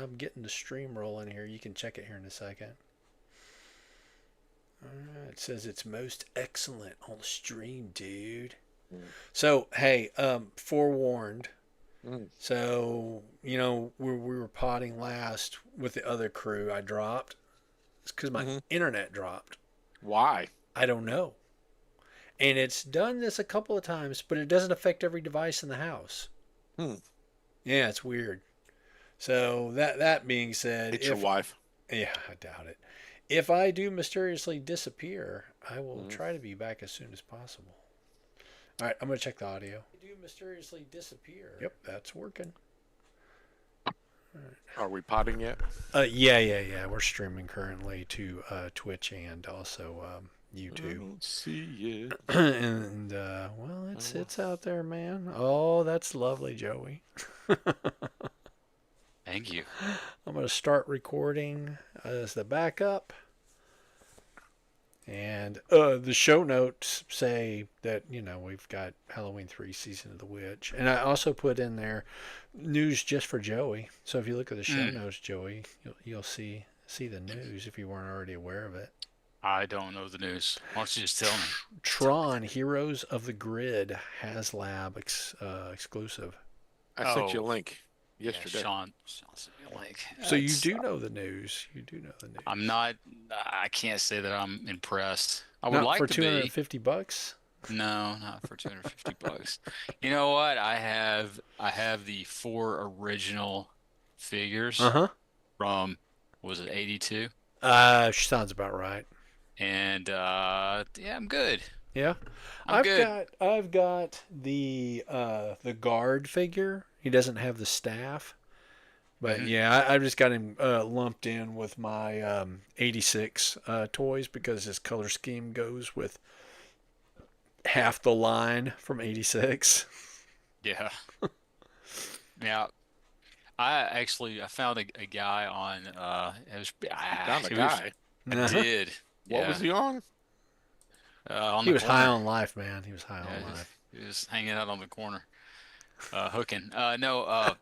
I'm getting the stream rolling here. You can check it here in a second. It says it's most excellent on the stream, dude. Mm. So hey, forewarned. Mm. So we were potting last with the other crew. I dropped. It's because my Hmm. internet dropped. Why? I don't know. And it's done this a couple of times, but it doesn't affect every device in the house. Hmm. Yeah, it's weird. So that being said, It's your if wife. yeah, I doubt it. If I do mysteriously disappear, I will Mm. try to be back as soon as possible. All right, I'm gonna check the audio. I do mysteriously disappear. Yep, that's working. Are we potting yet? Yeah. We're streaming currently to Twitch and also I YouTube. don't see it. And well, Oh, it's out there, man. Oh, that's lovely, Joey. Thank you. I'm gonna start recording as the backup, and the show notes say that we've got Halloween 3 Season of the Witch, and I also put in there news just for Joey. So if you look at the show notes, Joey, you'll see the news if you weren't already aware of it. I don't know the news. Why don't you just tell me? Tron Heroes of the Grid HasLab exclusive. I sent you a Oh, link yeah, yesterday. Sean sent me a link. So you do know the news. You do know the news. I'm not. I can't say that I'm impressed. I would Not like for to two hundred be. and fifty bucks. No, not for 250 bucks. You know what? I have the four original Uh figures huh. from, was it 82? Sounds about right. And yeah, I'm good. Yeah, I'm good. I've got the guard figure. He doesn't have the staff, but Hmm. yeah, I've just got him lumped in with my 86 toys because his color scheme goes with half the line from 86. Yeah. Yeah. I found a guy on Found a it was, guy. I Uh-huh. did. What Yeah. was he on? On He the was high corner. on life, man. He was high Yeah, on life. he was hanging out on the corner, hooking. No,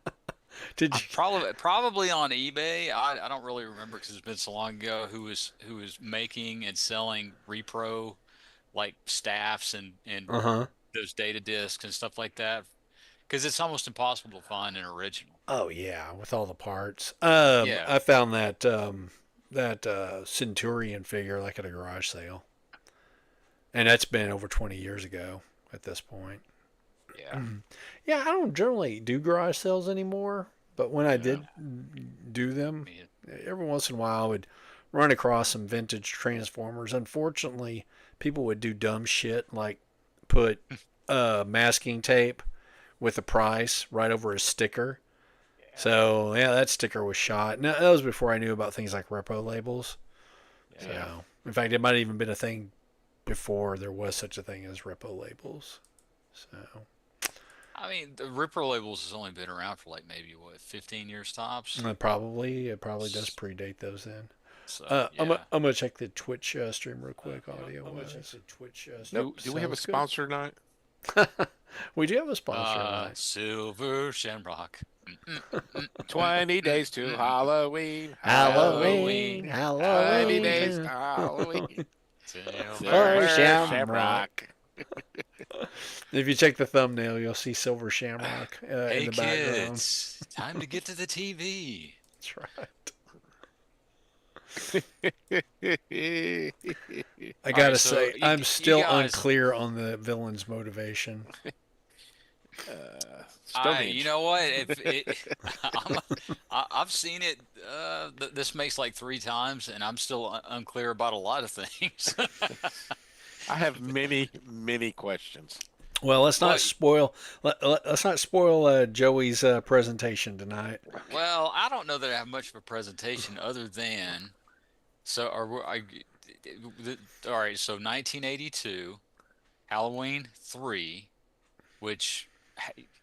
Did I'm you? probably on eBay. I don't really remember because it's been so long ago. Who was making and selling repro like staffs and Uh huh. those data discs and stuff like that? Because it's almost impossible to find an original. Oh yeah, with all the parts. Yeah. I found that Centurion figure like at a garage sale, and that's been over 20 years ago at this point. Yeah. Yeah, I don't generally do garage sales anymore, but when I Yeah. did do I them, mean, every once in a while I would run across some vintage Transformers. Unfortunately, people would do dumb shit like put masking tape with the price right over a sticker. So yeah, that sticker was shot. Now that was before I knew about things like repo labels. yeah. So in fact, it might have even been a thing before there was such a thing as repo labels. So I mean, the Ripper labels has only been around for like maybe what, 15 years tops. it probably does S- predate those then. So yeah. I'm gonna check the Twitch stream real quick. Audio I'm gonna check wise. the Twitch Nope. stream. Do we have a Sounds good. sponsor tonight? We do have a sponsor tonight. Silver Shamrock. Mm, 20 days to mm, Halloween. Halloween, Halloween, 20 Halloween. days to Halloween, Halloween. Silver Silver Silver Shamrock. Shamrock. Shamrock. If you check the thumbnail, you'll see Silver Shamrock in Hey the background. kids, time to get to the TV. That's right. I All gotta right, so say, you I'm you still guys, unclear on the villain's motivation. you Stonehenge. know what? If it, I'm, I've seen it. This makes like three times, and I'm still unclear about a lot of things. I have many, many questions. Well, let's not Well, spoil. Let's not spoil Joey's presentation tonight. well, I don't know that I have much of a presentation other than so. All right. So 1982, Halloween 3, which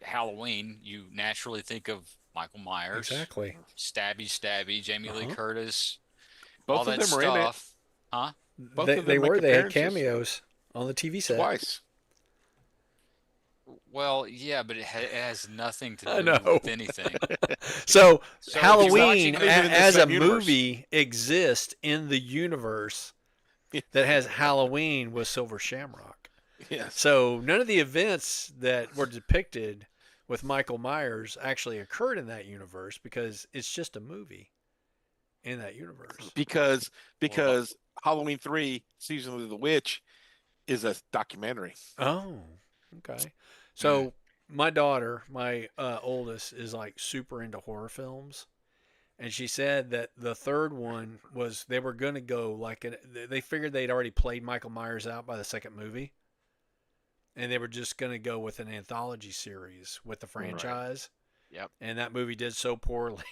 Halloween you naturally think of Michael Myers, Exactly. Stabby Stabby, Jamie Lee Uh-huh. Curtis, all Both of that them are in it. stuff, huh? Both They of they them make were. They had appearances cameos on the TV set. twice. Well, yeah, but it has nothing to I do know. with anything. So So if you're Halloween watching Not even in the as a same universe. movie exists in the universe that has Halloween with Silver Shamrock. Yes. So none of the events that were depicted with Michael Myers actually occurred in that universe because it's just a movie in that universe. Because Well, Halloween 3 Season of the Witch is a documentary. Oh, okay. mm, So my daughter, my oldest, is like super into horror films. And she said that the third one was they were going to go like they figured they'd already played Michael Myers out by the second movie, and they were just going to go with an anthology series with the franchise. yep. And that movie did so poorly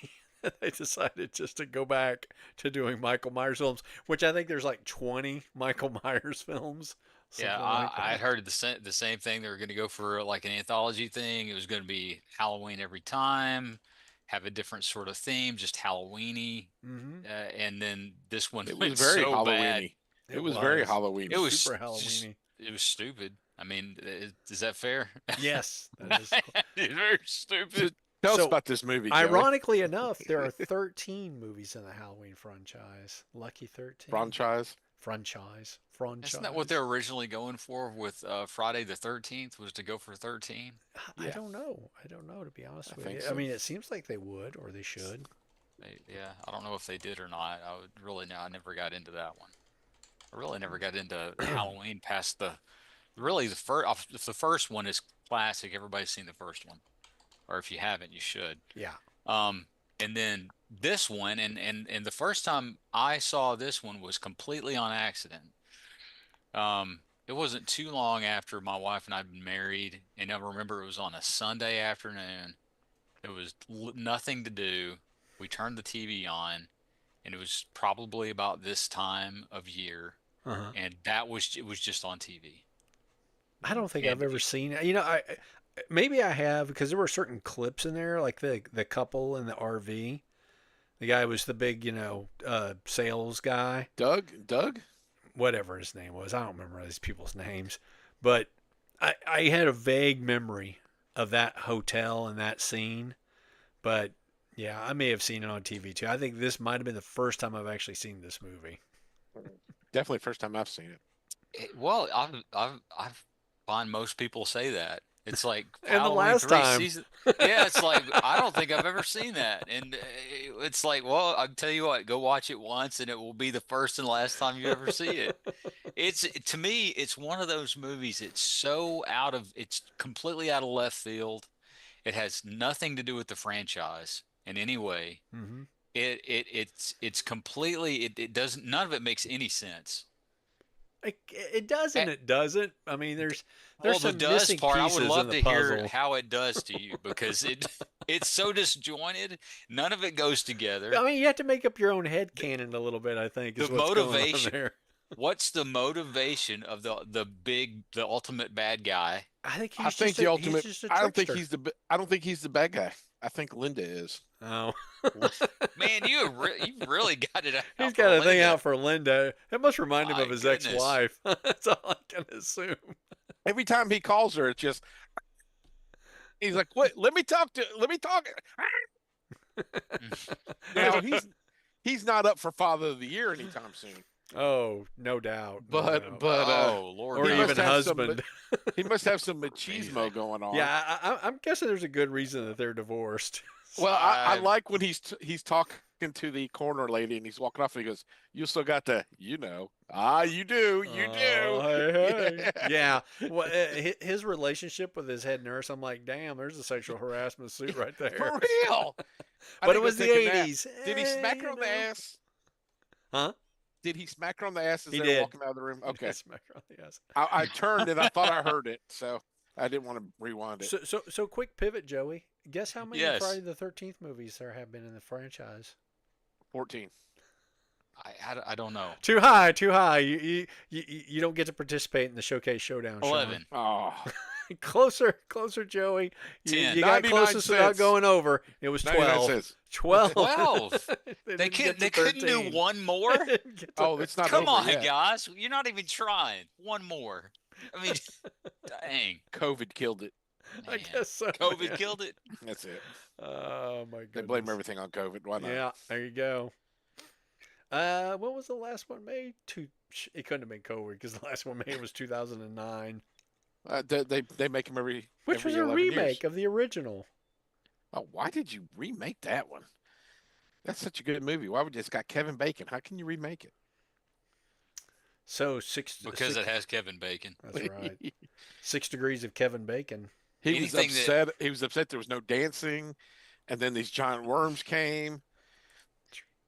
that they decided just to go back to doing Michael Myers films, which I think there's like 20 Michael Myers films. Yeah, Something like I that. heard the same thing. They were going to go for like an anthology thing. It was going to be Halloween every time, have a different sort of theme, just Halloweeny. Mm-hmm. And then this one It was went very so bad. Halloweeny. It was very Halloween. It was super just, Halloweeny. it was stupid. I mean, is that fair? Yes, that is. It's very stupid. Tell us So, about this movie, Joey. Ironically enough, there are 13 movies in the Halloween franchise. Lucky 13. Franchise. Franchise. Isn't that what they're originally going for with Friday the 13th was to go for 13? I Yeah. don't know. I don't know, to be honest I with think you. I so. mean, it seems like they would or they should. Yeah, I don't know if they did or not. I would really know. I never got into that one. I really never got into Halloween past really the first. If the first one is classic, everybody's seen the first one, or if you haven't, you should. Yeah. And then this one, and the first time I saw this one was completely on accident. It wasn't too long after my wife and I had been married, and I remember it was on a Sunday afternoon. There was nothing to do. We turned the TV on, and it was probably about this time of year, Uh-huh. and it was just on TV. I don't think I've And ever seen it. You know, maybe I have because there were certain clips in there, like the couple in the RV. The guy was the big, sales guy, Doug? whatever his name was. I don't remember these people's names, but I had a vague memory of that hotel and that scene. But yeah, I may have seen it on TV too. I think this might have been the first time I've actually seen this movie. Definitely first time I've seen it. well, I've find most people say that. It's like And the Halloween last 3 time. season. Yeah, it's like I don't think I've ever seen that, and it's like, well, I'll tell you what, go watch it once, and it will be the first and last time you ever see it. It's to me, it's one of those movies. It's completely out of left field. It has nothing to do with the franchise in any way. Mm-hmm. It's completely it doesn't none of it makes any sense. It does and Eh, it doesn't. I mean, there's Well, the some does missing part, I would pieces in love the to hear puzzle. how it does to you because it's so disjointed. None of it goes together. I mean, you have to make up your own head canon a little bit. I think is The what's going on motivation, there. what's the motivation of the ultimate bad guy? I think I he's think just the a, ultimate. he's just a I don't think trickster. I don't think he's the bad guy. I think Linda is. Oh, Man, you've really got it he's out got for a thing Linda. out for Linda. It must remind him My of his goodness. ex-wife. That's all I can assume. Every time he calls her, it's just he's like, "What? Let me talk." Now he's not up for Father of the Year anytime soon. Oh, no doubt. No But doubt. Oh Lord, or he no. must even have some- husband. He must have some machismo going on. Yeah, I'm guessing there's a good reason that they're divorced. Well, I I- like when he's talking to the corner lady and he's walking off and he goes, "You still got the, you do, you Oh, do." hey, hey. Yeah. Well, his relationship with his head nurse, I'm like, damn, there's a sexual harassment suit right there. For real. I But think it was the take a nap. 80s. Did he smack her you on the know. ass? Huh? Did he smack her on the ass as He they did. were walking out of the room? Okay. Smack her on the ass. I turned and I thought I heard it, so I didn't want to rewind it. So quick pivot, Joey. Guess how many Yes. Friday the 13th movies there have been in the franchise? 14. I don't know. Too high, too high. You don't get to participate in the Showcase Showdown. Sean. 11. Oh, Closer, Joey. You 10. got 99 closest without cents. going over. It was 99 12. cents. 12. 12. They They didn't couldn't. get They to couldn't do 13. one more. They didn't get to Oh, it's not Come over on, yet. guys. You're not even trying. One more. I mean, dang. COVID killed it. I Man, guess so. COVID man. killed it. That's it. Oh my They blame goodness. everything on COVID. Why not? Yeah, there you go. What was the last one made? It couldn't have been COVID because the last one made was 2009, They make them which every was a 11 remake years. of the original. Oh, why did you remake that one? That's such a good movie. Why would you? It's got Kevin Bacon. How can you remake it? So six Because six it has Kevin Bacon. That's right. 6 degrees of Kevin Bacon. He was Anything that upset. He was upset there was no dancing, and then these giant worms came.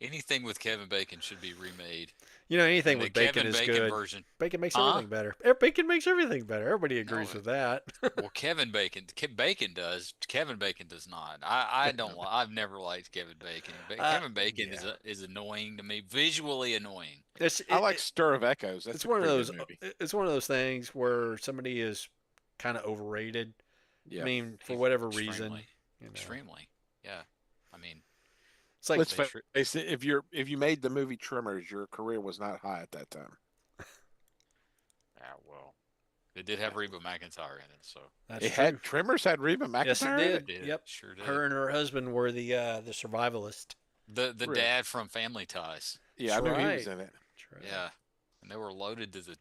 anything with Kevin Bacon should be remade. You know, anything And the with bacon Kevin is Bacon good. version. Bacon makes Huh? everything better. Bacon makes everything better. Everybody agrees No. with that. Well, Kevin Bacon does. Kevin Bacon does not. I don't. I've never liked Kevin Bacon. But Kevin Bacon yeah. is annoying to me. Visually annoying. I like Stir of Echoes. That's It's a one of pretty those. good movie. It's one of those things where somebody is kind of overrated. Yeah. I mean, for whatever reason. Extremely. You know. Extremely. Yeah. I mean, It's like Let's they face it. If you made the movie Tremors, your career was not high at that time. well, it did have Reba McEntire in it, so that's It true. had Tremors had Reba McEntire. Yes, it in did. it did. Yep. Sure did. Her and her husband were the survivalist. The Really? dad from Family Ties. Yeah, I That's knew he was right. in it. That's right. Yeah. And they were loaded to the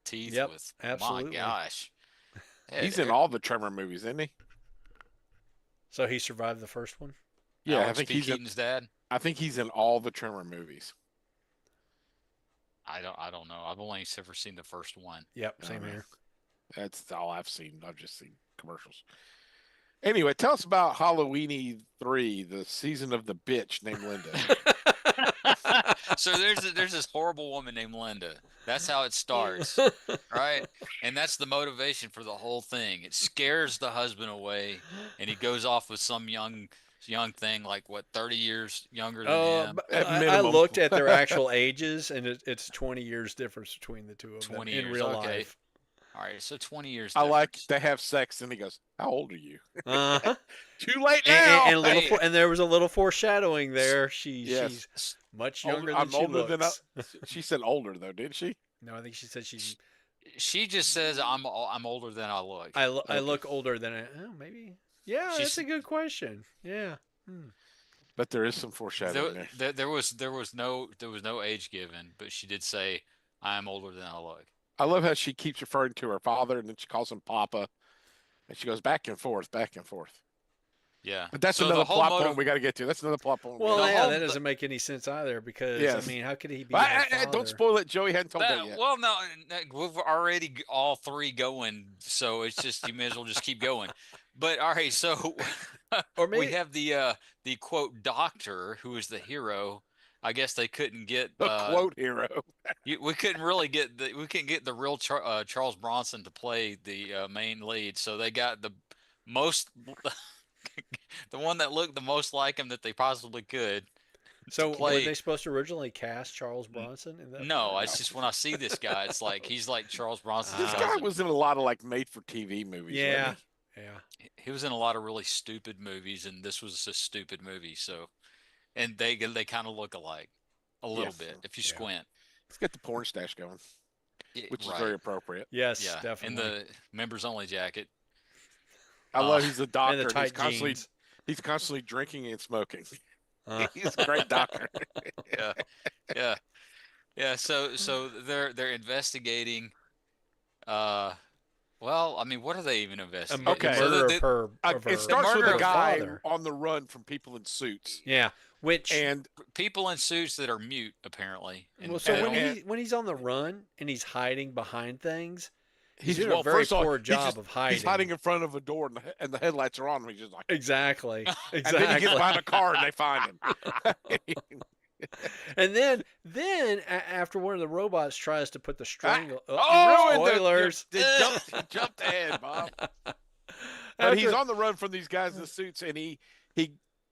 teeth Yep, with absolutely. my gosh. He's in all the Tremor movies, isn't he? So he survived the first one. Yeah, Alex P. he's in, Keaton's dad. I think he's in all the Tremor movies. I don't know. I've only ever seen the first one. Yep, same man. here. That's all I've seen. I've just seen commercials. Anyway, tell us about Halloweeny 3, the season of the bitch named Linda. So there's this horrible woman named Linda. That's how it starts, right? And that's the motivation for the whole thing. It scares the husband away, and he goes off with some young thing, like what, 30 years younger than him. But At I minimum. looked at their actual ages, and it's 20 years difference between the two of them 20 in years, real okay. life. All right, so 20 years. I like difference. they have sex, and he goes, "How old are you?" Uh-huh. Too late and, now. and, a little Hey. and there was a little foreshadowing there. She's Yes. much Older- younger I'm than she older than looks. She said older though, didn't she? No, I think she said she's. She just says I'm older than I look. I Okay. look older than I. Oh, maybe. Yeah, She's- that's a good question. Yeah. But there is some foreshadowing there. There was no age given, but she did say I'm older than I look. I love how she keeps referring to her father, and then she calls him Papa, and she goes back and forth, back and forth. Yeah. But that's So the another whole plot motive- point we got to get to. That's another plot point. Well, The yeah, whole- that doesn't make any sense either because Yes. I mean, how could he be? But her don't father? spoil it. Joey hadn't told that yet. Well, no, we've already all three going, so it's just you may as well just keep going. But all right, so Or maybe we have the quote doctor who is the hero. I guess they couldn't get The quote hero. we couldn't really get the real Charles Bronson to play the main lead, so they got the most the one that looked the most like him that they possibly could. So were play- they supposed to originally cast Charles Bronson in that? No, part? it's just when I see this guy, it's like he's like Charles Bronson. This guy was in a lot of like made-for-TV movies. Yeah, wasn't yeah. He was in a lot of really stupid movies, and this was a stupid movie. So, and they kind of look alike a little Yes. bit if you Yeah. squint. Let's get the porn stash going, which is Right. very appropriate. Yes, Yeah, definitely. and the members only jacket. I love he's a doctor. and the and tight jeans. He's constantly drinking and smoking. Uh, He's a great doctor. Yeah, yeah, yeah. So they're investigating. Well, I mean, what are they even a investigating? Okay. So murder they- of her. Of her It starts murder with a of guy father. on the run from people in suits, Yeah, which and people in suits that are mute apparently. And well, so and- when he's on the run and he's hiding behind things, he's doing well, a very first of all, poor he's job just- of hiding. He's hiding in front of a door, and the headlights are on him. He's just like, Exactly. and then he Exactly. gets behind a car and they find him. And then after one of the robots tries to put the strangle. Oh, and spoilers. he jumped ahead, Bob. But he's After- on the run from these guys in the suits, and he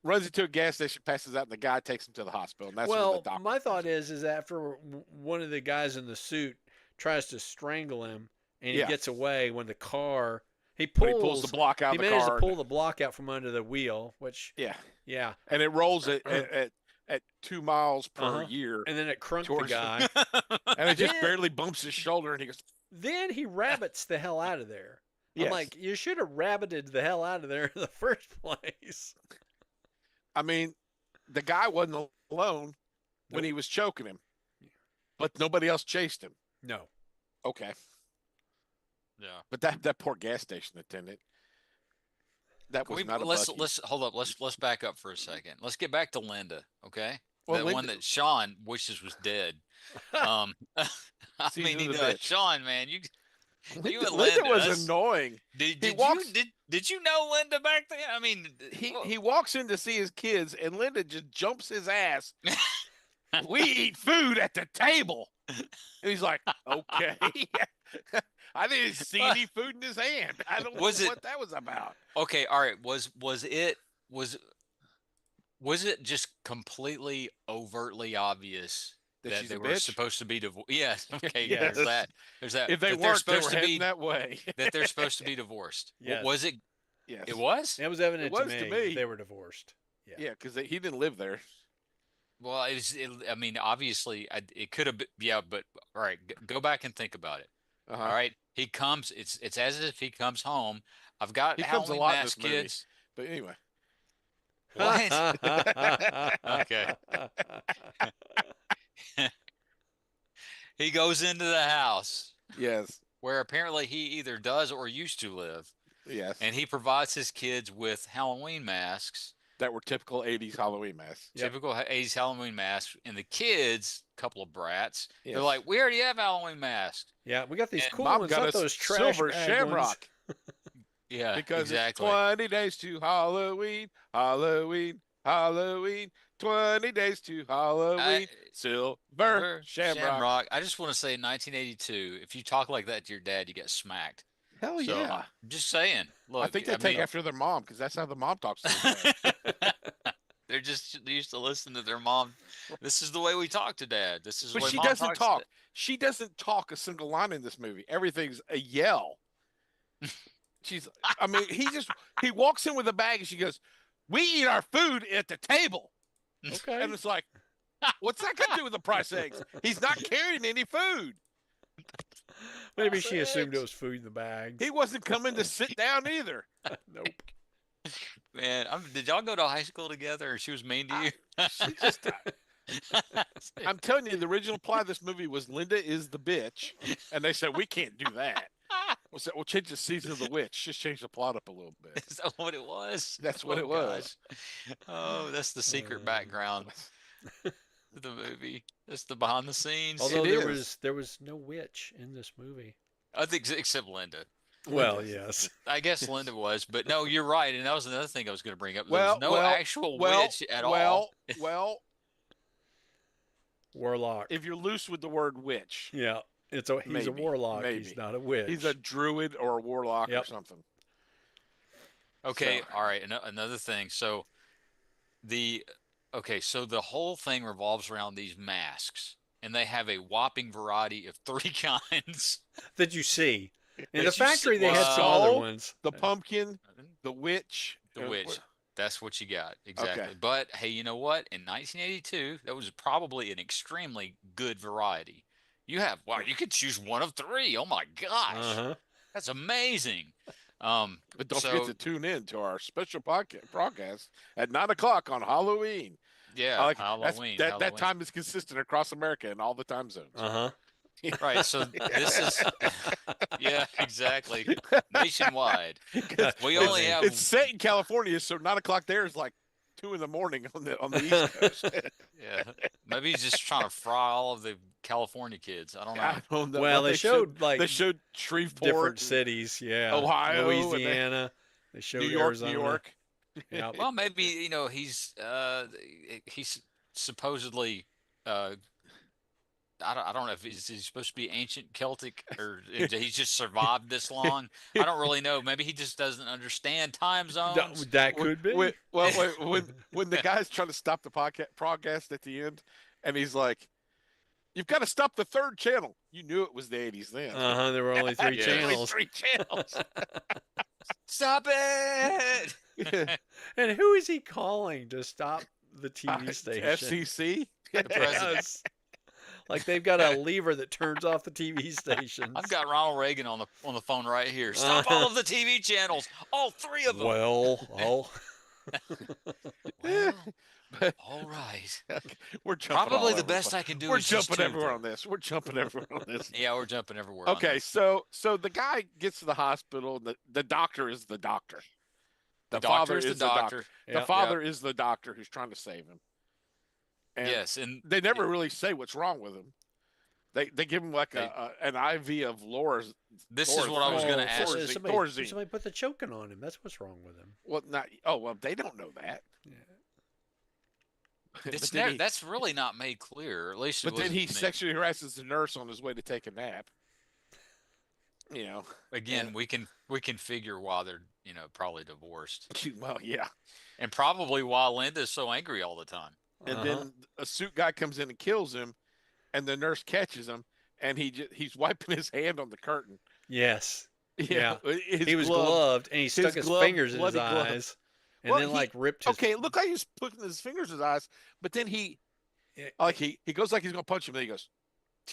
runs into a gas station, passes out, and the guy takes him to the hospital. And that's when the Well, doctor. my thought is after one of the guys in the suit tries to strangle him and he Yeah. gets away when the car When he pulls the block out he of the managed car. to pull the block out from under the wheel, which yeah, yeah, and it rolls at 2 miles per Uh-huh. year, and then it crunked the Towards- guy. and it just Then- barely bumps his shoulder, and he goes, Then he rabbits the hell out of there. I'm Yes. like, you should have rabbited the hell out of there in the first place. I mean, the guy wasn't alone when Nope. he was choking him, but nobody else chased him. No. Okay. Yeah. But that poor gas station attendant, that was not a let's Buc-ee. let's hold up. Let's back up for a second. Let's get back to Linda, okay? Well, The one Linda- that Sean wishes was dead. I Season mean, of the bitch. Sean, man, you and Linda Linda, was that's- annoying. did he did walks- you did you know Linda back then? I mean, He walks in to see his kids, and Linda just jumps his ass. We eat food at the table, and he's like, "Okay." I didn't see any food in his hand. I don't know what that was about. Okay, all right. Was it just completely overtly obvious That that she's they a were bitch? supposed to be divorced? Yes. Okay. Yes. There's that. There's that. If they that they're weren't, they supposed were to heading be that way. that they're supposed to be divorced. Yes. Was it? Yes. It was. It was evident It was to to me, me. they were divorced. Yeah, because he didn't live there. Well, I mean, obviously, it could have been. Yeah, but all right. Go back and think about it. Uh-huh. All right. He comes. It's as if he comes home. I've got He comes a Halloween lot in mask, this movie. kids. But anyway, What? Okay. He goes into the house yes, where apparently he either does or used to live, yes, and he provides his kids with Halloween masks, that were typical '80s Halloween masks. Yep. typical 80s Halloween masks, and the kids, couple of brats, Yes. they're like, "We already have Halloween masks." Yeah, we got these And cool Mom ones, got not us those trash silver bag shamrock Yeah, because exactly. it's 20 days to Halloween, Halloween, Halloween. 20 days to Halloween, silver shamrock. I just want to say, in 1982, if you talk like that to your dad, you get smacked. Hell So yeah! I'm just saying. Look, I think they take after their mom because that's how the mom talks to their dad. They're just used to listen to their mom. This is the way we talk to dad. This is the But way she mom doesn't talks talk. She doesn't talk a single line in this movie. Everything's a yell. I mean, he walks in with a bag and she goes, "We eat our food at the table." Okay. And it's like, what's that got to do with the price of eggs? He's not carrying any food. Maybe she assumed it was food in the bags. He wasn't coming to sit down either. Nope. Man, did y'all go to high school together, or she was mean to you? She just, I'm telling you, the original plot of this movie was Linda is the bitch, and they said we can't do that. We'll change the season of the witch. Just change the plot up a little bit. Is that what it was? That's what Oh, it was. gosh. Oh, that's the secret background to the movie. That's the behind the scenes. Although It there is. was no witch in this movie. I think except Linda. Well, yes. I guess Linda was, but no, you're right, and that was another thing I was going to bring up. There Well, was no well, actual witch at all. Well, Warlock. if you're loose with the word witch, Yeah. He's a Maybe, warlock. maybe. He's not a witch. he's a druid or a warlock or Yep. something. Okay, So- all right. Another thing. So the whole thing revolves around these masks, and they have a whopping variety of 3 kinds. That you see. In That the you see- factory, they had some Well, other ones. The pumpkin, the witch, The and- witch. That's what you got. Exactly. Okay. But hey, you know what? In 1982, that was probably an extremely good variety. You could choose one of 3. Oh my gosh. Uh-huh. That's amazing. But don't so- forget to tune in to our special broadcast at 9 o'clock on Halloween. Yeah, I like Halloween. that Halloween. time is consistent across America in all the time zones. Uh-huh. Right. So this is, yeah, exactly. Nationwide. We only have, It's set in California, so 9 o'clock there is like 2 in the morning on the East Coast. yeah. Maybe he's just trying to fry all of the California kids. I don't know. I don't know. Well, they showed, like, they showed Shreveport, Different cities, yeah. Ohio, and they- Louisiana. They showed New York, Arizona. New York. Yeah. Well, maybe, he's supposedly, I don't know if he's supposed to be ancient Celtic or if he's just survived this long. I don't really know. Maybe he just doesn't understand time zones. That could be. Wait, when the guy's trying to stop the podcast at the end, and he's like, "You've got to stop the 3rd channel." You knew it was the 80s then. Uh-huh. There were only 3 Yeah. channels. 3 channels. Stop it! And who is he calling to stop the TV station? FCC. The president. Yes. Like they've got a lever that turns off the TV stations. I've got Ronald Reagan on the phone right here. Stop all of the TV channels, all 3 of them. Well, Well, But all right. we're jumping all Probably the over best place. I can do We're is just jumping 2, everywhere though. on this. We're jumping everywhere on this. Yeah, we're jumping everywhere. on Okay, this. so the guy gets to the hospital. The doctor is the doctor. The father doctor is the the doctor. doctor. The Yep. father is the doctor who's trying to save him. And Yes, and they never really say what's wrong with him. They give him like an IV of Laura's. this is what I was going to Oh, ask. Thorazine. somebody put the choking on him. That's what's wrong with him. Well, not. Oh, well, they don't know that. Yeah. It's But then he- that's really not made clear. At least, it But then wasn't he to me. sexually harasses the nurse on his way to take a nap. You know. Again, Yeah. we can figure why they're probably divorced, Well, yeah. and probably why Linda's so angry all the time. And Uh-huh. then a suit guy comes in and kills him, and the nurse catches him, and he's wiping his hand on the curtain. Yes. You Yeah. know, his He was glove- gloved, and he stuck his glove- fingers in his bloody glove. eyes, and Well, then he- like ripped his. Okay, it looked like he was putting his fingers in his eyes, but then he goes like he's gonna punch him, then he goes,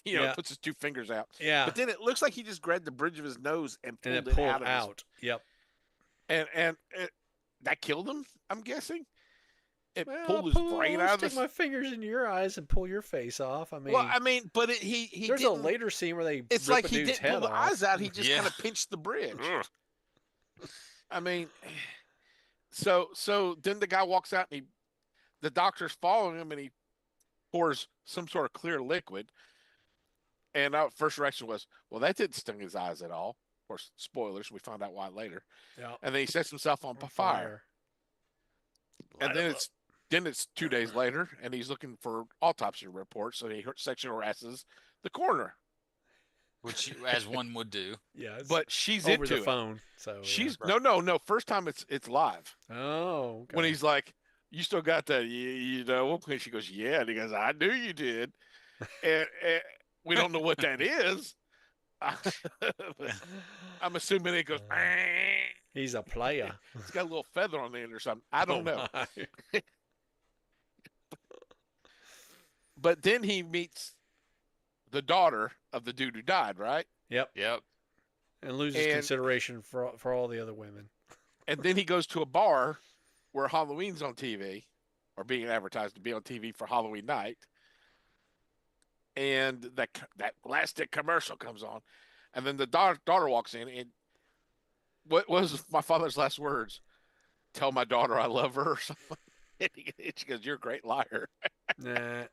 Yeah. puts his 2 fingers out. Yeah. But then it looks like he just grabbed the bridge of his nose and pulled, And it it pulled out. Of out. Yep. And that killed him, I'm guessing. It Well, pulled his brain out of stick his. my fingers in your eyes and pull your face off. I mean, Well, I mean, but he there's a didn't. later scene where they It's rip like a he dude's didn't pull head the off. eyes out. He just Yeah. kind of pinched the bridge. Ugh. I mean, so then the guy walks out and the doctor's following him and he pours some sort of clear liquid. And our first reaction was, well, that didn't sting his eyes at all. Of course, spoilers. We found out why later. Yeah. And then he sets himself on fire. And then it's 2 days later, and he's looking for autopsy reports. So he sexually harasses the coroner. Which, as one would do. Yeah. It's But she's over into the it. phone. So She's Right. no. First time it's live. yeah. Oh. Okay. When he's like, "You still got that, you know?" And she goes, "Yeah." And he goes, "I knew you did." And we don't know what that is. I'm assuming it goes. He's a player. It's got a little feather on the end or something. I don't know. my. But then he meets the daughter of the dude who died, right? Yep. Yep. And loses And- consideration for all the other women. And then he goes to a bar where Halloween's on TV, or being advertised to be on TV for Halloween night. And that plastic commercial comes on, and then the daughter walks in, and what was my father's last words? Tell my daughter I love her, or something. And she goes, "You're a great liar." Nah.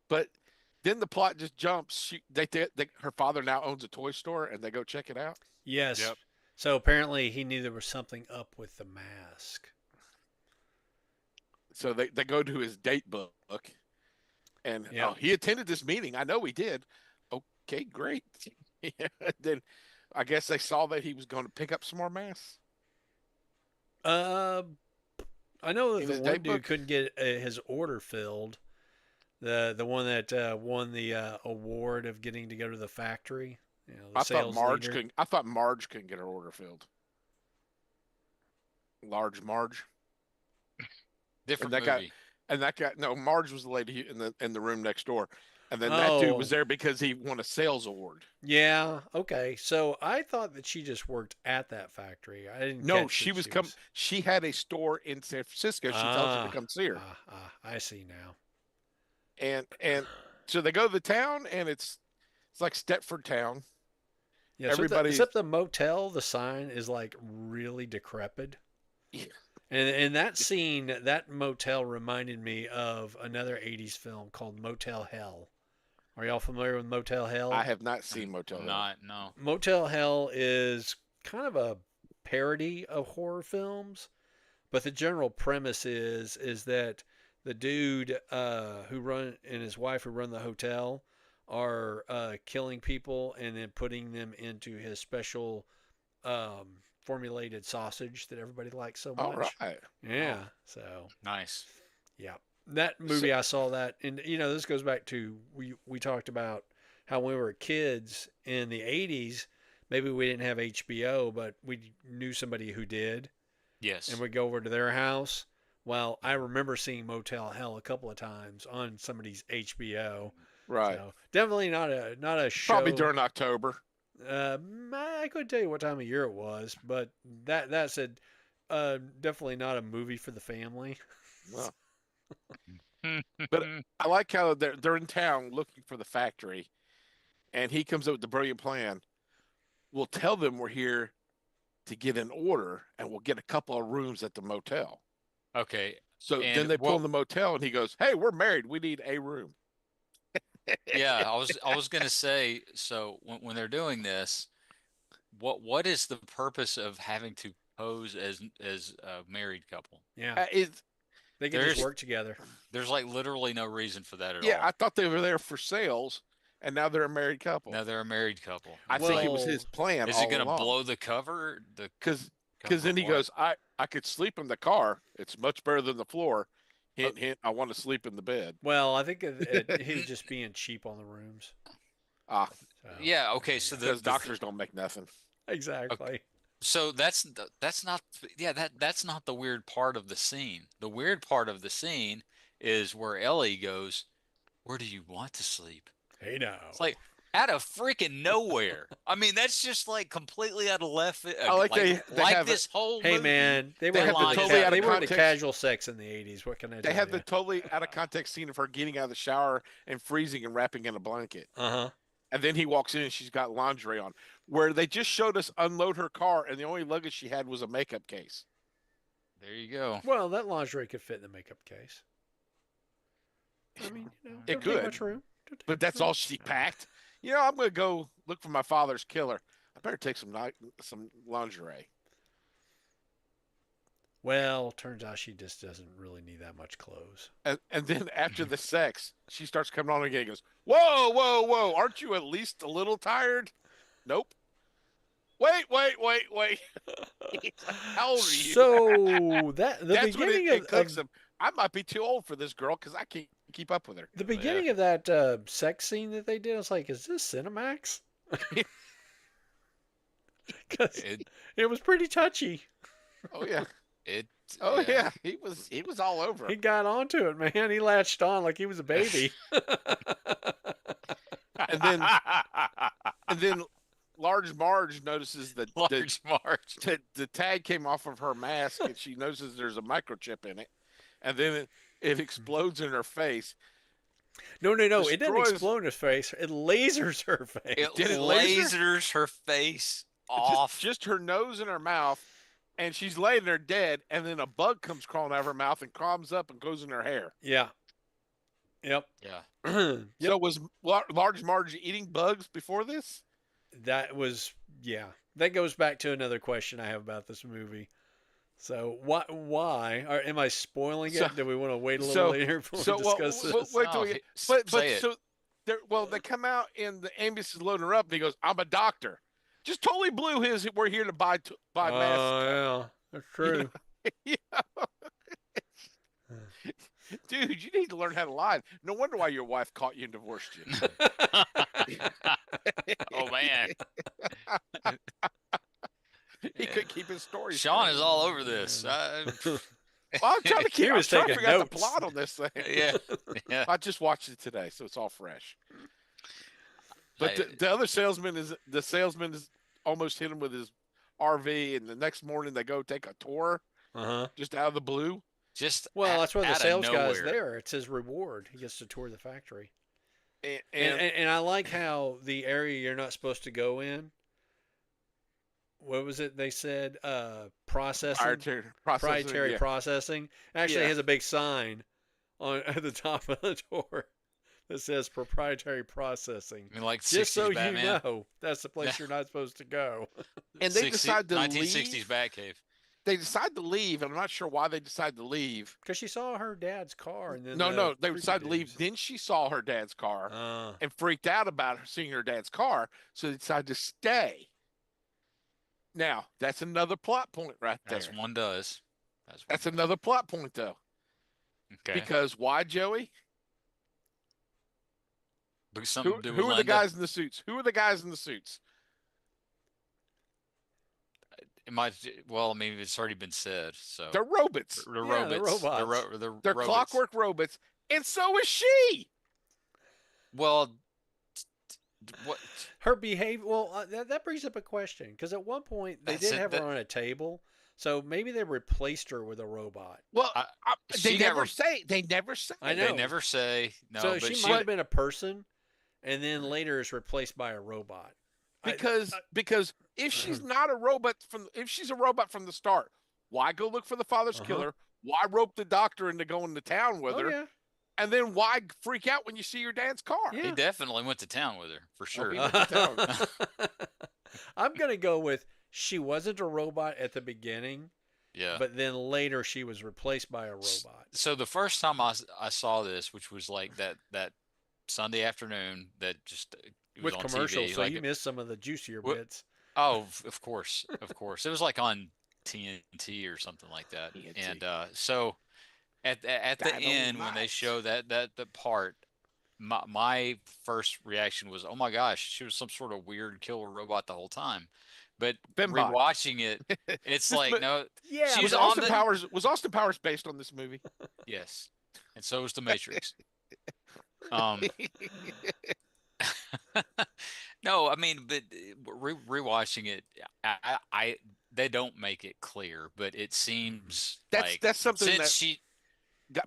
But then the plot just jumps. Her father now owns a toy store, and they go check it out. Yes. Yep. So apparently he knew there was something up with the mask. So they go to his date book, and Yeah. he attended this meeting. I know he did. Okay, great. Yeah, then I guess they saw that he was going to pick up some more masks. I know that In the his one date dude book? couldn't get his order filled. The one that won the award of getting to go to the factory. You know, the I thought sales Marge leader. couldn't. I thought Marge couldn't get her order filled. Large Marge, Different that guy- movie. and that guy. No, Marge was the lady in the room next door, and then that dude was Oh. there because he won a sales award. Yeah. Okay. So I thought that she just worked at that factory. I didn't. No, catch she that was She had a store in San Francisco. She tells him Ah. to come see her. I see now. And so they go to the town, and it's like Stepford Town. Yeah. Everybody- except the motel, the sign is like really decrepit. Yeah. And that scene, that motel reminded me of another 80s film called Motel Hell. Are y'all familiar with Motel Hell? I have not seen Motel Hell. Not no. Motel Hell is kind of a parody of horror films, but the general premise is that the dude and his wife who run the hotel are killing people and then putting them into his special formulated sausage that everybody likes so much. All right. Yeah. So Nice. yeah, that movie I saw that, and this goes back to we talked about how when we were kids in the '80s, maybe we didn't have HBO, but we knew somebody who did, Yes. and we'd go over to their house. Well, I remember seeing Motel Hell a couple of times on somebody's HBO, Right. So definitely not a show. Probably during October. I couldn't tell you what time of year it was, but that said, definitely not a movie for the family. Well, but I like how they're in town looking for the factory, and he comes up with the brilliant plan. We'll tell them we're here to get an order, and we'll get a couple of rooms at the motel. Okay. So And then they pull what- in the motel, and he goes, "Hey, we're married. We need a room." Yeah, I was gonna say, so when they're doing this, what is the purpose of having to pose as a married couple? Yeah, It's they can there's- just work together. There's like literally no reason for that at yeah. all. I thought they were there for sales, and now they're a married couple. Now they're a married couple. I think it was Well, his plan. Is all he gonna along. blow the cover? The Because cover then he what? goes, I could sleep in the car. It's much better than the floor. Hint, hint. I want to sleep in the bed. Well, I think he's just being cheap on the rooms. Ah, So, Yeah, okay, so because doctors don't make nothing. exactly. so that's not that's not the weird part of the scene. The weird part of the scene is where Ellie goes, "Where do you want to sleep?" Hey now. It's like out of freaking nowhere. I mean, that's just like completely out of left field. I like they have this whole Hey movie. man, they They were have the into totally out of they were into context- casual sex in the 80s. What can I They tell have you? the totally out of context scene of her getting out of the shower and freezing and wrapping in a blanket. Uh-huh. And then he walks in and she's got lingerie on. Where they just showed us unload her car and the only luggage she had was a makeup case. There you go. Well, that lingerie could fit in the makeup case. I mean, It don't take could. much room. Don't take But much that's room. all she packed. You know, I'm going to go look for my father's killer. I better take some lingerie. Well, turns out she just doesn't really need that much clothes. And then after the sex, she starts coming on again and goes, "Whoa, whoa, whoa. Aren't you at least a little tired?" Nope. Wait. How old are you? So that the That's when beginning it clicks of him. I might be too old for this girl because I can't keep up with her. the beginning of that sex scene that they did, I was like, is this Cinemax? Because It it was pretty touchy. Oh yeah. it Oh yeah. He was all over. He got onto it, man. He latched on like he was a baby. And then Large Marge notices that large Marge. the tag came off of her mask and she notices there's a microchip in it. And then it explodes in her face. No. It doesn't Destroys- explode in her face. It lasers her face. It Did it laser? lasers her face off. Just her nose and her mouth, and she's laying there dead, and then a bug comes crawling out of her mouth and crawls up and goes in her hair. Yeah. Yep. Yeah. So was Large Marge eating bugs before this? That was That goes back to another question I have about this movie. So why? Or am I spoiling it? So- Do we want to wait a so- little later before so we what- discuss what- this? wait till No, we get- say But it. so they come out and the ambulance is loading her up, and he goes, "I'm a doctor." Just totally blew his. We're here to buy masks. Oh yeah, that's true. Dude, you need to learn how to lie. No wonder why your wife caught you and divorced you. Oh man, He couldn't keep his story. Sean straight. is all over this. Well, I'm trying to keep. He was I'm trying to taking figure out the notes. plot on this thing. yeah. I just watched it today, so it's all fresh. But I- the other salesman is almost hit him with his RV, and the next morning they go take a tour Uh-huh. just out of the blue. Just Well, that's why the out of sales guy's nowhere. there. It's his reward. He gets to tour the factory. And, And I like how the area you're not supposed to go in. What was it they said? Processing. Proprietary yeah. processing. Actually, Yeah. it has a big sign on at the top of the door that says proprietary processing. I mean, like Just so 60s Batman. you know, that's the place you're not supposed to go. And they 60 decide to 1960s leave. Batcave. They decide to leave, and I'm not sure why they decide to leave. Because she saw her dad's car, and then No, they creepy decided to leave. dudes. Then she saw her dad's car and freaked out about her seeing her dad's car, so they decided to stay. Now, that's another plot point right there. That's one does. That's another plot point, though. Okay. Because why, Joey? Because something to do with Who are the Linda. guys in the suits? Who are the guys in the suits? It might. Well, I mean, it's already been said. So They're robots. they're Yeah, they're robots. robots. They're They're robots. clockwork robots, and so is she. Well, what? Her behavior. Well, that brings up a question because at one point they That's did it. have her on a table, so maybe they replaced her with a robot. Well, I, they she got. never say. They never say. I They know. never say no, So but she she. might have been a person, and then later is replaced by a robot. Because if she's not a robot if she's a robot from the start, why go look for the father's Uh-huh. killer? Why rope the doctor into going to town with Oh her? yeah, And then why freak out when you see your dad's car? Yeah. He definitely went to town with her for sure. he went to town. I'm gonna go with she wasn't a robot at the beginning, Yeah. but then later she was replaced by a robot. So the first time I saw this, which was like that Sunday afternoon, that just it was With on commercials, TV. so Like you missed some of the juicier Wh- bits. oh, of course, of course. It was like on TNT or something like that. TNT. And so at the end when they Dynamite. show that part, my first reaction was, oh my gosh, she was some sort of weird killer robot the whole time. But Bimbot. rewatching it, it's This like mo- no, Yeah, she's Was on Austin the Powers based on this movie? yes, and so was the Matrix. Um, no, I mean, but rewatching it, I they don't make it clear, but it seems like That's something since that she,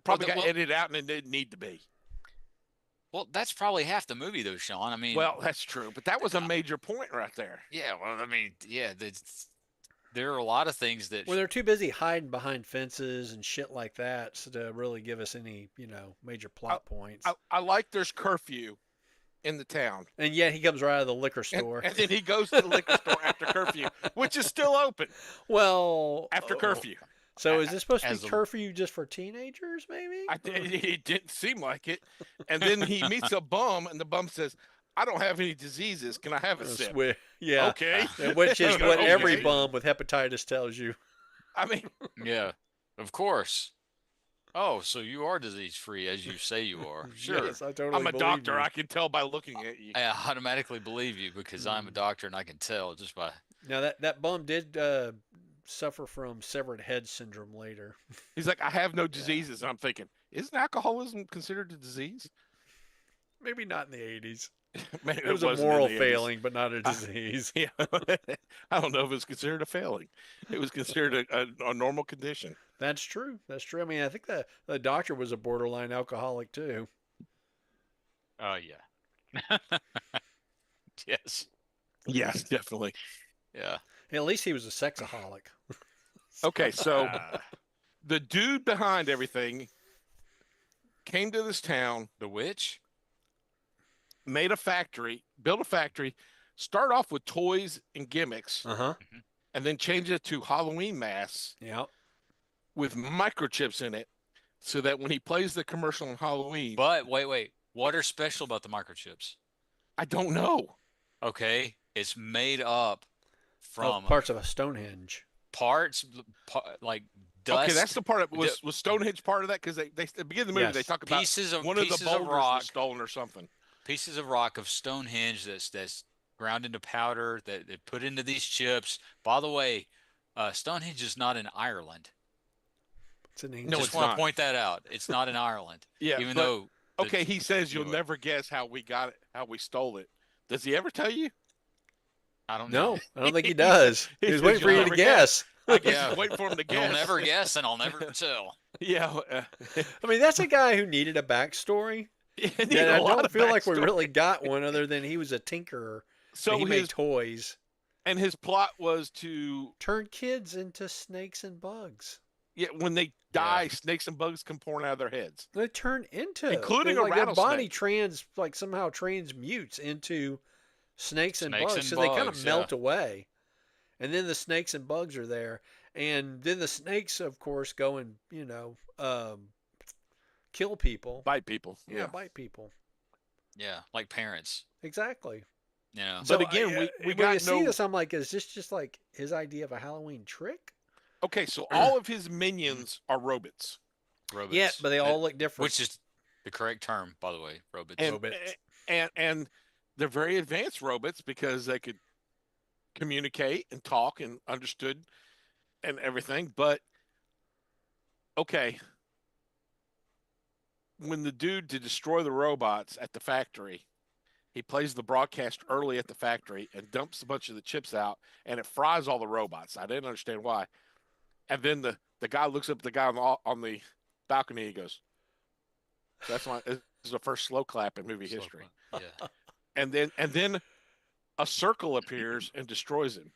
probably well, got edited out and it didn't need to be. well, that's probably half the movie though, Sean. I mean, Well, that's true, but that was a major point right there. yeah, well, I mean, yeah, there are a lot of things that Well, they're too busy hiding behind fences and shit like that, so to really give us any, major plot points. I like there's curfew in the town. And yet he comes right out of the liquor And, store. and then he goes to the liquor store after curfew, which is still open Well, after curfew. So is this supposed to As be a- curfew just for teenagers? Maybe. It didn't seem like it. And then he meets a bum, and the bum says, "I don't have any diseases. Can I have a sip?" Yeah. Okay. Which is what every Okay. bum with hepatitis tells you. I mean, yeah, of course. Oh, so you are disease free as you say you are. Sure. Yes, I totally I'm a believe doctor. you. I can tell by looking at you. I automatically believe you because I'm a doctor and I can tell just by. Now that bum did suffer from severed head syndrome later. He's like, "I have no diseases." And I'm thinking, isn't alcoholism considered a disease? Maybe not in the 80s. Man, It was a wasn't in moral the 80s. failing, but not a disease. Yeah, I don't know if it was considered a failing. It was considered a normal condition. That's true. That's true. I mean, I think the doctor was a borderline alcoholic too. Oh yeah. Yes. Yes, definitely. Yeah. At least he was a sexaholic. Okay, so Uh, the dude behind everything came to this town, the witch. made a factory, built a factory, start off with toys and gimmicks, Uh-huh. and then change it to Halloween masks Yeah. with microchips in it, so that when he plays the commercial on Halloween, But wait. What are special about the microchips? I don't know. Okay, it's made up from Parts of a Stonehenge. parts like dust. Okay, that's the part that was Stonehenge part of that because they at the beginning of the movie Yes. they talk about pieces of one of the pieces of boulders rock, was stolen or something. pieces of rock of Stonehenge that's ground into powder that they put into these chips. By the way, Stonehenge is not in Ireland. It's an No, English. Just it's want not. to point that out. It's not in Ireland. Yeah, Even but- though Okay, he says you'll Anyway. never guess how we got it, how we stole it. Does he ever tell you? I don't know. No, I don't think he does. He He was says waiting for you'll you to never guess. I guess Yeah. he's waiting for him to You'll guess. never guess, and I'll never tell. Yeah. I mean, that's a guy who needed a backstory. And And I don't feel like we backstory. really got one other than he was a tinkerer. So he made his toys. his plot was to Turn kids into snakes and bugs. when they die, snakes and bugs come pouring out of their heads. They turn into Including they, a like, their body rattlesnake. somehow transmutes into snakes and Snakes bugs. and So they kind of bugs, melt away. And then the snakes and bugs are there. And then the snakes, of course, go and, kill people. Bite people. Yeah, bite people. Yeah, like parents. Exactly. You know. But again, we when got you see no- this, I'm like, is this just like his idea of a Halloween trick? Okay, so all of his minions are robots. Robots. Yeah, but they all look different. Which is the correct term, by the way. Robots. And, Robots. and they're very advanced robots because they could communicate and talk and understood and everything. But okay, when the dude to destroy the robots at the factory, he plays the broadcast early at the factory and dumps a bunch of the chips out, and it fries all the robots. I didn't understand why. And then the guy looks up at the guy on the balcony. He goes, this is the first slow clap in movie So history. fun. Yeah. And then a circle appears and destroys him.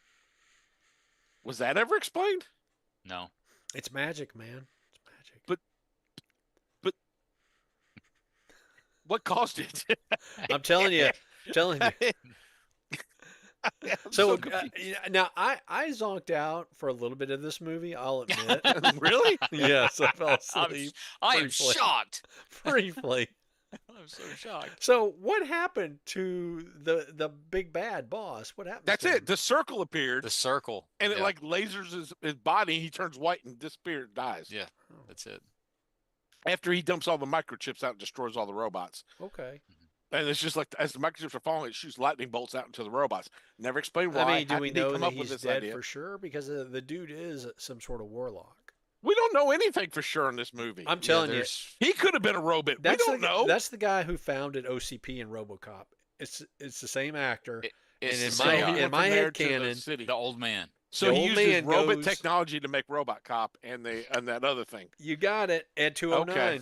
Was that ever explained? No. It's magic, man. It's magic. But what caused it? I'm telling you. I'm So confused. now I zonked out for a little bit of this movie. I'll admit. Really? Yes, I fell I'm, asleep I am briefly. shocked. briefly. I'm so shocked. So what happened to the big bad boss? What happened? That's to it. him? The circle appeared, The circle. and it Yeah. like lasers his body. He turns white and disappears, dies. Yeah. That's it. After he dumps all the microchips out and destroys all the robots. Okay. And it's just like as the microchips are falling, it shoots lightning bolts out into the robots. Never explained why. I mean, do How we did he know come that up with he's this dead idea? for sure? Because the dude is some sort of warlock. We don't know anything for sure in this movie. I'm telling you, there's- He could have been a robot. We that's don't know. That's the guy who founded OCP and RoboCop. It's the same actor. It's in the So my- he same in guy. went my from there head to the canon, city. The old man. So the he old uses man robot goes- technology to make Robot Cop and that other thing. You got it. Ed 209. Okay.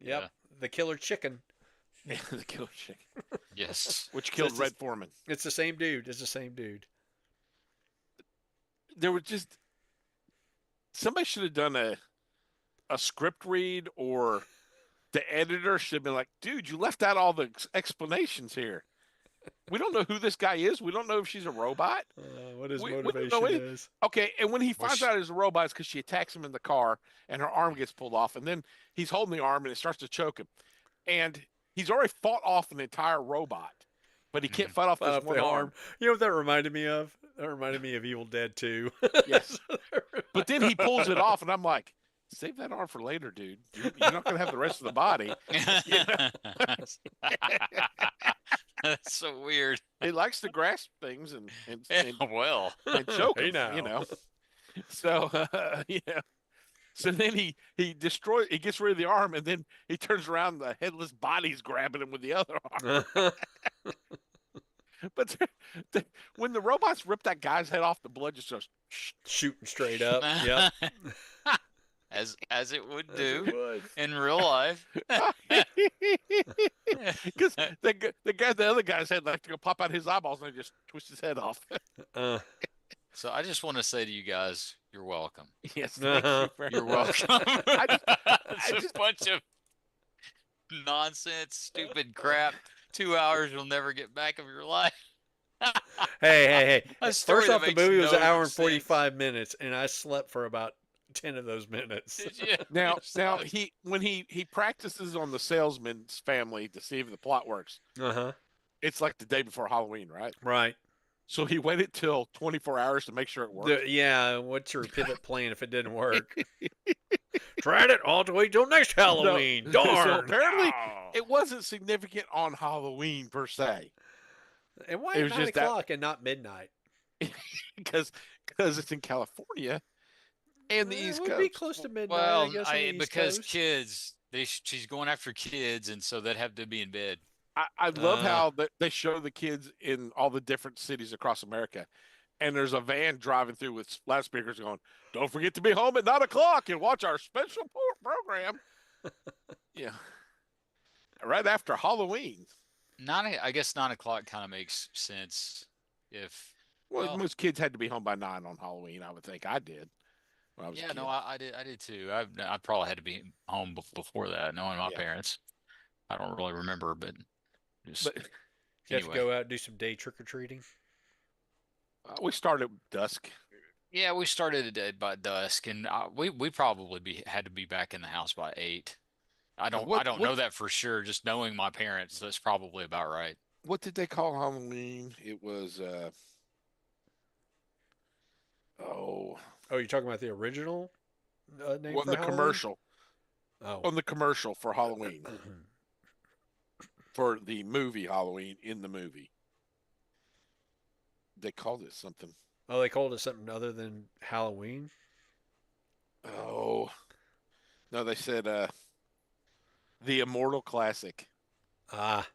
Yep. Yeah. The killer chicken. The killer chick, Yes. which killed it's Red just- Foreman. It's the same dude. It's the same dude. There was just somebody should have done a script read, or the editor should have been like, dude, you left out all the explanations here. We don't know who this guy is. We don't know if she's a robot. What his We don't motivation know is. Okay, and when he finds she- out it's a robot, it's because she attacks him in the car and her arm gets pulled off, and then he's holding the arm and it starts to choke him. And he's already fought off an entire robot, but he can't fight off Fight this off one the arm. You know what that reminded me of? That reminded me of Evil Dead 2. Yes. But then he pulls it off, and I'm like, save that arm for later, dude. You're not going to have the rest of the body. That's so weird. He likes to grasp things and Well. choke Hey, him, now. you know. So, yeah. So then he gets rid of the arm, and then he turns around, the headless body's grabbing him with the other arm. But when the robots rip that guy's head off, the blood just goes. Shooting straight up. Yep. As it would As do it would. in real life. Because the other guy's head like to go pop out his eyeballs and they just twist his head off. Uh, So I just want to say to you guys, you're welcome. Yes, thank you very You're much. welcome. I It's a bunch of nonsense, stupid crap. 2 hours you'll never get back of your life. hey. A story First that off, the makes movie was no an hour and sense. 45 minutes, and I slept for about 10 of those minutes. Did you? Now Sorry. when he practices on the salesman's family to see if the plot works. Uh-huh. It's like the day before Halloween, right? Right. So he waited till 24 hours to make sure it worked. Yeah, what's your pivot plan if it didn't work? Tried it all the way till next Halloween. So Darn. apparently Oh. it wasn't significant on Halloween per se, And why it at was 9 just that- o'clock and not midnight? because it's in California and the It East would Coast. be close to midnight, Well, I guess, on the East because Coast. kids, she's going after kids, and so they'd have to be in bed. I love how they show the kids in all the different cities across America, and there's a van driving through with loudspeakers going, "Don't forget to be home at 9 o'clock and watch our special program." Yeah, right after Halloween. I guess 9 o'clock kind of makes sense. If Well, most kids had to be home by 9 on Halloween. I would think I did. When I was a yeah, kid. no, I did too. I probably had to be home before that, knowing my Yeah. parents. I don't really remember, but just But You have to anyway. go out and do some day trick-or-treating? we started at dusk. Yeah, we started at by dusk, and we probably had to be back in the house by 8. I don't What- know what- that for sure. Just knowing my parents, that's probably about right. What did they call Halloween? It was Oh, you're talking about the original name on for the Halloween? commercial. Oh. On the commercial for Halloween. For the movie Halloween in the movie. They called it something. Oh, they called it something other than Halloween? Oh. No, they said The Immortal Classic. Ah,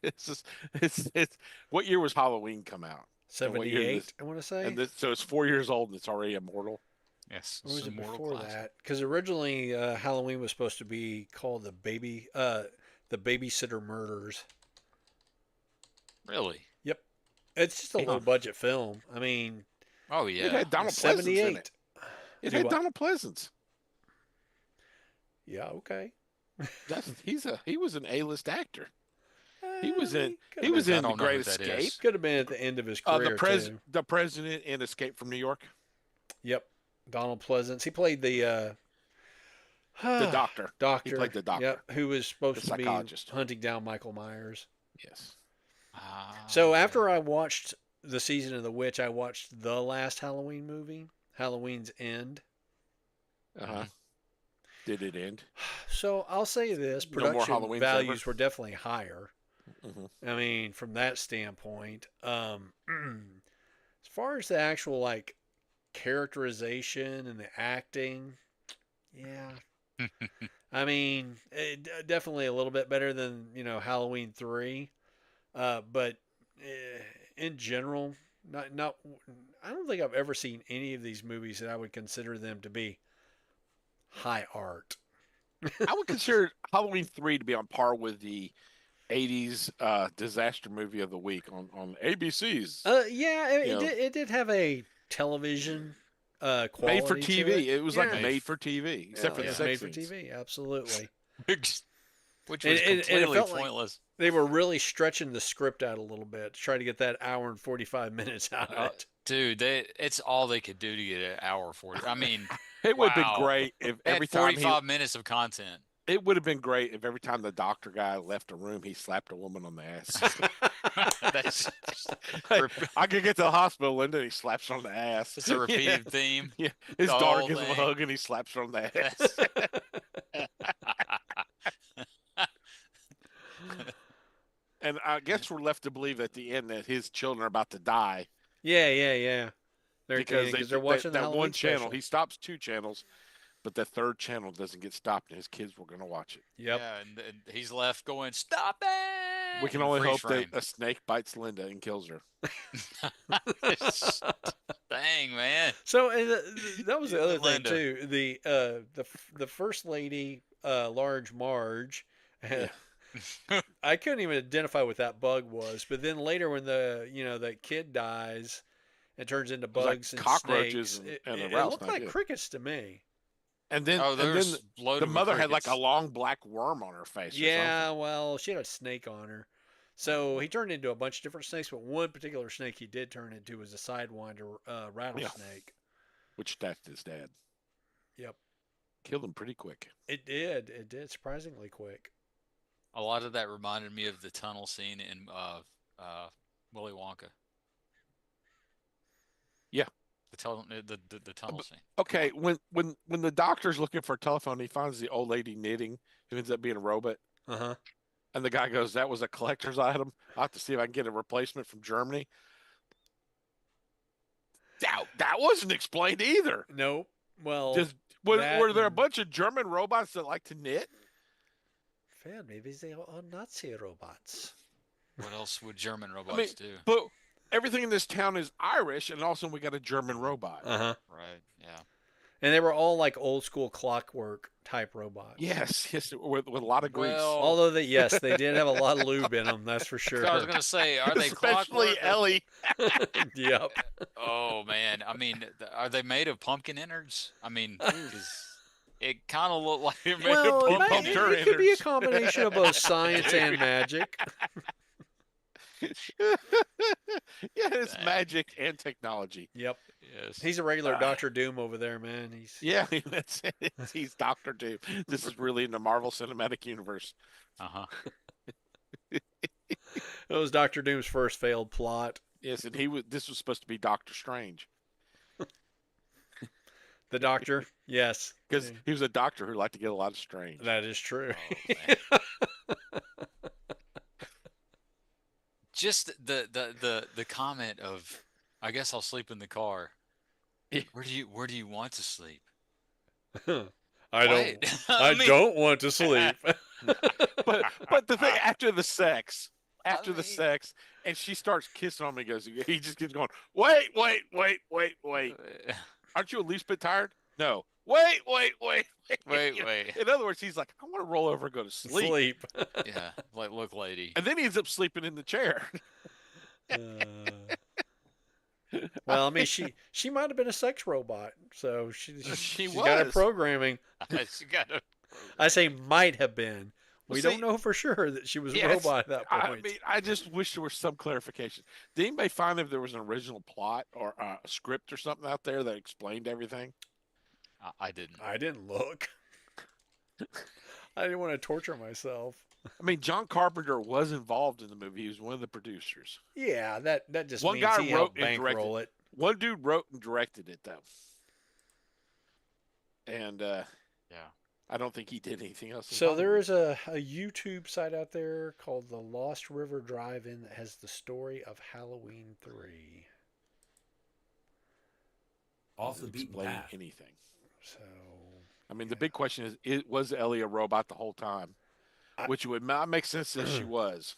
It's just, it's. What year was Halloween come out? And what year did 78, I want to say. so it's 4 years old and it's already immortal. Yes, Or it's was a it mortal before classic. that? Because originally Halloween was supposed to be called the Babysitter Murders. Really? Yep. It's just a Huh. low budget film. I mean, Oh It yeah. had Donald Pleasance in 78. it. It Do had what? Donald Pleasance. Yeah, okay. He was an A-list actor. He was in Could he have was been, I in The don't know who Great that Escape. is. could have been at the end of his career too. The president in Escape from New York. Yep. Donald Pleasance. He played the The doctor. doctor. He played the doctor. Yep, who was supposed The to be psychologist. hunting down Michael Myers. Yes. So Okay. after I watched the season of the witch, I watched the last Halloween movie, Halloween's End. Uh-huh. Did it end? So I'll say this: No more production Halloweens values ever? were definitely higher. Hmm. I mean, from that standpoint, as far as the actual like characterization and the acting, yeah. I mean, definitely a little bit better than Halloween 3, but in general, not. I don't think I've ever seen any of these movies that I would consider them to be high art. I would consider Halloween 3 to be on par with the 80s disaster movie of the week on ABC's. Yeah, You know, it did have a television quality made for to TV. it. It was Yeah. like made for TV, except for It the was sex made for scenes. TV, absolutely. Which And was it completely felt like pointless. they were really stretching the script out a little bit to try to get that hour and 45 minutes out of it. Dude, it's all they could do to get an hour 40. I mean, It would have wow. been great if They had every time 45 minutes of content. it would have been great if every time the doctor guy left a room, he slapped a woman on the ass. That's Hey, rep- I could get to the hospital, Linda, and he slaps her on the ass. it's a repeated theme. Yeah, his the daughter whole gives him a thing. hug and he slaps her on the ass. And I guess we're left to believe at the end that his children are about to die Yeah. because They're watching the that Halloween one channel. special. He stops 2 channels, but the 3rd channel doesn't get stopped, and his kids were going to watch it. Yep. Yeah, and he's left going, stop it! We can in only freeze hope frame. that a snake bites Linda and kills her. Dang, man. So that was the other thing Linda. too. The first lady, Large Marge. Yeah. I couldn't even identify what that bug was, but then later when that kid dies and turns into was like bugs and cockroaches snakes, and a it rattlesnake, looked like yeah. crickets to me. And then, Oh, and then there's the loaded with mother had like a crickets. long black worm on her face. Or Yeah, something. well, she had a snake on her. So he turned into a bunch of different snakes, but one particular snake he did turn into was a sidewinder rattlesnake. Which attacked his dad. Yep. Killed him pretty quick. It did. It did surprisingly quick. A lot of that reminded me of the tunnel scene in Willy Wonka. Yeah. The tunnel scene. Okay, when the doctor's looking for a telephone, he finds the old lady knitting, who ends up being a robot. Uh-huh. And the guy goes, "That was a collector's item. I'll have to see if I can get a replacement from Germany." That wasn't explained either. Nope. Well, Just that were there a and- bunch of German robots that like to knit? fair, maybe they are Nazi robots. What else would German robots do? But everything in this town is Irish, and also we got a German robot. Uh-huh. Right. Yeah. And they were all like old school Clockwork type robots. Yes, with a lot of grease. Well, Although yes, they did have a lot of lube in them. That's for sure. I was gonna say, are they Especially clockwork? Ellie. Yep. Oh man, I mean, are they made of pumpkin innards? I mean, 'cause it kind of looked like they're made Well, of it, pumpkin. might, her it could be a innards. combination of both science and magic. Yeah, it's Dang. magic and technology. Yep. Yes. He's a regular Ah. Doctor Doom over there, man. He's Yeah, that's it. He's Doctor Doom. This is really in the Marvel Cinematic Universe. Uh-huh. that was Doctor Doom's first failed plot. Yes, and this was supposed to be Doctor Strange The Doctor, yes, because he was a doctor who liked to get a lot of strange. that is true. Oh, man. Just the comment of, I guess I'll sleep in the car. Yeah. Where do you want to sleep? I What? don't. I mean, don't want to sleep. But the thing after the sex, I after the mean- sex, and she starts kissing on me. He just keeps going. Wait. Aren't you at least bit tired? No. Wait. wait. In other words, he's like, I want to roll over and go to sleep. Sleep. Yeah, like, look, lady. And then he ends up sleeping in the chair. Well, I mean, she might have been a sex robot, so she's got her was. programming. She got a. I say might have been. Well, We see, don't know for sure that she was a yes, robot at that I point. mean, I just wish there was some clarification. Did anybody find if there was an original plot or a script or something out there that explained everything? I didn't. I didn't look. I didn't want to torture myself. I mean, John Carpenter was involved in the movie. He was one of the producers. Yeah, that just One means guy he helped wrote and directed. bankroll it. One dude wrote and directed it, though. And Yeah. I don't think he did anything else. So there is a YouTube site out there called the Lost River Drive-In that has the story of Halloween 3. Off the beaten explain path. anything. So I mean, the big question is was Ellie a robot the whole time? Which would not make sense if she was.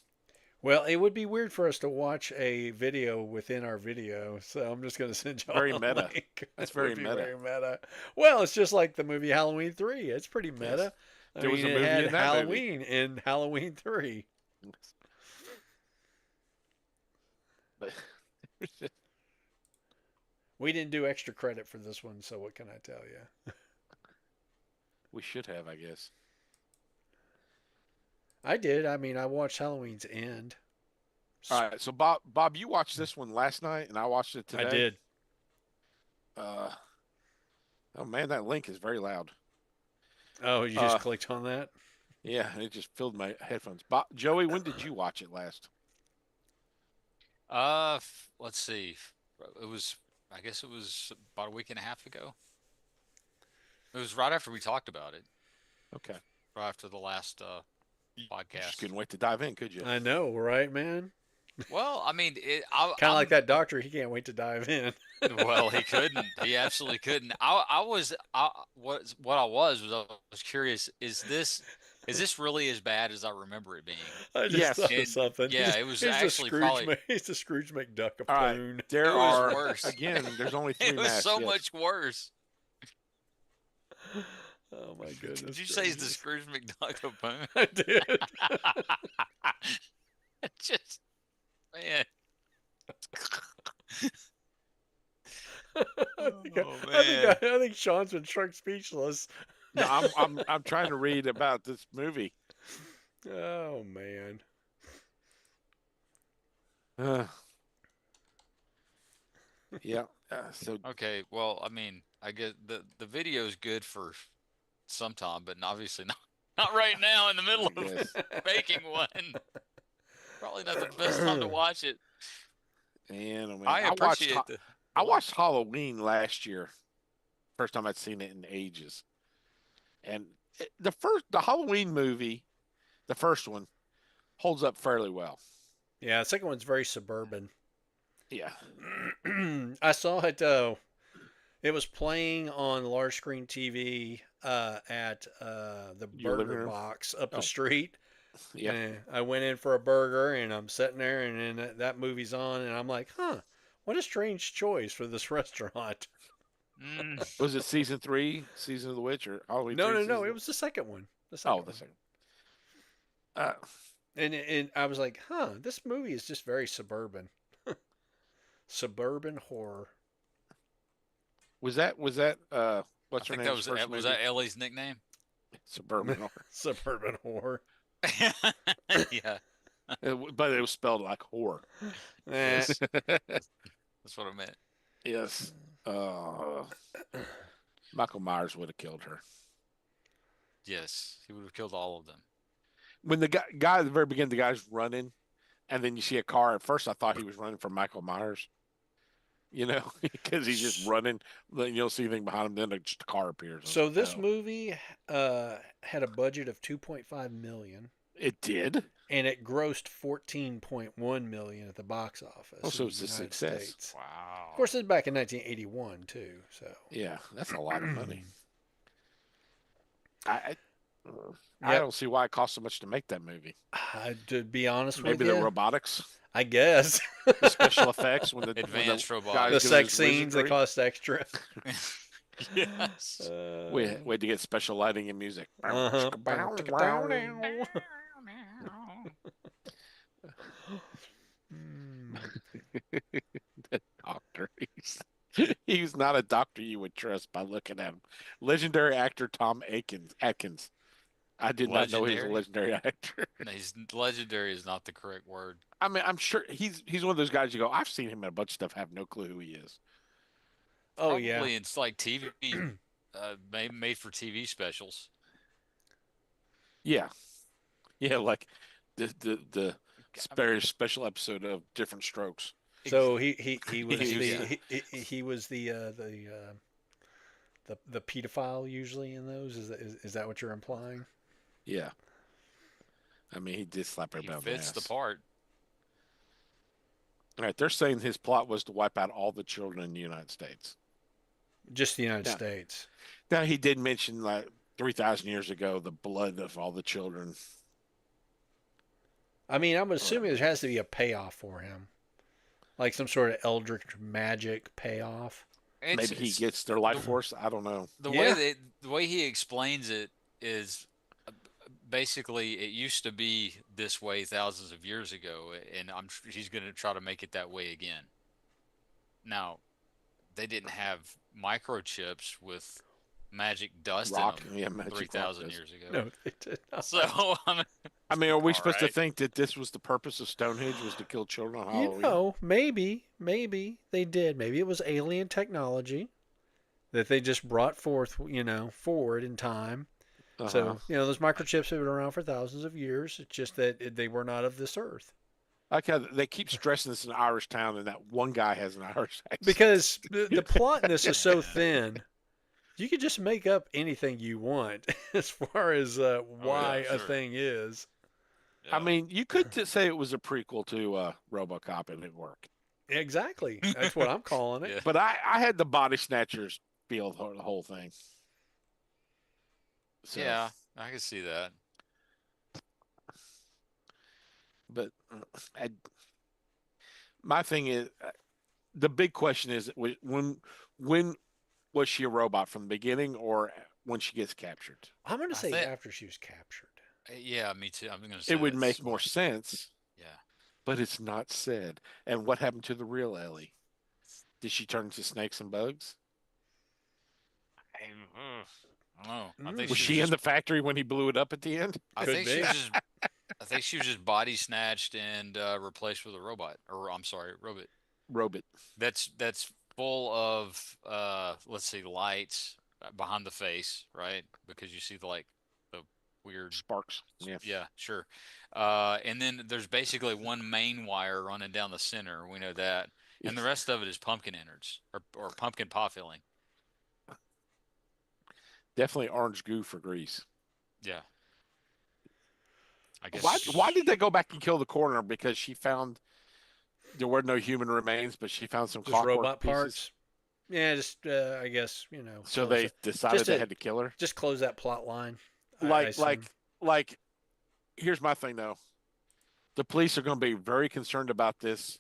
well, it would be weird for us to watch a video within our video, so I'm just going to send y'all Very a meta. link. That's It would very be meta. Very meta. Well, it's just like the movie Halloween 3. It's pretty meta. I There was mean, a it movie had in that Halloween in Halloween 3. But We didn't do extra credit for this one, so what can I tell you? we should have, I guess. I did. I mean, I watched Halloween's End. All right, so Bob, you watched this one last night, and I watched it today. I did. Oh man, that link is very loud. Oh, you just clicked on that? Yeah, it just filled my headphones. Joey, when did you watch it last? Let's see. It was. I guess it was about a week and a half ago. It was right after we talked about it. Okay, Right after the last just podcast. couldn't wait to dive in, could you? I know, right, man? Well, I mean, Kind of like that doctor. He can't wait to dive in. Well, he couldn't. He absolutely couldn't. What I was curious. Is this really as bad as I remember it being? I just Yes. thought of It- something. yeah, it was he's actually the Scrooge probably- He's the Scrooge McDuck of All right. Poon. There It was are worse. again. There's only three It was masks. so yes. much worse. Oh my goodness! Did you say he's the gracious. Scrooge McDuck of Poon? I did. Just man. I think Sean's been struck speechless. No, I'm trying to read about this movie. Oh man. Yeah. So Okay, well, I mean, I guess the video is good for sometime, but obviously not right now in the middle of Yes. making one. Probably not the best time to watch it. man, oh, man. I appreciate I watched Halloween last year. First time I'd seen it in ages. And the Halloween movie, the first one, holds up fairly well. Yeah, the second one's very suburban. Yeah. I saw it. It was playing on large screen TV at the Your living Burger room? Box up Oh. the street. Yeah. And I went in for a burger, and I'm sitting there, and then that movie's on, and I'm like, huh, what a strange choice for this restaurant. Was it season 3, Season of the Witch, or Halloween? No, 3, no, season- no. It was the second one. The Oh, second the one. second. And I was like, huh, this movie is just very suburban. Suburban horror. Was that what's I her think name? that was that Ellie's nickname? Suburban Horror. Suburban horror. Yeah, But it was spelled like whore. Eh, that's what I meant. Yes. Michael Myers would have killed her. Yes, he would have killed all of them. When the guy at the very beginning, the guy's running, and then you see a car. At first, I thought he was running from Michael Myers. You know, because he's just running. Then you don't see anything behind him. Then just a car appears. I was so like, this "Oh." movie had a budget of 2.5 million, It did. and it grossed 14.1 million at the box office. Oh, so in it's the a United success. States. Wow. Of course, this is back in 1981 too. So Yeah, that's a lot of money. I I Yep. don't see why it cost so much to make that movie. To be honest with Maybe the you, robotics, I guess the special effects when the Advanced guys robotics. the doing sex his scenes they wizardry. cost extra. Yes. We had to get special lighting and music. Uh-huh. The doctor. He's not a doctor you would trust by looking at him. Legendary actor Tom Atkins. I did not know he was a Legendary? legendary actor. No, he's legendary is not the correct word. I mean, I'm sure he's one of those guys you go, I've seen him in a bunch of stuff, have no clue who he is. Oh yeah. Probably it's like TV, made for TV specials. Yeah. Yeah, like the special episode of Different Strokes. So he was Yeah. he was the pedophile usually in those. Is that what you're implying? Yeah. I mean, he did slap He everybody on fits the the ass. part. All right, they're saying his plot was to wipe out all the children in the United States. Just the United Yeah. States. Now, he did mention, like, 3,000 years ago, the blood of all the children. I mean, I'm assuming there has to be a payoff for him, like some sort of eldritch magic payoff. Maybe he gets their life force. I don't know. The Yeah. way he explains it is basically it used to be this way thousands of years ago, and he's going to try to make it that way again. Now, they didn't have microchips with magic dust Rock, in them yeah, magic rock 3,000 dust. years ago. No, they did not. So I mean, are we All supposed to right. think that this was the purpose of Stonehenge, was to kill children on You Halloween? know, maybe they did. Maybe it was alien technology that they just brought forth, forward in time. Uh-huh. So, those microchips have been around for thousands of years. It's just that they were not of this earth. I like how they keep stressing this in an Irish town, and that one guy has an Irish accent. Because the plot in this is so thin, you could just make up anything you want as far as why a sure. thing is. I mean, you could say it was a prequel to RoboCop, and it worked. Exactly. That's what I'm calling it. Yeah. But I had the body snatchers feel the whole thing. So, yeah, I can see that. But my thing is, the big question is, when was she a robot, from the beginning or when she gets captured? I'm going to I say think- after she was captured. Yeah, me too. I'm going to say It would that's make more smart. sense, Yeah. but it's not said. And what happened to the real Ellie? Did she turn into snakes and bugs? I don't know. I think Was she she in the factory when he blew it up at the end? I Could think be. she was just. I think she was just body snatched and replaced with a robot, or I'm sorry, robot. Robot. That's full of let's see, lights behind the face, right? Because you see the weird. Sparks. Yeah. Yeah, sure. And then there's basically one main wire running down the center. We know that, and the rest of it is pumpkin innards or pumpkin pot filling. Definitely orange goo for grease. Yeah. I guess. Why did they go back and kill the coroner? Because she found there were no human remains, but she found some Just clockwork robot pieces. parts. Yeah, just I guess So close they it. decided Just they a- had to kill her. just close that plot line. I Like assume. here's my thing though. The police are going to be very concerned about this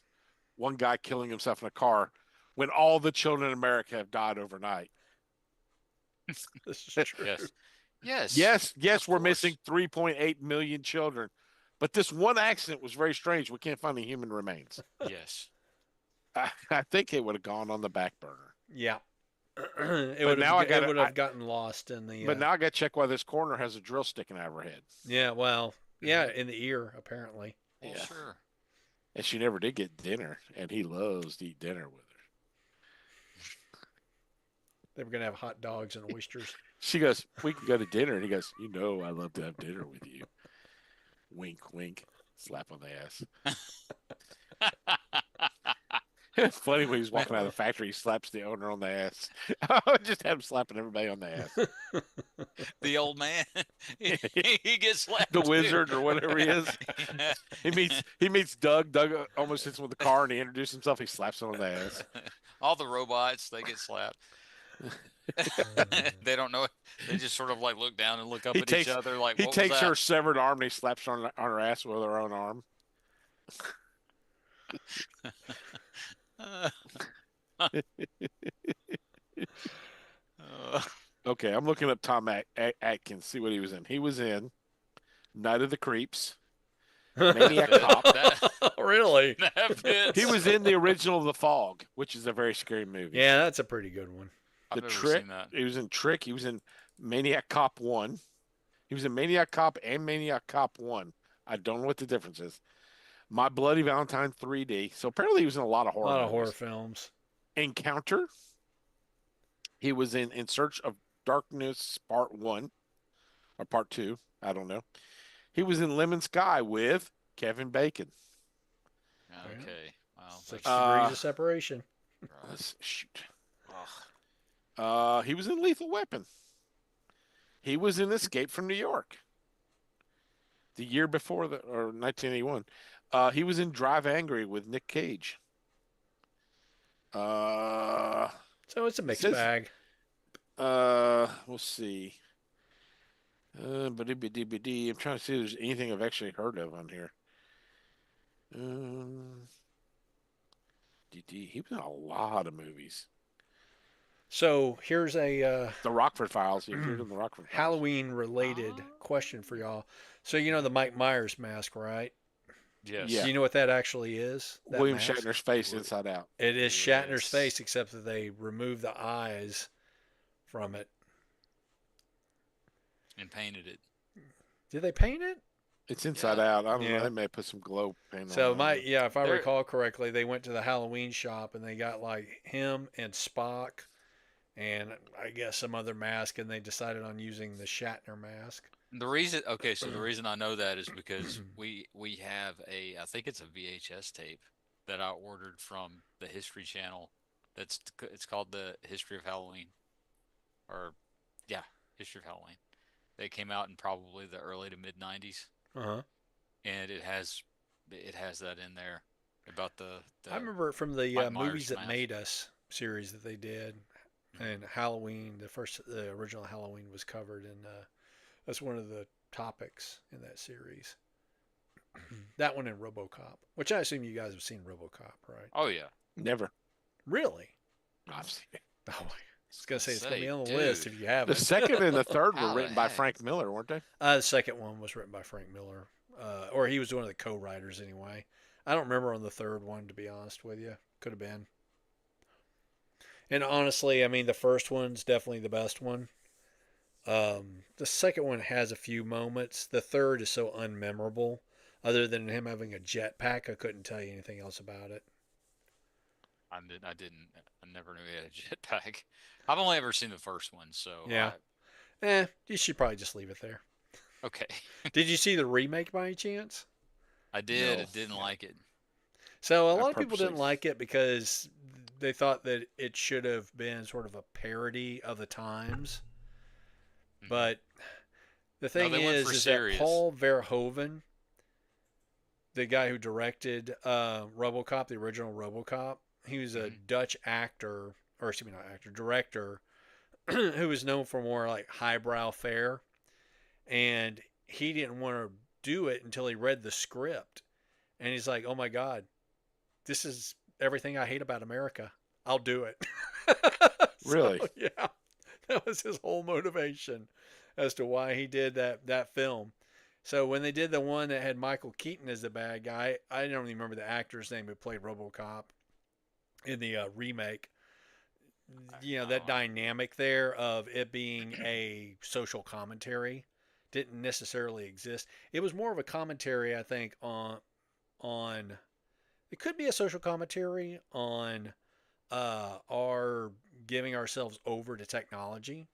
one guy killing himself in a car when all the children in America have died overnight. This is true. Yes. Yes, Of we're course. missing 3.8 million children. But this one accident was very strange. We can't find the human remains. Yes. I think it would have gone on the back burner. Yeah. But It would now I have gotta- it would have gotten lost in the. But now I got to check why this coroner has a drill sticking out of her head. Yeah, well, yeah, in the ear apparently. Well, Yeah. sure. And she never did get dinner, and he loves to eat dinner with her. They were gonna have hot dogs and oysters. She goes, "We can go to dinner," and he goes, "You know, I love to have dinner with you." Wink, wink, slap on the ass. It's funny when he's walking out of the factory, he slaps the owner on the ass. I would just have him slapping everybody on the ass. The old man, he gets slapped. The too. wizard or whatever he is. He meets Doug. Doug almost hits him with the car, and he introduces himself. He slaps him on the ass. All the robots, they get slapped. They don't know. They just sort of like look down and look up He at takes- each other like, He what takes was her that? severed arm and he slaps on her ass with her own arm. Uh, uh, Okay, I'm looking up Tom Atkins, see what he was in. He was in Night of the Creeps, Maniac That- Cop. Really? that fits. He was in the original The Fog, which is a very scary movie. Yeah, that's a pretty good one. I've The never Trick. seen that. He was in Trick. He was in Maniac Cop 1. He was in Maniac Cop and Maniac Cop 1. I don't know what the difference is. My Bloody Valentine 3D. So apparently he was in a lot of A horror lot of horror movies. films. Encounter. He was in Search of Darkness Part 1 or Part 2. I don't know. He was in Lemon Sky with Kevin Bacon. Okay. Wow. 6 Uh, degrees of separation. Right. Let's shoot. He was in Lethal Weapon. He was in Escape from New York. The year before or 1981. He was in Drive Angry with Nick Cage. So it's a mixed says- bag. We'll see. I'm trying to see if there's anything I've actually heard of on here. He was in a lot of movies. So here's a The Rockford Files. He appeared in the Rockford Files. Halloween related question for y'all. So you know the Mike Myers mask, right? Yes. Yeah. Do you know what that actually is? That William mask? Shatner's face inside out. It is Shatner's Yes. face, except that they removed the eyes from it. And painted it. Did they paint it? It's inside Yeah. out. I don't Yeah. know. They may put some glow paint So on it. if I There- recall correctly, they went to the Halloween shop and they got like him and Spock and I guess some other mask, and they decided on using the Shatner mask. The reason, okay, so the reason I know that is because we have I think it's a VHS tape that I ordered from the History Channel. It's called the History of Halloween, or yeah, History of Halloween. They came out in probably the early to mid '90s, Uh-huh. and it has that in there about the I remember it from the Mike Myers Movies That mask. Made Us series that they did, and Halloween. The original Halloween was covered, and that's one of the topics in that series. That one and RoboCop, which I assume you guys have seen RoboCop, right? Oh yeah, Never. Really? I've seen it. Oh, I was gonna say it's gonna be on the Dude. list if you haven't. The second and the third How were the written by heck? Frank Miller, weren't they? The second one was written by Frank Miller, or he was one of the co-writers anyway. I don't remember on the third one, to be honest with you. Could have been. And honestly, I mean, the first one's definitely the best one. The second one has a few moments. The third is so unmemorable. Other than him having a jetpack, I couldn't tell you anything else about it. I never knew he had a jetpack. I've only ever seen the first one, so Yeah. You should probably just leave it there. okay. Did you see the remake by any chance? I did. No. Didn't like it. So a I lot of people didn't purposely- like it because they thought that it should have been sort of a parody of the times. Mhm. But the thing they went is for that serious. Paul Verhoeven, the guy who directed RoboCop, the original RoboCop, he was a Mhm. Dutch actor, or excuse me, not actor, director, who was known for more like highbrow fare, and he didn't want to do it until he read the script, and he's like, "Oh my God, this is everything I hate about America. I'll do it." Really? So, yeah, that was his whole motivation as to why he did that film. So when they did the one that had Michael Keaton as the bad guy, I don't even remember the actor's name who played RoboCop in the remake. You know, that Oh. dynamic there of it being a social commentary didn't necessarily exist. It was more of a commentary, I think, on it could be a social commentary on our giving ourselves over to technology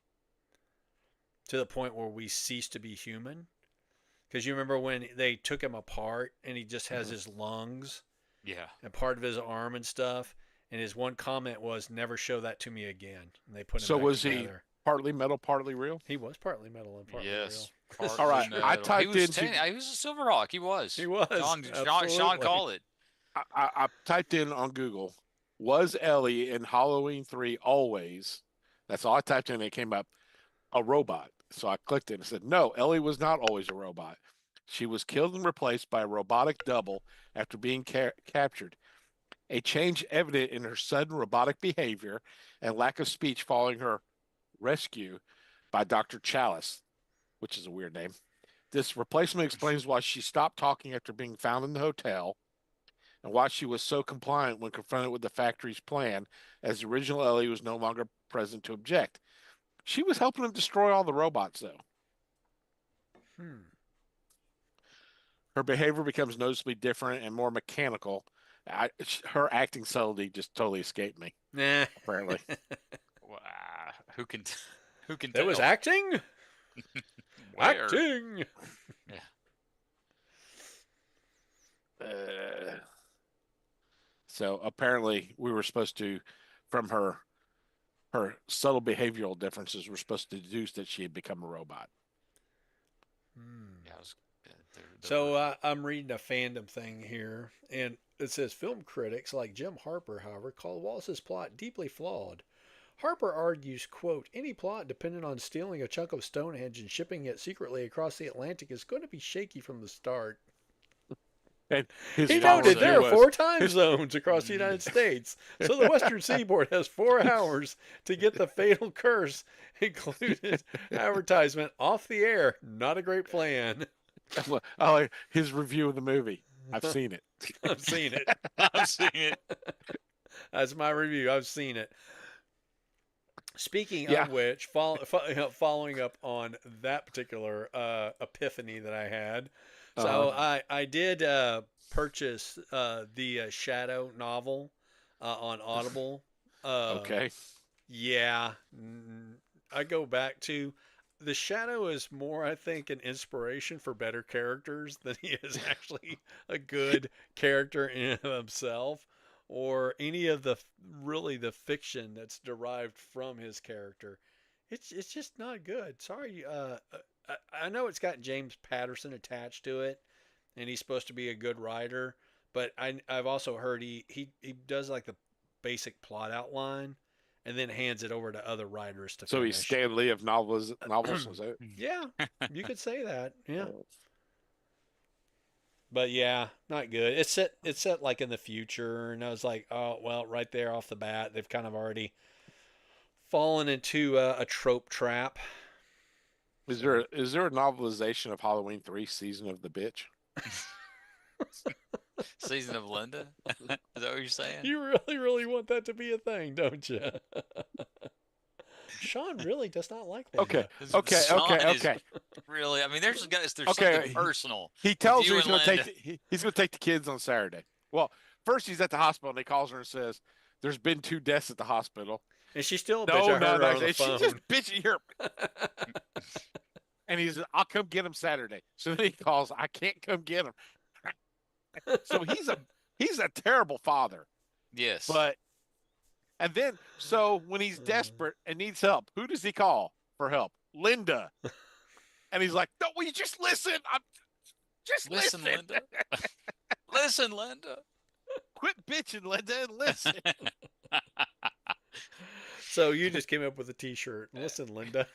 to the point where we cease to be human. Because you remember when they took him apart and he just has his lungs Yeah. and part of his arm and stuff, and his one comment was, "Never show that to me again." And they put him So back was together. Partly metal, partly real? He was partly metal and partly Yes. real. Partly All right, I metal. typed he was into- he was a Silverhawk. He was. He was. Sean absolutely. call it. I typed in on Google, was Ellie in Halloween 3 always That's all I typed in. And it came up a robot. So I clicked it and it said, no, Ellie was not always a robot. She was killed and replaced by a robotic double after being captured. A change evident in her sudden robotic behavior and lack of speech following her rescue by Dr. Chalice, which is a weird name. This replacement explains why she stopped talking after being found in the hotel and why she was so compliant when confronted with the factory's plan, as the original Ellie was no longer present to object. She was helping them destroy all the robots, though. Her behavior becomes noticeably different and more mechanical. Her acting subtlety just totally escaped me, Nah. apparently. Wow. Who can That tell? was acting? Where? Acting! So apparently we were supposed to, from her subtle behavioral differences, we're supposed to deduce that she had become a robot. Yeah, So I'm reading a fandom thing here, and it says film critics like Jim Harper, however, call Wallace's plot deeply flawed. Harper argues, quote, any plot dependent on stealing a chunk of Stonehenge and shipping it secretly across the Atlantic is going to be shaky from the start. And his He follow-up noted there was, are 4 time zones across the United States, so the Western Seaboard has 4 hours to get the fatal curse included advertisement off the air. Not a great plan. I like his review of the movie. I've seen it. I've seen it. I've seen it. That's my review. I've seen it. Speaking Yeah. of which, following up on that particular epiphany that I had, so I did purchase the Shadow novel on Audible. Okay. Yeah, I go back to the Shadow is more, I think, an inspiration for better characters than he is actually a good character in and of himself, or any of the fiction that's derived from his character. It's just not good. Sorry. I know it's got James Patterson attached to it, and he's supposed to be a good writer, but I've also heard he does like the basic plot outline, and then hands it over to other writers to So finish. he's Stan Lee of novels. Was that? Yeah, you could say that. Yeah. But yeah, not good. It's set like in the future, and I was like, oh well, right there off the bat, they've kind of already fallen into a trope trap. Is there a novelization of Halloween 3: Season of the Bitch? Season of Linda? Is that what you're saying? You really want that to be a thing, don't you? Sean really does not like that. Okay. Sean is Okay. Really, I mean, there's Okay, something personal. He tells you her he's and going to Linda. he's going to take the kids on Saturday. Well, first he's at the hospital and he calls her and says, "There's been 2 deaths at the hospital." And she's still a No, bitch. I no, heard her no. on the And she's phone. just bitching here. And he's, "I'll come get him Saturday." So then he calls, "I can't come get him." So he's a terrible father. Yes. But and then so when he's desperate and needs help, who does he call for help? Linda. And he's like, "No, will you just listen? Just listen, listen. Linda. Listen, Linda. Quit bitching, Linda, and listen." So you just came up with a T-shirt. Listen, Linda.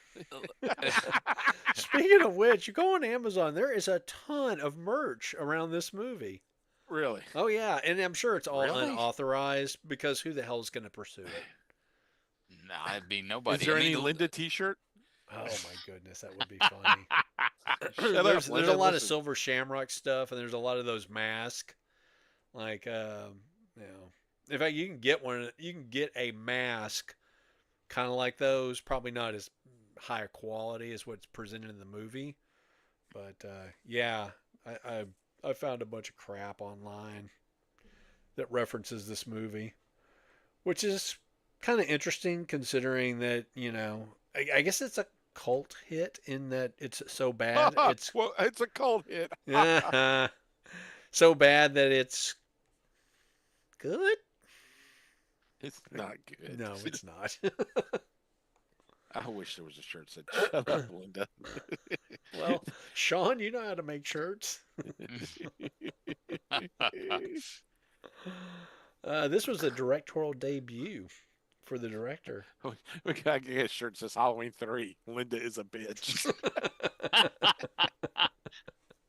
Speaking of which, you go on Amazon. There is a ton of merch around this movie. Really? Oh yeah, and I'm sure it's all Really? unauthorized because who the hell is going to pursue it? Nah, it'd be nobody. Is there I mean, any Linda T-shirt? Oh my goodness, that would be funny. Shut up, there's a Linda, lot of listen. Silver Shamrock stuff, and there's a lot of those masks. Like, in fact, you can get one. You can get a mask, kind of like those. Probably not as high quality as what's presented in the movie, but yeah, I found a bunch of crap online that references this movie, which is kind of interesting considering that I guess it's a cult hit in that it's so bad. Well, it's a cold hit. So bad that it's good. It's not good. No, it's not. I wish there was a shirt that said, "Shut up, Linda." Well, Sean, you know how to make shirts. This was a directorial debut for the director. We gotta get a shirt that says Halloween 3. Linda is a bitch.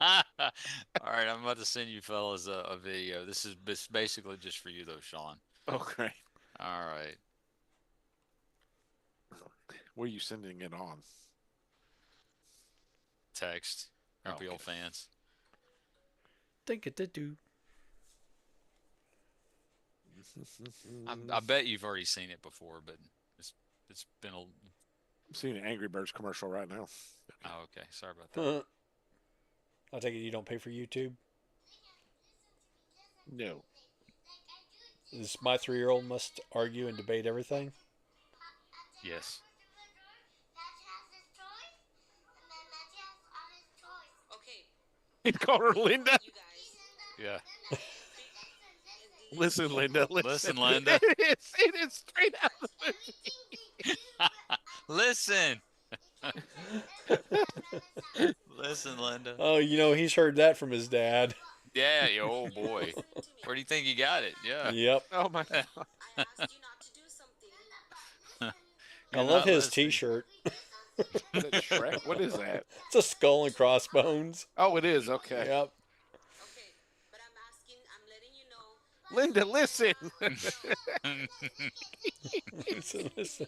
All right, I'm about to send you fellas a video. This is basically just for you though, Sean. Okay. All right. Where are you sending it on? Text. Grumpy Okay. old fans. Think it did do. I bet you've already seen it before, but it's been a. I'm seeing an Angry Birds commercial right now. Oh, okay. Sorry about that. I'll take it you don't pay for YouTube. No. This my 3-year-old must argue and debate everything. Yes. Okay, He called her Linda. you guys. Yeah. Listen, Linda. Listen, Linda. It is straight out of the movie. Listen. Listen, Linda. Oh, he's heard that from his dad. Yeah, oh boy. Where do you think you got it? Yeah. Yep. Oh my God. I asked you not to do something. I You're love not his listening. T-shirt. Is that Shrek? What is that? It's a skull and crossbones. Oh, it is. Okay. Yep. Okay, but I'm letting you know. Linda, listen. Listen.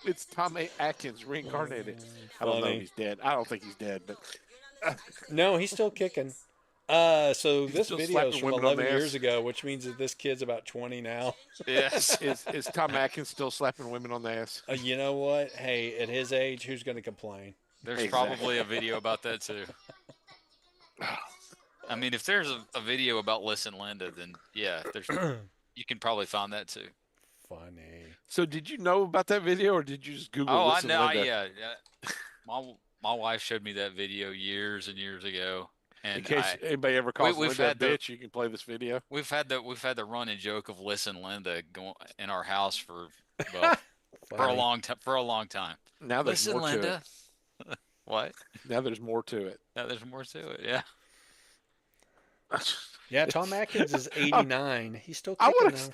It's Tom A. Atkins reincarnated. I don't know Funny. if he's dead. I don't think he's dead, but No, he's still kicking. So He's this still video is slapping from women on 11 the years ass. ago, which means that this kid's about 20 now. Yes. is Tom Atkins still slapping women on the ass? You know what? Hey, at his age, who's going to complain? There's Exactly. probably a video about that too. I mean, if there's a video about Listen Linda, then yeah, you can probably find that too. Funny. So did you know about that video, or did you just Google? Oh, I Listen, know. Linda? Yeah. My wife showed me that video years and years ago, In and case anybody ever calls we've Linda a had the- bitch, you can play this video. we've had the running joke of Listen Linda going in our house for well, for a Funny. long time. Now there's Listen, more Linda. What? to it. Now there's more to it. Now there's more to it. Yeah. Yeah, Tom Atkins is 89. He's still I kicking wanna now. s-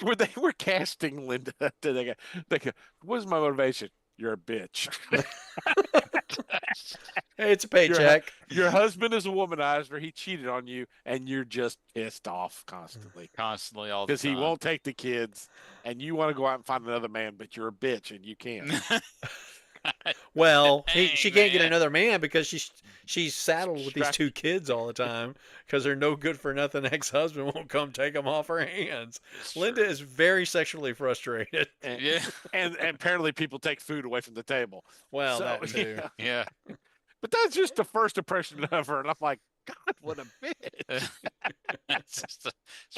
When they were casting Linda, they go, "What is my motivation? You're a bitch. Hey, it's a paycheck. Your husband is a womanizer. He cheated on you, and you're just pissed off constantly Constantly all the because time. he won't take the kids, and you want to go out and find another man, but you're a bitch and you can't." Well, Dang, she can't get man. another man because she's saddled with these Strapped- 2 kids all the time because her no good for nothing ex-husband won't come take them off her hands. It's Linda true. is very sexually frustrated. And, Yeah. and apparently people take food away from the table. Well, So, that too. yeah. Yeah. But that's just the first impression of her, and I'm like, God, what a bitch. It's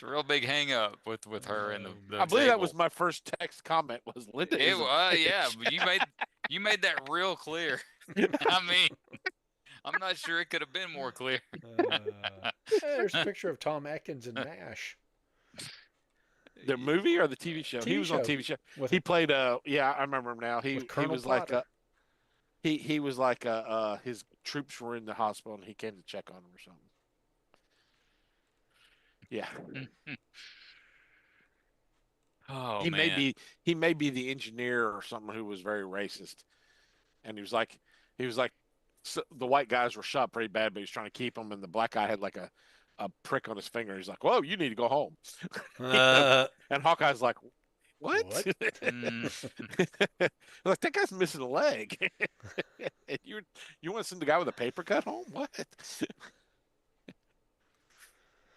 a real big hang up with her and the I believe that was table. my first text comment was Linda It is a was, yeah, bitch. but you made that real clear. I mean, I'm not sure it could have been more clear. There's a picture of Tom Atkins in MASH. The movie or the TV show? He TV was on show. TV show. With- He played yeah, I remember him now. He With Colonel was like Potter. he was like his troops were in the hospital and he came to check on him or something. Yeah. Oh he man. may be the engineer or something who was very racist. And he was like so the white guys were shot pretty bad, but he was trying to keep them, and the black guy had like a prick on his finger. He's like, "Whoa, you need to go home." And Hawkeye's like, "What?" What? Like, that guy's missing a leg. And you want to send the guy with a paper cut home? What?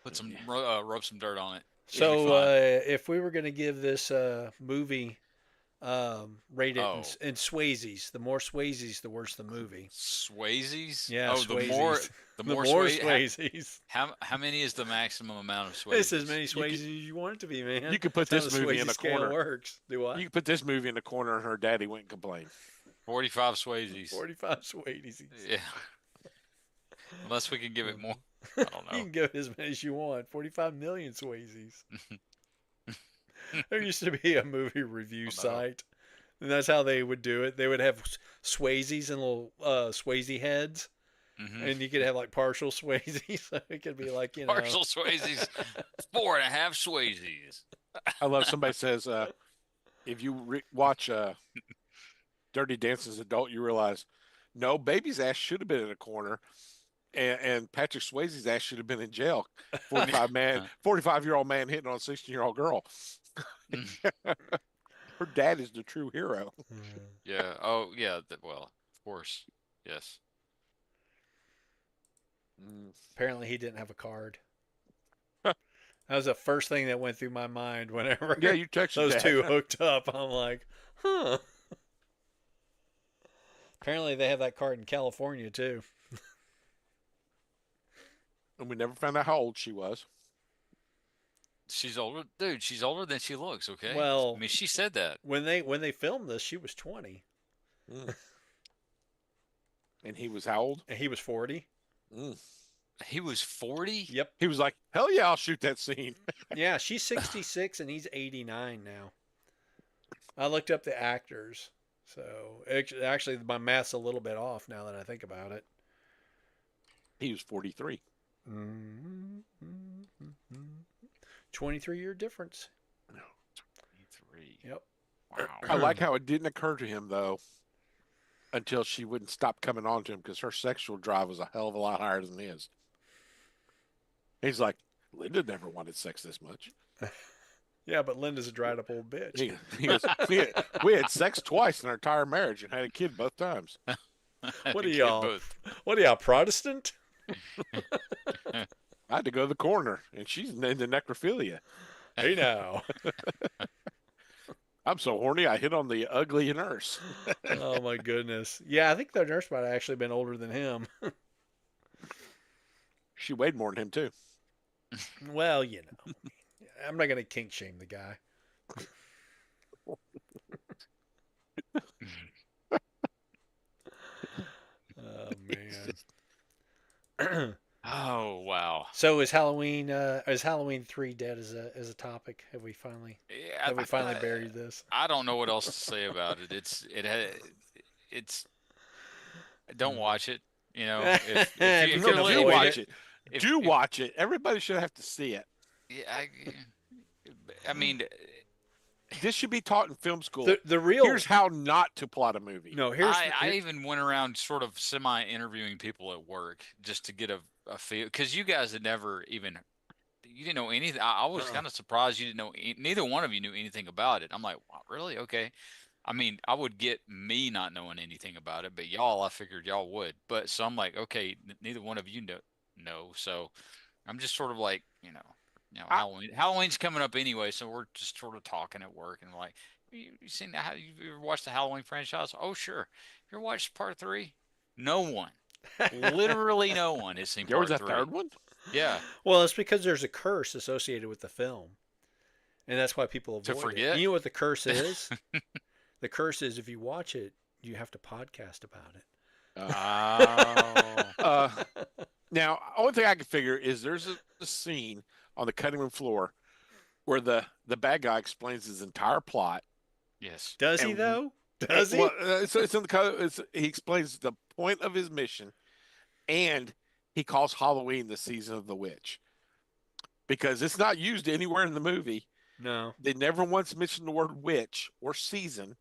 Put some rub some dirt on it. So It'll be fine. if we were going to give this movie rated Oh. in Swayzes, the more Swayzes, the worse the movie. Swayzes? Yeah, Oh, the more Swayzes. the The more, more Sway- Swayzes. how many is the maximum amount of Swayzes? It's as many Swayzes as you want it to be, man. You could put That's this how the movie in Swayze a scale corner. works. Do what? You could put this movie in the corner, and her daddy wouldn't complain. 45 Swayzes. 45 Swayzes. Yeah. Unless we can give it more. I don't You know. can go as many as you want. 45 million Swayzes. There used to be a movie review Oh, no. site, and that's how they would do it. They would have Swayzes and little Swayze heads, Mhm. and you could have like partial Swayzes. So it could be like, you know. Partial Swayzes. 4.5 Swayzes. I love somebody says if you watch Dirty Dancing as an adult, you realize, no, baby's ass should have been in a corner, and Patrick Swayze's ass should have been in jail. 45-year-old man hitting on a 16-year-old girl. Her dad is the true hero. Yeah. Oh, yeah. Well, of course. Yes. Apparently, he didn't have a card. That was the first thing that went through my mind whenever Yeah, you texted those Dad. two hooked up. I'm like, huh. Apparently, they have that card in California too. And we never found out how old she was. She's older, dude. She's older than she looks. Okay. Well, I mean, she said that. When they filmed this, she was 20, And he was how old? and he was 40. He was 40. Yep. He was like, hell yeah, I'll shoot that scene. Yeah, she's 66 and he's 89 now. I looked up the actors, so actually my math's a little bit off now that I think about it. He was 43. 23-year difference. 23. Yep. Wow. I like how it didn't occur to him, though, until she wouldn't stop coming on to him because her sexual drive was a hell of a lot higher than his. He's like, Linda never wanted sex this much. Yeah, but Linda's a dried up old bitch. He goes, we had sex twice in our entire marriage and had a kid both times. What are y'all? What are y'all, Protestant? I had to go to the coroner, and she's into necrophilia. Hey now. I'm so horny, I hit on the ugly nurse. Oh my goodness. Yeah, I think the nurse might have actually been older than him. She weighed more than him, too. Well, you know, I'm not gonna kink shame the guy. Oh man. Oh wow. So is Halloween 3 dead as a topic? Have we finally Yeah, buried this? I don't know what else to say about it. It's don't watch it. You know, if You you're can li- Do avoid watch it. it. Do watch it. Everybody should have to see it. yeah, I mean, This should be taught in film school. The real Here's how not to plot a movie. no. Here's I even went around sort of semi-interviewing people at work just to get a feel, because you guys had never even, you didn't know anything. I was kind of surprised you didn't know. Neither one of you knew anything about it. I'm like, wow, really? Okay. I mean, I would get me not knowing anything about it, but y'all, I figured y'all would. But so I'm like, okay, neither one of you know. So I'm just sort of like, Halloween's coming up anyway, so we're just sort of talking at work and like, you seen that? You ever watched the Halloween franchise? Oh, sure. You ever watched part 3? No one, literally no one has seen There was part a 3. third one? Yeah, Well, it's because there's a curse associated with the film, and that's why people avoid To it. forget? You know what the curse is? The curse is if you watch it, you have to podcast about it. Now, only thing I can figure is there's a scene on the cutting room floor where the bad guy explains his entire plot. yes. Does he And- though? Does he? Well, it's in the he explains the point of his mission, and he calls Halloween the season of the witch because it's not used anywhere in the movie. No. They never once mention the word witch or season.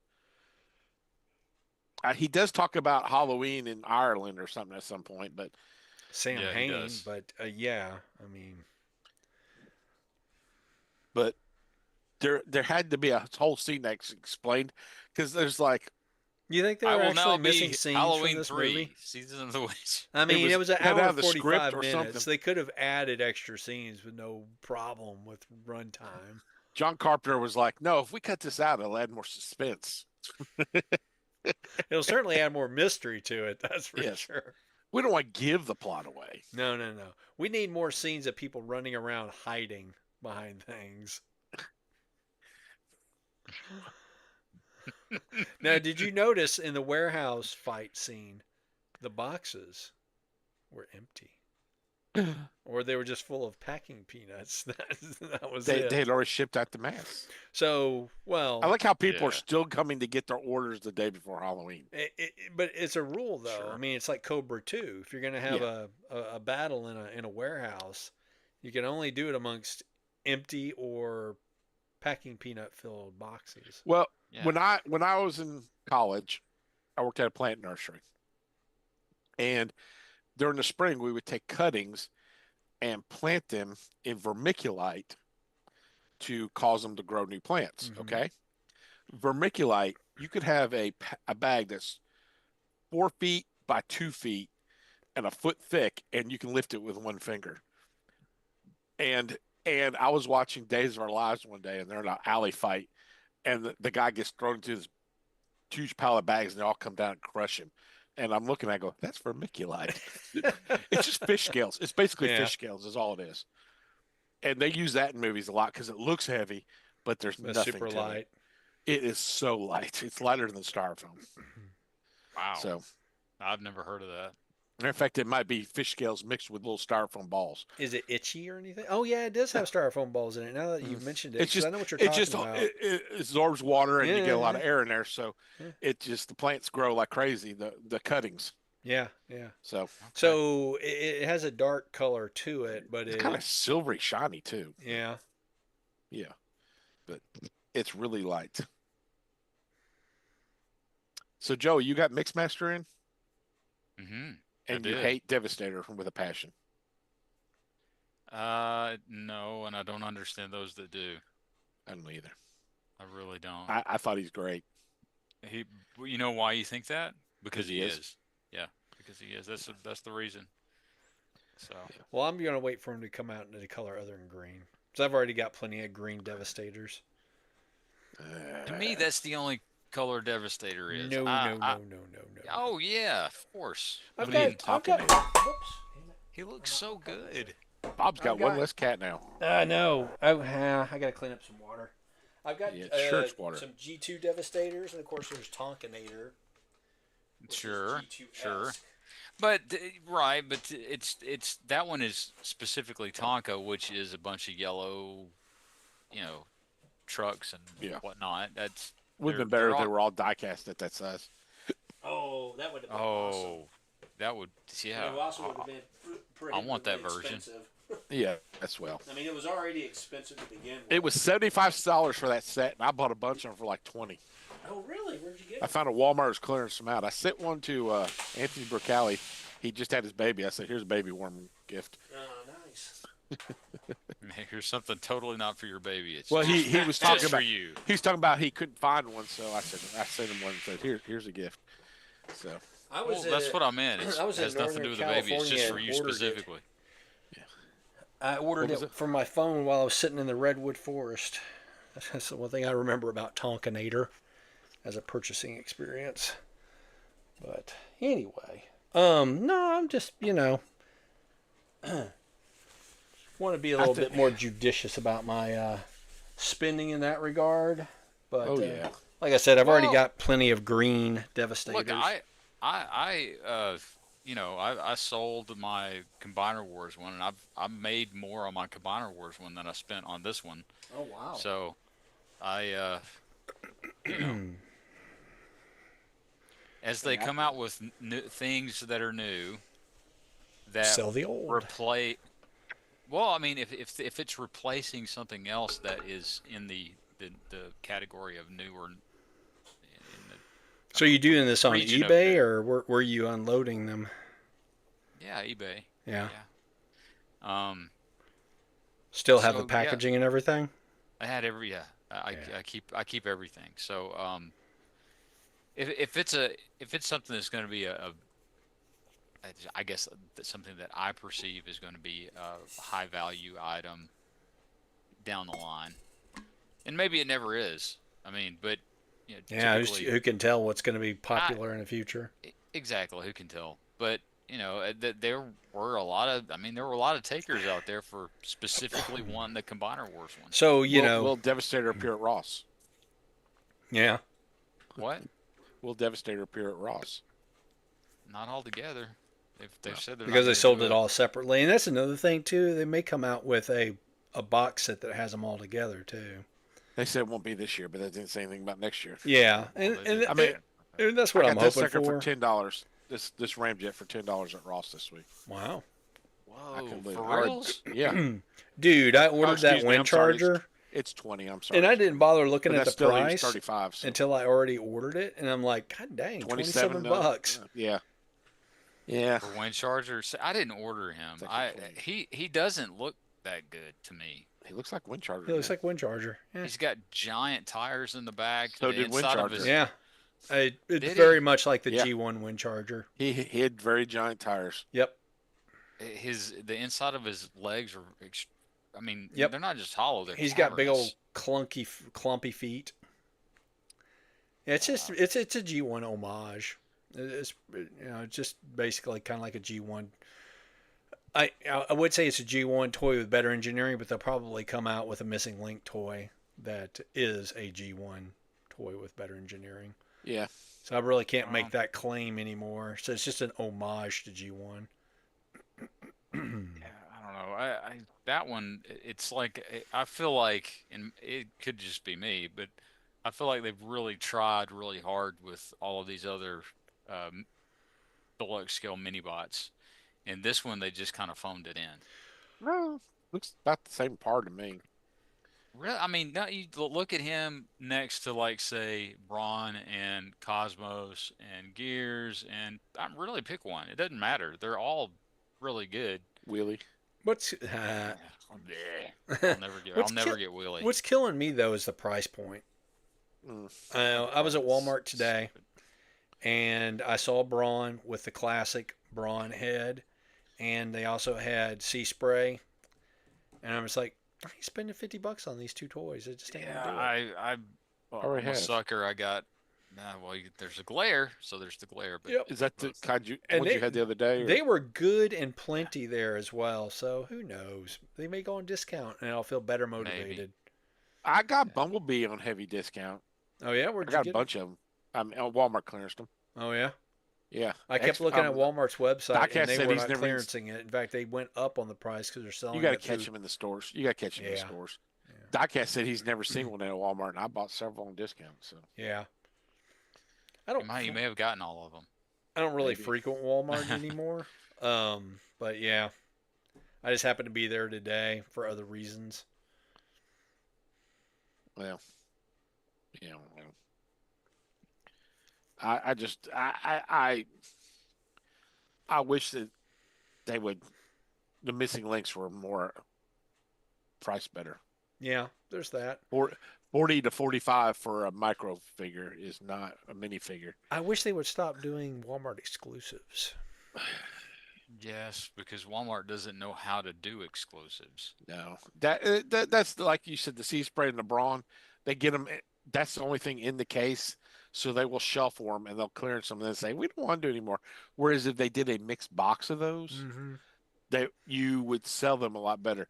He does talk about Halloween in Ireland or something at some point, but Sam Yeah, he Hain, does. but yeah, I mean, there had to be a whole scene that's explained because there's like you think they I were will now actually missing be scenes Halloween from this 3, movie? Season of the Witch. I mean, it was an cut hour out and of the script 45 or minutes. something. They could have added extra scenes with no problem with runtime. John Carpenter was like, no, if we cut this out, it'll add more suspense. It'll certainly add more mystery to it. That's for Yes. sure. We don't want to give the plot away. No. We need more scenes of people running around hiding behind things. Now, did you notice in the warehouse fight scene, the boxes were empty? Or they were just full of packing peanuts. That was They it. had already shipped out the mask. So, well, I like how people are Yeah. still coming to get their orders the day before Halloween. but it's a rule, though. Sure. I mean, it's like Cobra 2. If you're going to have a battle in a warehouse, you can only do it amongst empty or packing peanut-filled boxes. Well, Yeah. when I was in college, I worked at a plant nursery, and during the spring we would take cuttings and plant them in vermiculite to cause them to grow new plants. Mhm. Okay, vermiculite, you could have a bag that's 4 feet by 2 feet and a foot thick, and you can lift it with one finger. And I was watching Days of Our Lives one day, and they're in an alley fight, and the guy gets thrown into this huge pile of bags, and they all come down and crush him. And I'm looking, I go, that's vermiculite. It's just fish scales. It's basically Yeah. fish scales, is all it is. And they use that in movies a lot because it looks heavy, but there's That's nothing super to light. it. It is so light. It's lighter than styrofoam. Wow. So, I've never heard of that. in fact, it might be fish scales mixed with little styrofoam balls. Is it itchy or anything? Oh yeah, it does have styrofoam balls in it. Now that you've mentioned it, It's 'cause just I know what you're it talking just about. it absorbs water and you Yeah, get a lot yeah. of air in there. So Yeah. it just the plants grow like crazy. The cuttings. Yeah, yeah. So So it has a dark color to it, but it's it kind of silvery shiny too. yeah. Yeah, but it's really light. So Joe, you got Mixmaster in, Mm-hmm. and I you did. hate Devastator with a passion. No, and I don't understand those that do. I don't either. I really don't. I thought he's great. You know why you think that? Because he he is. is. Yeah, because he is. That's the reason. So Well, I'm gonna wait for him to come out in a color other than green. So I've already got plenty of green Devastators. to me, that's the only color Devastator is. No, I- no, I- no, no, no, no. Oh yeah, of course. I've I got, mean, I've got. Whoops. He looks so good. Bob's got I've one got- less cat now. I know. I gotta clean up some water. I've got Yeah, sure it's water. some G2 Devastators, and of course there's Tonkinator. which is Sure, G2-esque. sure. But right, but it's that one is specifically Tonka, which is a bunch of yellow, trucks and Yeah. whatnot. That's Would have they're- been better they're if they all- were all die cast at that size. Oh, that would have been awesome. Oh, that would It also would yeah. have been I want that version. expensive. Yeah, as well. I mean, it was already expensive to begin with. It was $75 for that set, and I bought a bunch of them for like 20. Oh, really? Where'd you get I it? found a Walmart was clearing some out. I sent one to Anthony Bracali. He just had his baby. I said, "Here's a baby warm gift." Oh, nice. Here's something totally not for your baby. It's Well, he was just talking for about you. he was talking about he couldn't find one, so I sent him one and said, "Here's a gift." So I Well, that's what I meant. It I was in has nothing to do with the baby. It's just Northern for you California and ordered it. specifically. I ordered What was it it? from my phone while I was sitting in the redwood forest. That's the one thing I remember about Tonkinator as a purchasing experience. But anyway, no, I'm just want to be a little bit more judicious about my spending in that regard. But Oh, yeah. like I said, I've already Well, got plenty of green Devastators. Look, I sold my Combiner Wars one, and I've made more on my Combiner Wars one than I spent on this one. Oh wow! So, I as they come out with new things that are new, that Sell the old. replace. Well, I mean, if it's replacing something else that is in the category of newer. So you doing this on region of eBay, it. or were you unloading them? Yeah, eBay. Yeah. Yeah. Still have the So, yeah. packaging and everything. I had every I keep everything. So if it's something that's going to be I guess that's something that I perceive is going to be a high value item down the line, and maybe it never is. I mean, but Yeah, typically, who can tell what's going to be popular in the future? exactly, who can tell? But there were a lot of takers out there for specifically wanting the Combiner Wars one. So will Devastator appear at Ross? yeah. What? Will Devastator appear at Ross? Not all together. They've said they're not Because they gonna sold do it all separately, and that's another thing too. They may come out with a box set that has them all together too. They said it won't be this year, but they didn't say anything about next year. Yeah, Well, and, they and, did. I mean, and that's I what got I'm this hoping sucker for. for $10. This Ramjet for $10 at Ross this week. Wow, I Whoa, couldn't believe for it. reals? Yeah. dude, I ordered that excuse me, wind I'm sorry. charger. It's 20. I'm sorry. And I didn't bother looking But at that's the still price 35. So until I already ordered it, and I'm like, God dang, 27 no, bucks. Yeah. Yeah. For wind chargers, I didn't order him. It's like a 20. He doesn't look that good to me. He looks like Wind Charger. He looks man. like Wind Charger. Yeah, He's got giant tires in the back. So the did Wind inside of Charger. his, yeah. It's Did very he? much like the Yeah. G1 Wind Charger. He had very giant tires. Yep. the inside of his legs are, I mean, Yep. they're not just hollow. They're He's got big old cavernous. clumpy feet. Yeah, it's just it's a G1 homage. It's just basically kind of like a G1. I would say it's a G1 toy with better engineering, but they'll probably come out with a missing link toy that is a G1 toy with better engineering. Yeah. So I really can't make that claim anymore. So it's just an homage to G1. Yeah, I don't know. That one, it's like I feel like, and it could just be me, but I feel like they've really tried really hard with all of these other deluxe scale mini bots, and this one they just kind of phoned it in. No, looks about the same part to me. Really, I mean, now you look at him next to, like, say, Braun and Cosmos and Gears, and I really pick one. It doesn't matter. They're all really good. Wheelie. What's I'll never get Willie. what's killing me though is the price point. I was at Walmart today, and I saw Braun with the classic Braun head, and they also had Sea Spray, and I was like, "Why are you spending $50 on these two toys? It just ain't Yeah, gonna do it." I'm Already a have. sucker. I got. Well, there's a glare, so there's the glare. But Yep. Is that the kind you And ones you had the other day? Or? They were good and plenty there as well, so who knows? They may go on discount, and I'll feel better motivated. I got Bumblebee on heavy discount. Oh yeah, I where'd you got a get bunch of them. On Walmart clearanced them. it? Oh yeah. Yeah. I kept looking at Walmart's website, Doc and they said were he's not never clearancing it. In fact, they went up on the price because they're selling. You got to it catch through- them in the stores. You got to catch them in the Yeah. stores. Yeah. Doc said he's never seen one at Walmart, and I bought several on discount. So Yeah. I don't. you may have gotten all of them. I don't really Maybe. frequent Walmart anymore. But yeah, I just happened to be there today for other reasons. well, you know, I just I wish that they would. The missing links were more priced better. Yeah, there's that. 40 to 45 for a micro figure is not a mini figure. I wish they would stop doing Walmart exclusives. Yes, because Walmart doesn't know how to do exclusives. No, that's like you said, the Sea Spray and the Braun. They get them. That's the only thing in the case, so they will shelf for them and they'll clearance them and then say we don't want to do it anymore. Whereas if they did a mixed box of those, Mm-hmm. that you would sell them a lot better.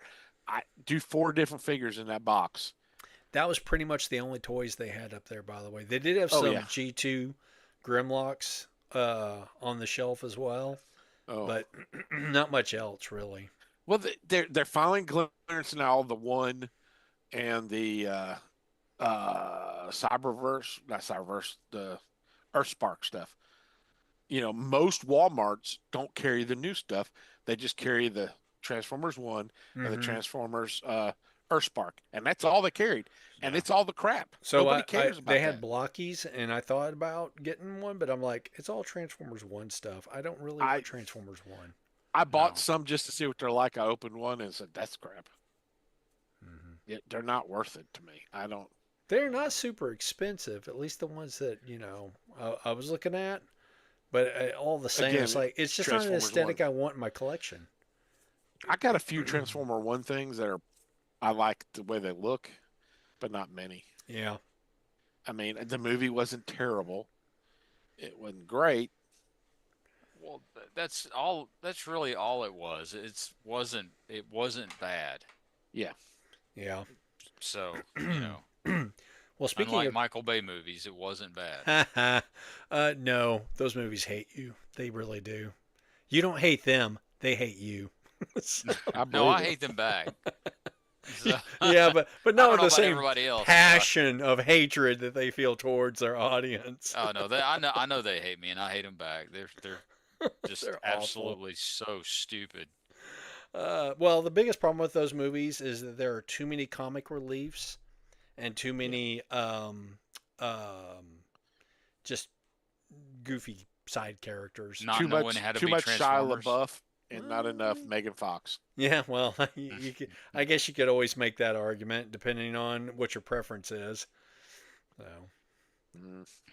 I do 4 different figures in that box. That was pretty much the only toys they had up there, by the way. They did have Oh, some yeah. G2 Grimlocks on the shelf as well, Oh, but not much else really. well, they're finally clearance now the one and the Cyberverse, not Cyberverse, the Earthspark stuff. You know, most Walmarts don't carry the new stuff. They just carry the Transformers 1 and the Mhm. Transformers Earthspark. And that's all they carried. And it's all the crap. So Nobody cares about they had that. blockies, and I thought about getting one, but I'm like, it's all Transformers 1 stuff. I don't really want Transformers 1. I bought No. some just to see what they're like. I opened one and said, that's crap. Mhm. They're not worth it to me. I don't. They're not super expensive, at least the ones that, I was looking at. But all the same, Again, it's like, it's just not an Transformers aesthetic 1. I want in my collection. I got a few Transformer 1 things that are, I like the way they look, but not many. Yeah. I mean, the movie wasn't terrible. It wasn't great. Well, that's all. That's really all it was. It wasn't bad. Yeah. So Well, speaking unlike of Michael Bay movies, it wasn't bad. no, those movies hate you. They really do. You don't hate them; they hate you. So- I No, I believe it. hate them back. So, yeah, but I not don't with know the about same everybody else. passion of hatred that they feel towards their audience. Oh no, I know they hate me, and I hate them back. They're just They're awful. absolutely so stupid. But well, the biggest problem with those movies is that there are too many comic reliefs and too many just goofy side characters. Not too knowing much, how to too be much Shia Transformers. LaBeouf and not enough Megan Fox. Yeah, well, I guess you could always make that argument depending on what your preference is. So,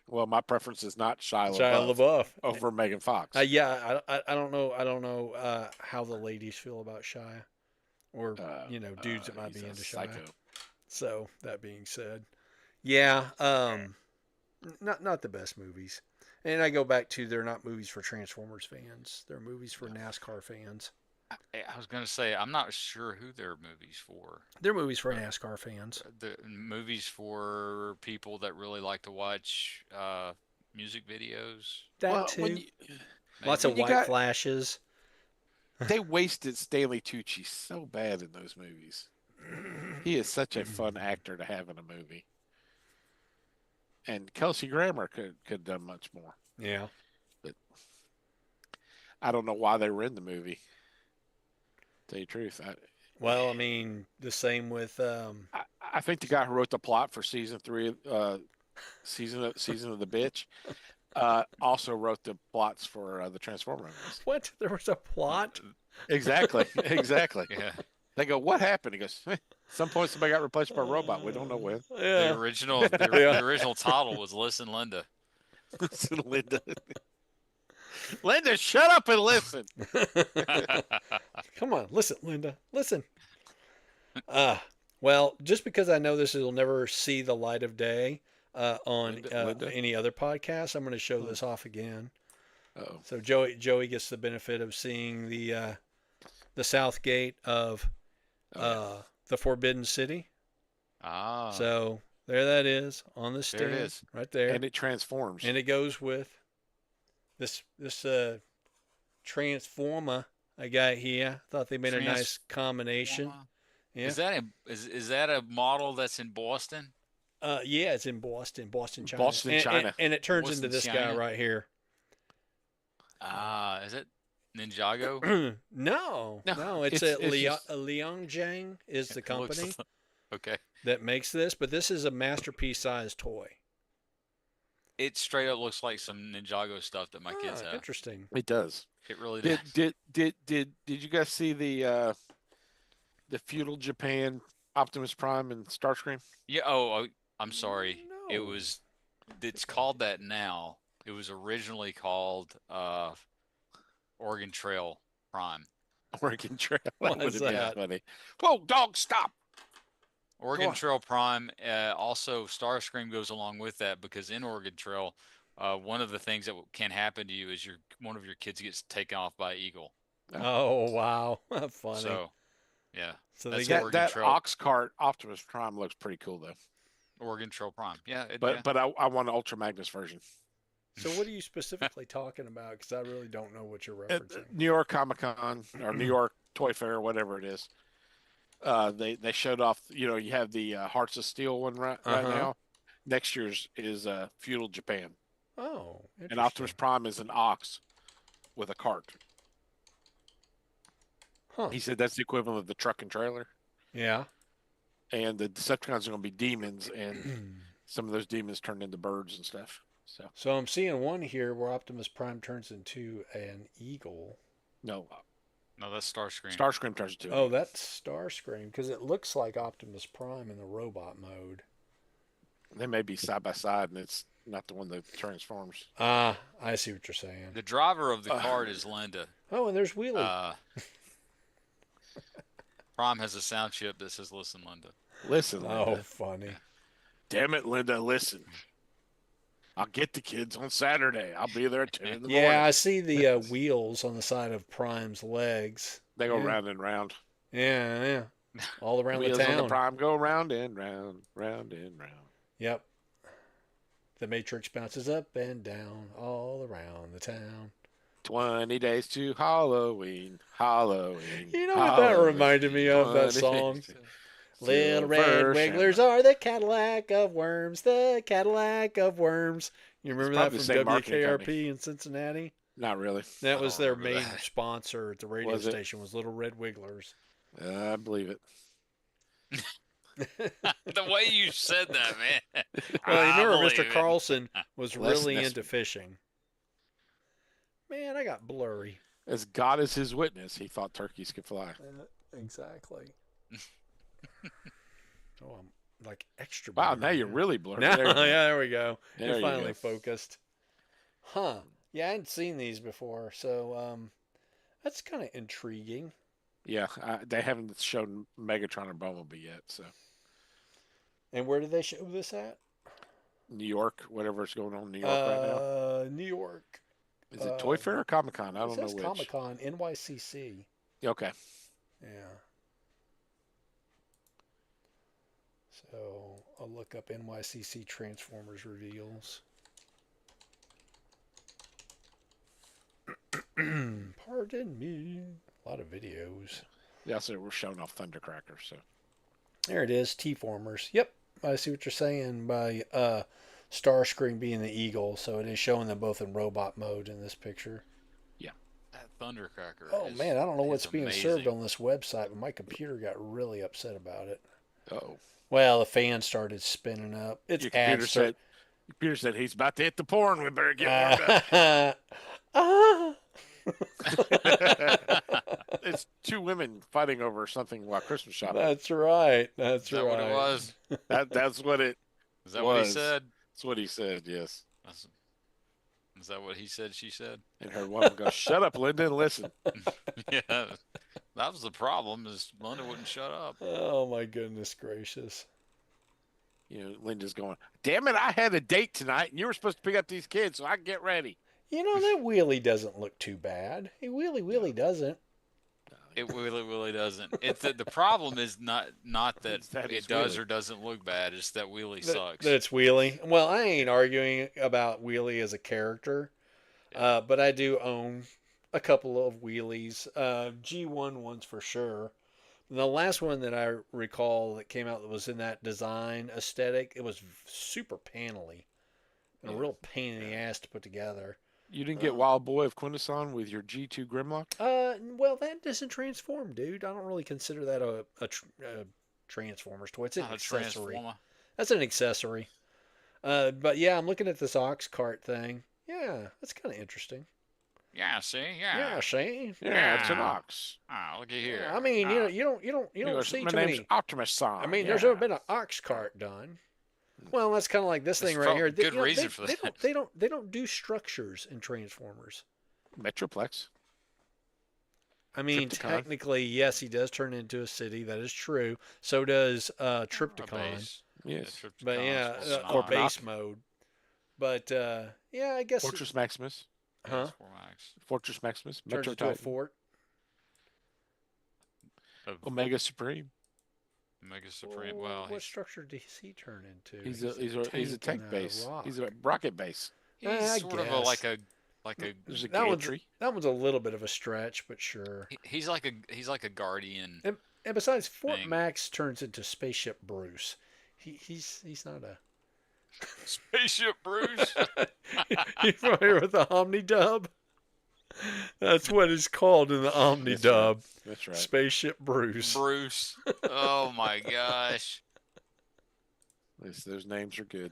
Well, my preference is not Shia Shia LaBeouf LaBeouf. over Megan Fox. Yeah, I don't know. I don't know how the ladies feel about Shia, or dudes that might he's be a into Shia. psycho. So that being said, yeah, not the best movies. And I go back to they're not movies for Transformers fans. They're movies for NASCAR fans. I was gonna say I'm not sure who they're movies for. They're movies for NASCAR fans. The movies for people that really like to watch music videos. That Well, too. when you- Lots maybe. of you white got- flashes. they wasted Stanley Tucci so bad in those movies. He is such a fun actor to have in a movie. And Kelsey Grammer could have done much more. Yeah. I don't know why they were in the movie. Tell you the truth, Well, I mean, the same with I think the guy who wrote the plot for season 3, season of the bitch, also wrote the plots for the Transformer movies. what? There was a plot. Exactly, exactly. Yeah, They go, "What happened?" He goes, "At some point somebody got replaced by a robot. We don't know when." the Yeah. original Yeah. the original title was Listen, Linda. Listen, Linda. Linda, shut up and listen. Come on, listen, Linda, listen. Well, just because I know this will never see the light of day on Linda? any other podcast, I'm going to show this off again. Oh, So Joey gets the benefit of seeing the south gate of the Forbidden City. Ah, So there that is on the stand, There it is. right there, and it transforms. and it goes with this transformer I got here. Thought they made a nice combination. Yeah. Is that a model that's in Boston? Yeah, it's in Boston, China. Boston, And- China. And it turns Boston, into this guy China. right here. Ah, is it Ninjago? No, No, it's it's a just- Liangjiang is the company Okay. that makes this, but this is a masterpiece sized toy. It straight up looks like some Ninjago stuff that my kids have. Interesting. It does. It really does. Did you guys see the feudal Japan Optimus Prime and Starscream? Yeah. Oh, I'm sorry. It No. was. It's called that now. It was originally called Oregon Trail Prime. Oregon Trail. What That is would have that? been funny. Whoa, dog, stop! Oregon on. Trail Prime. Also, Starscream goes along with that because in Oregon Trail, one of the things that can happen to you is one of your kids gets taken off by an eagle. Oh wow, funny. So, yeah, So that's they got Oregon That Trail. ox cart Optimus Prime looks pretty cool though. Oregon Trail Prime. Yeah. But I want an Ultra Magnus version. So what are you specifically talking about? Because I really don't know what you're At referencing. New York Comic Con or New York Toy Fair or whatever it is. They showed off. You have the Hearts of Steel one right Uh-huh. now. Next year's is feudal Japan, Oh, and Optimus Prime is an ox with a cart. Huh. He said that's the equivalent of the truck and trailer. Yeah. And the Decepticons are going to be demons, and some of those demons turn into birds and stuff. So I'm seeing one here where Optimus Prime turns into an eagle. No, No, that's Starscream. Starscream turns into. Oh, that's Starscream because it looks like Optimus Prime in the robot mode. They may be side by side, and it's not the one that transforms. Ah, I see what you're saying. The driver of the cart is Linda. Oh, and there's Wheelie. Prime has a sound chip that says "Listen, Linda." Listen, Linda. Oh, funny. Damn it, Linda, listen. I'll get the kids on Saturday. I'll be there at 10 in the Yeah, I morning. see the wheels on the side of Prime's legs. They go yeah. round and round. Yeah. All around Wheels the on town. the Prime go round and round, round and round. Yep. The Matrix bounces up and down all around the town. 20 days to Halloween, Halloween. You know what that Halloween, reminded me of, that 20 song? days to- Little red Silver wigglers are the Cadillac of worms, the Cadillac of worms. You remember that probably from the same marketing WKRP company. in Cincinnati? Not really. That I was don't their remember main that. sponsor at the radio Was it? station was Little Red Wigglers. I believe it. The way you said that, man. Well, you I remember believe Mr. it. Carlson was Less really than into fishing. Man, I got blurry. As God is his witness, he thought turkeys could fly. Exactly. Oh, I'm like extra. Wow, blurry now you're now. really blurry. Now, There you go. yeah, there we go. There You're you finally go. focused. Huh. Yeah, I hadn't seen these before, so that's kind of intriguing. Yeah, they haven't shown Megatron or Bumblebee yet, so And where did they show this at? New York, whatever's going on in New York right now. New York. Is it Toy Fair or Comic Con? I It don't know says which. Comic Con, NYCC. Okay. Yeah. So I'll look up NYCC Transformers reveals. Pardon me. A lot of videos. Yeah, so we're showing off Thundercracker, so There it is, T-Formers. Yep, I see what you're saying by Starscream being the eagle. So it is showing them both in robot mode in this picture. That Thundercracker. Oh is, man, I don't know is what's being amazing. served on this website, but my computer got really upset about it. oh. Well, the fan started spinning up. It's Your computer ads said he's about to hit the porn. We better get warmed up. Ah. It's two women fighting over something while Christmas shopping. That's right. That's Is that right. what it was? That's what it. Is that what he was. said? That's what he said. Yes. Is that what he said? She said. And her woman goes, "Shut up, Linda, and listen." Yeah, that was the problem. Is Linda wouldn't shut up. Oh my goodness gracious. You know, Linda's going, "Damn it! I had a date tonight, and you were supposed to pick up these kids, so I can get ready." You know that wheelie doesn't look too bad. He really doesn't. It really doesn't. It's the problem is not that It's that it it's does Wheelie. or doesn't look bad. It's that Wheelie That- sucks. That it's Wheelie. Well, I ain't arguing about Wheelie as a character, but I do own a couple of Wheelies. G1 ones for sure. The last one that I recall that came out that was in that design aesthetic, it was super panely and a Yeah. real pain in the ass to put together. You didn't get Wild Boy of Quintesson with your G2 Grimlock? Well, that doesn't transform, dude. I don't really consider that a Transformers toy. It's an Not a accessory. transformer. That's an accessory. But yeah, I'm looking at this ox cart thing. Yeah, that's kind of interesting. Yeah, see, Yeah, see. Yeah, it's an Yeah. ox. Ah, look at here. I mean, Ah, you don't He see goes, too "My name's many. Optimus Son." I mean, yeah. there's never been an ox cart done. Well, that's kind of like this There's thing right prob- here. good you know, reason they, for they that. they don't do structures in Transformers. Metroplex. I mean, Trypticon. technically, yes, he does turn into a city. That is true. So does a Tripticon. base. Yes. Yeah, But Tripticon's yeah, supposed to or not. base mode. But yeah, I guess Fortress Maximus. Yeah, huh? it's 4Max. Fortress Maximus. turns Metro into a Titan. fort. Omega Supreme. Mega Supreme. Oh, Well, what structure does he turn into? He's a tank and base. rock. He's a rocket base. he's I sort of guess. like a There's a That one's- gantry. That one's a little bit of a stretch, but sure. he's like a guardian. And besides, Fort thing. Max turns into Spaceship Bruce. He's not a. Spaceship Bruce. You familiar with the Omni Dub? That's what it's called in the Omni That's right. Dub. That's right. Spaceship Bruce. Bruce. Oh my gosh. Those names are good.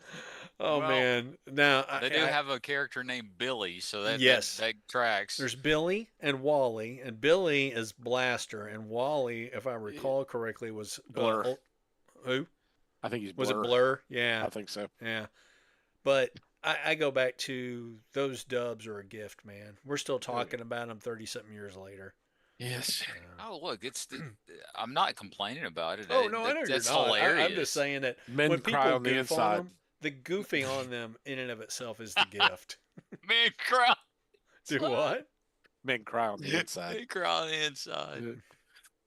Oh Well, man! Now They do have a character named Billy, so that Yes. that tracks. There's Billy and Wally, and Billy is Blaster, and Wally, if I recall correctly, was Blur. who I think he's Blur. was it? Blur? Yeah, I think so. yeah. But I go back to those dubs are a gift, man. We're still talking about them 30-something years later. Yes. Oh look, I'm not complaining about it. Oh no, I know you're That's not. hilarious. I'm just saying that Men when cry people on the goof on inside. them, the goofing on them in and of itself is the gift. Men cry. Do what? Men cry on the inside. Men cry on the inside.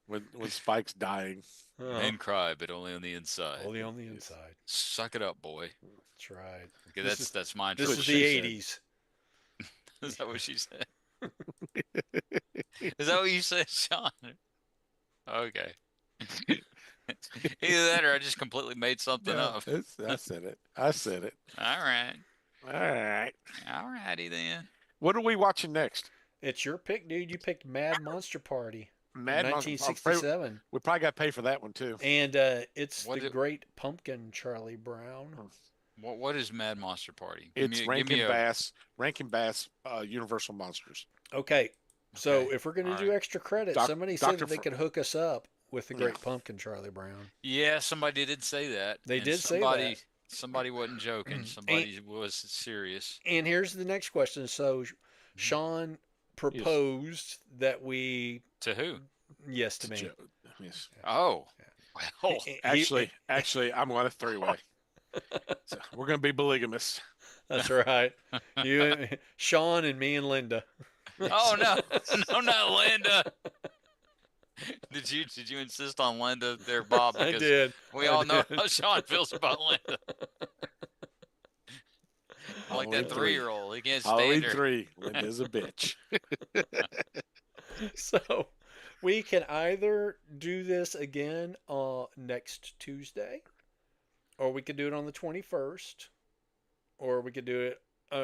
when Spike's dying. Men cry, but only on the inside. Only on the inside. Suck it up, boy. That's right. Okay, This that's my This what is she the said. 80s. Is that what she said? Is that what you said, Sean? Okay. Either that or I just completely made something No, up. I said it. I said it. All right. All right. All righty then. What are we watching next? It's your pick, dude. You picked Mad Monster Party. Mad Monster. I'm afraid 1967. we probably got to pay for that one too. And it's What the do- Great Pumpkin, Charlie Brown. What is Mad Monster Party? It's give Rankin me a, Bass, Universal Monsters. Okay, so Okay, if we're going to all do right. extra credit, Doc- somebody said Dr. that they Fr- could hook us up with the Yeah. Great Pumpkin, Charlie Brown. Yeah, somebody did say that. They and did say somebody, that. Somebody wasn't joking. Somebody was serious. And here's the next question. So Sean proposed that we, To who? yes, to me. Yes. Oh, well, He- Actually, I'm on a three-way. So we're going to be polygamous. That's right. You, Sean, and me and Linda. oh no, no, not Linda. Did you insist on Linda there, Bob? I Because did. we I all know did. how Sean feels about Linda. Like Halloween that 3. 3-year-old, he can't Halloween stand her. 3. Linda's a bitch. So we can either do this again next Tuesday, or we could do it on the 21st, or we could do it,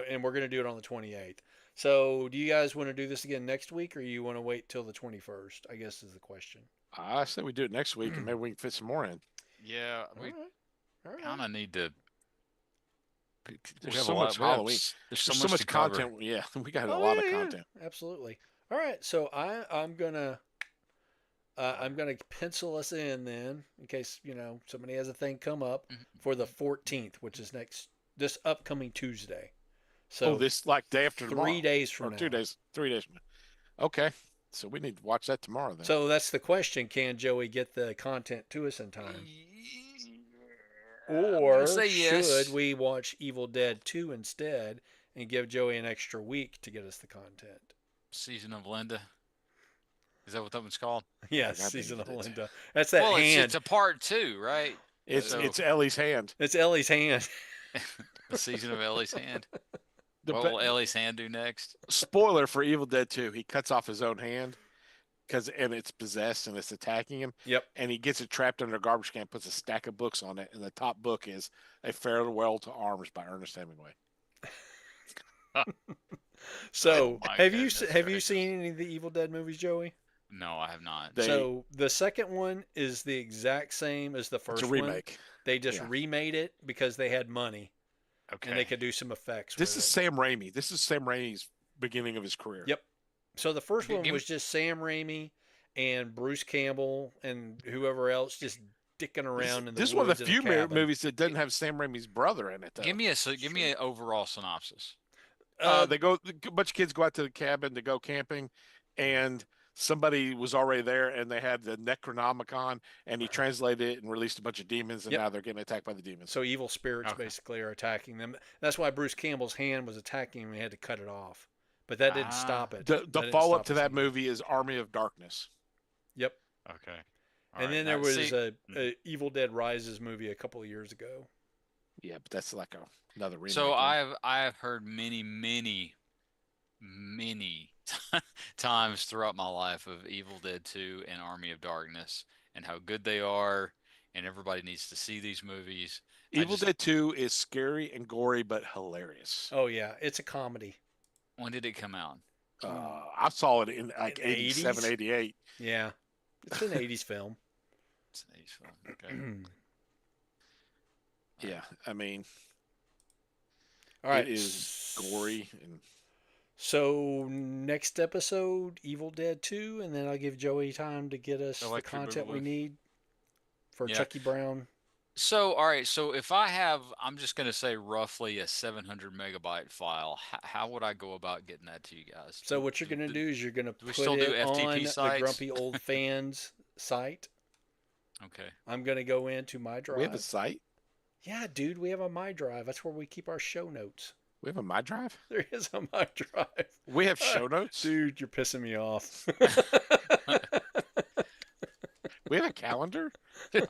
and we're going to do it on the 28th. So do you guys want to do this again next week, or you want to wait till the 21st? I guess is the question. I say we do it next week, and maybe we can fit some more in. Yeah, we All right. All right. kind of need to. We There's have so a lot- much we have Halloween. s- There's so so much to cover. content. Yeah, we got a Oh, lot yeah, of yeah. content. Absolutely. All right. So I'm gonna pencil us in then, in case somebody has a thing come up Mhm. for the 14th, which is this upcoming Tuesday. So This like day after tomorrow. 3 days from or now. 2 days. 3 days from now. Okay, so we need to watch that tomorrow then. So that's the question: can Joey get the content to us in time, or say yes. should we watch Evil Dead 2 instead and give Joey an extra week to get us the content? Season of Linda. Is that what that one's called? Yes, I think season of Evil Dead. Linda. That's that well, hand. it's a part 2, right? it's so- it's Ellie's hand. It's Ellie's hand. The season of Ellie's hand. The What be- will Ellie's hand do next? Spoiler for Evil Dead 2: he cuts off his own hand and it's possessed and it's attacking him. Yep. And he gets it trapped under a garbage can, puts a stack of books on it, and the top book is A Farewell to Arms by Ernest Hemingway. So, Oh my have you goodness have you gracious. seen any of the Evil Dead movies, Joey? No, I have not. They- So the second one is the exact same as the It's first a one. remake. They just Yeah. remade it because they had money Okay. and they could do some effects. This with is it. Sam Raimi. This is Sam Raimi's beginning of his career. Yep. So the first Give- one give- was just Sam Raimi and Bruce Campbell and whoever else just dicking around in the This is one of woods the in a few cabin. movies that doesn't have Sam Raimi's brother in it. Though. Give me an overall synopsis. They go. A bunch of kids go out to the cabin to go camping, and somebody was already there, and they had the Necronomicon, and he translated it and released a bunch of demons, and Yep. now they're getting attacked by the demons. So evil spirits Okay. basically are attacking them. That's why Bruce Campbell's hand was attacking him and he had to cut it off. But that didn't stop it. the That didn't follow up stop to the that scene. movie is Army of Darkness. Yep. Okay. And then there was a Evil Dead Rises movie a couple of years ago. Yeah, but that's like another remake. So one. I've heard many times throughout my life of Evil Dead 2 and Army of Darkness and how good they are, and everybody needs to see these movies. Evil Dead 2 is scary and gory, but hilarious. Oh yeah, it's a comedy. When did it come out? I saw it in like In the 87, 80s? 88. Yeah. It's an 80s film. It's an 80s film. Okay. Yeah, I mean, All right. it is gory and So next episode, Evil Dead 2, and then I'll give Joey time to get us the Electric content we Boogaloo. need for Yeah. Chucky Brown. So, all right. So if I have, I'm just going to say roughly a 700 megabyte file, how would I go about getting that to you guys? So what you're going to do is you're going to we put still do it FTP on the sites? Grumpy Old Fans site. Okay. I'm going to go into my drive. we have a site. Yeah, dude, we have a My Drive. That's where we keep our show notes. We have a My Drive. There is a My Drive. We have show notes. Dude, you're pissing me off. We have a calendar. All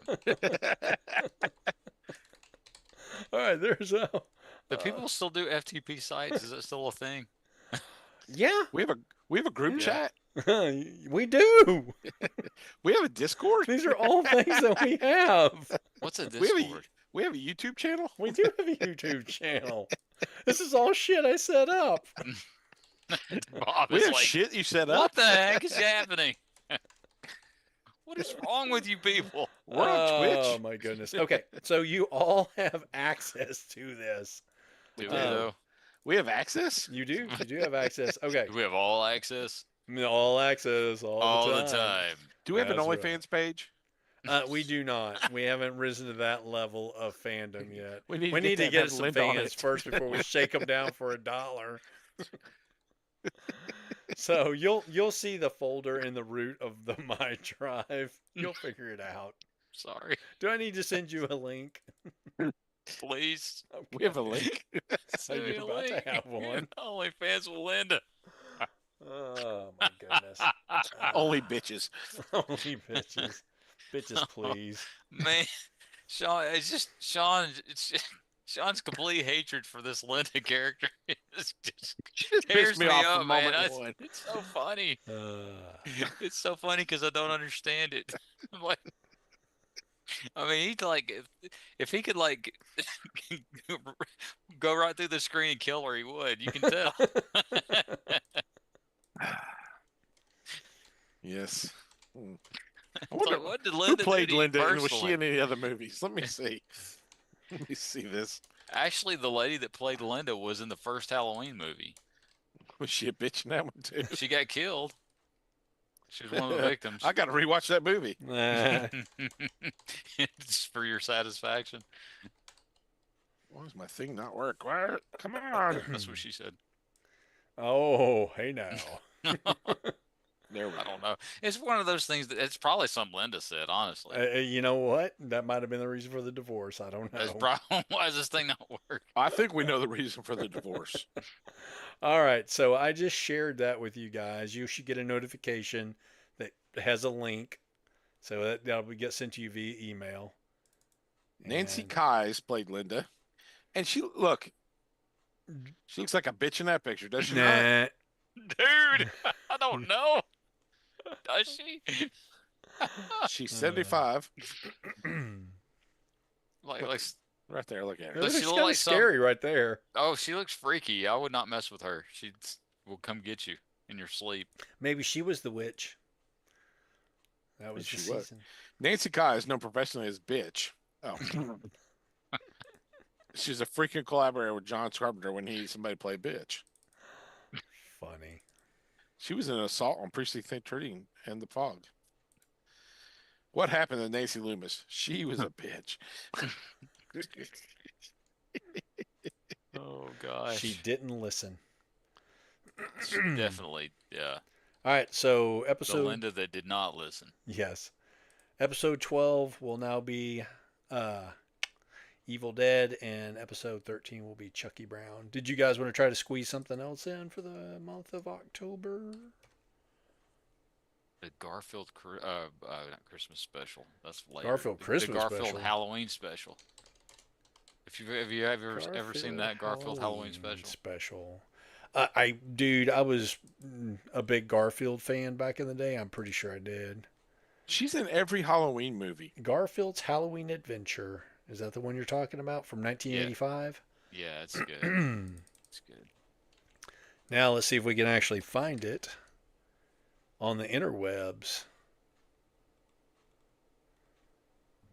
right, there's a. Do people still do FTP sites? Is that still a thing? Yeah, We have a group Yeah. chat. we do. We have a Discord. These are all things that we have. What's a We have a- Discord? We have a YouTube channel. We do have a YouTube channel. This is all shit I set up. Bob We is have like, shit you set what up. the heck is happening? What is wrong with you people? We're on Oh Twitch. my goodness. Okay, so you all have access to this. Do we Um, though? We have access. You do. You do have access. Okay, Do we have all access all access all all the time? Do we have an That's right. OnlyFans page? We do not. We haven't risen to that level of fandom yet. We need We to need to get get that some Linda on fans it. first before we shake them down for $1. So you'll see the folder in the root of the My Drive. You'll figure it out. Sorry, Do I need to send you a link? please. We have a link. So you're about to have one. OnlyFans with Linda. Oh my goodness. Only bitches. Only bitches. Bitches, please. Man, Sean, it's just Sean. It's just, Sean's complete hatred for this Linda character. It's just Just tears pissed me me off up, from man. moment That's- one. It's so funny. It's so funny because I don't understand it. I'm like, I mean, he'd like if he could like go right through the screen and kill her, he would. You can tell. Yes. Hmm. I It's wonder like, what did who Linda do played to you Linda and was she personally? in any other movies? Let me see. Let me see this. Actually, the lady that played Linda was in the first Halloween movie. Was she a bitch in that one too? She got killed. She was one of the victims. I got to rewatch that movie. Nah. Just for your satisfaction. Why does my thing not work? Why? Come on. That's what she said. Oh, hey now. There we I go. don't know. It's one of those things that it's probably something Linda said, honestly. You know what? That might have been the reason for the divorce. I don't That's know. probably why does this thing not work? I think we know the reason for the divorce. All right, so I just shared that with you guys. You should get a notification that has a link, so that'll get sent to you via email. Nancy And- Kyes played Linda, and she looks like a bitch in that picture, does she not? Nah. Dude, I don't know. Does she? She's 75. like, Right there, look at It her. Does looks she look kind of like some- scary right there. oh, she looks freaky. I would not mess with her. She will come get you in your sleep. Maybe she was the witch. That was the She was. season. Nancy Kyes, known professionally as bitch. Oh. She's a freaking collaborator with John Carpenter when somebody played bitch. Funny. She was in an assault on Precinct 13 and the fog. What happened to Nancy Loomis? She was a bitch. Oh gosh. She didn't listen. Definitely, yeah. All right, so The episode Linda that did not listen. yes, episode 12 will now be Evil Dead, and episode 13 will be Chucky Brown. Did you guys want to try to squeeze something else in for the month of October? The Garfield, not Christmas special. That's later. Garfield The Christmas Garfield special. Halloween special. Have you ever seen that Garfield Halloween special? Special. Dude, I was a big Garfield fan back in the day. I'm pretty sure I did. She's in every Halloween movie. Garfield's Halloween Adventure. Is that the one you're talking about from 1985? Yeah, it's good. It's good. Now let's see if we can actually find it on the interwebs.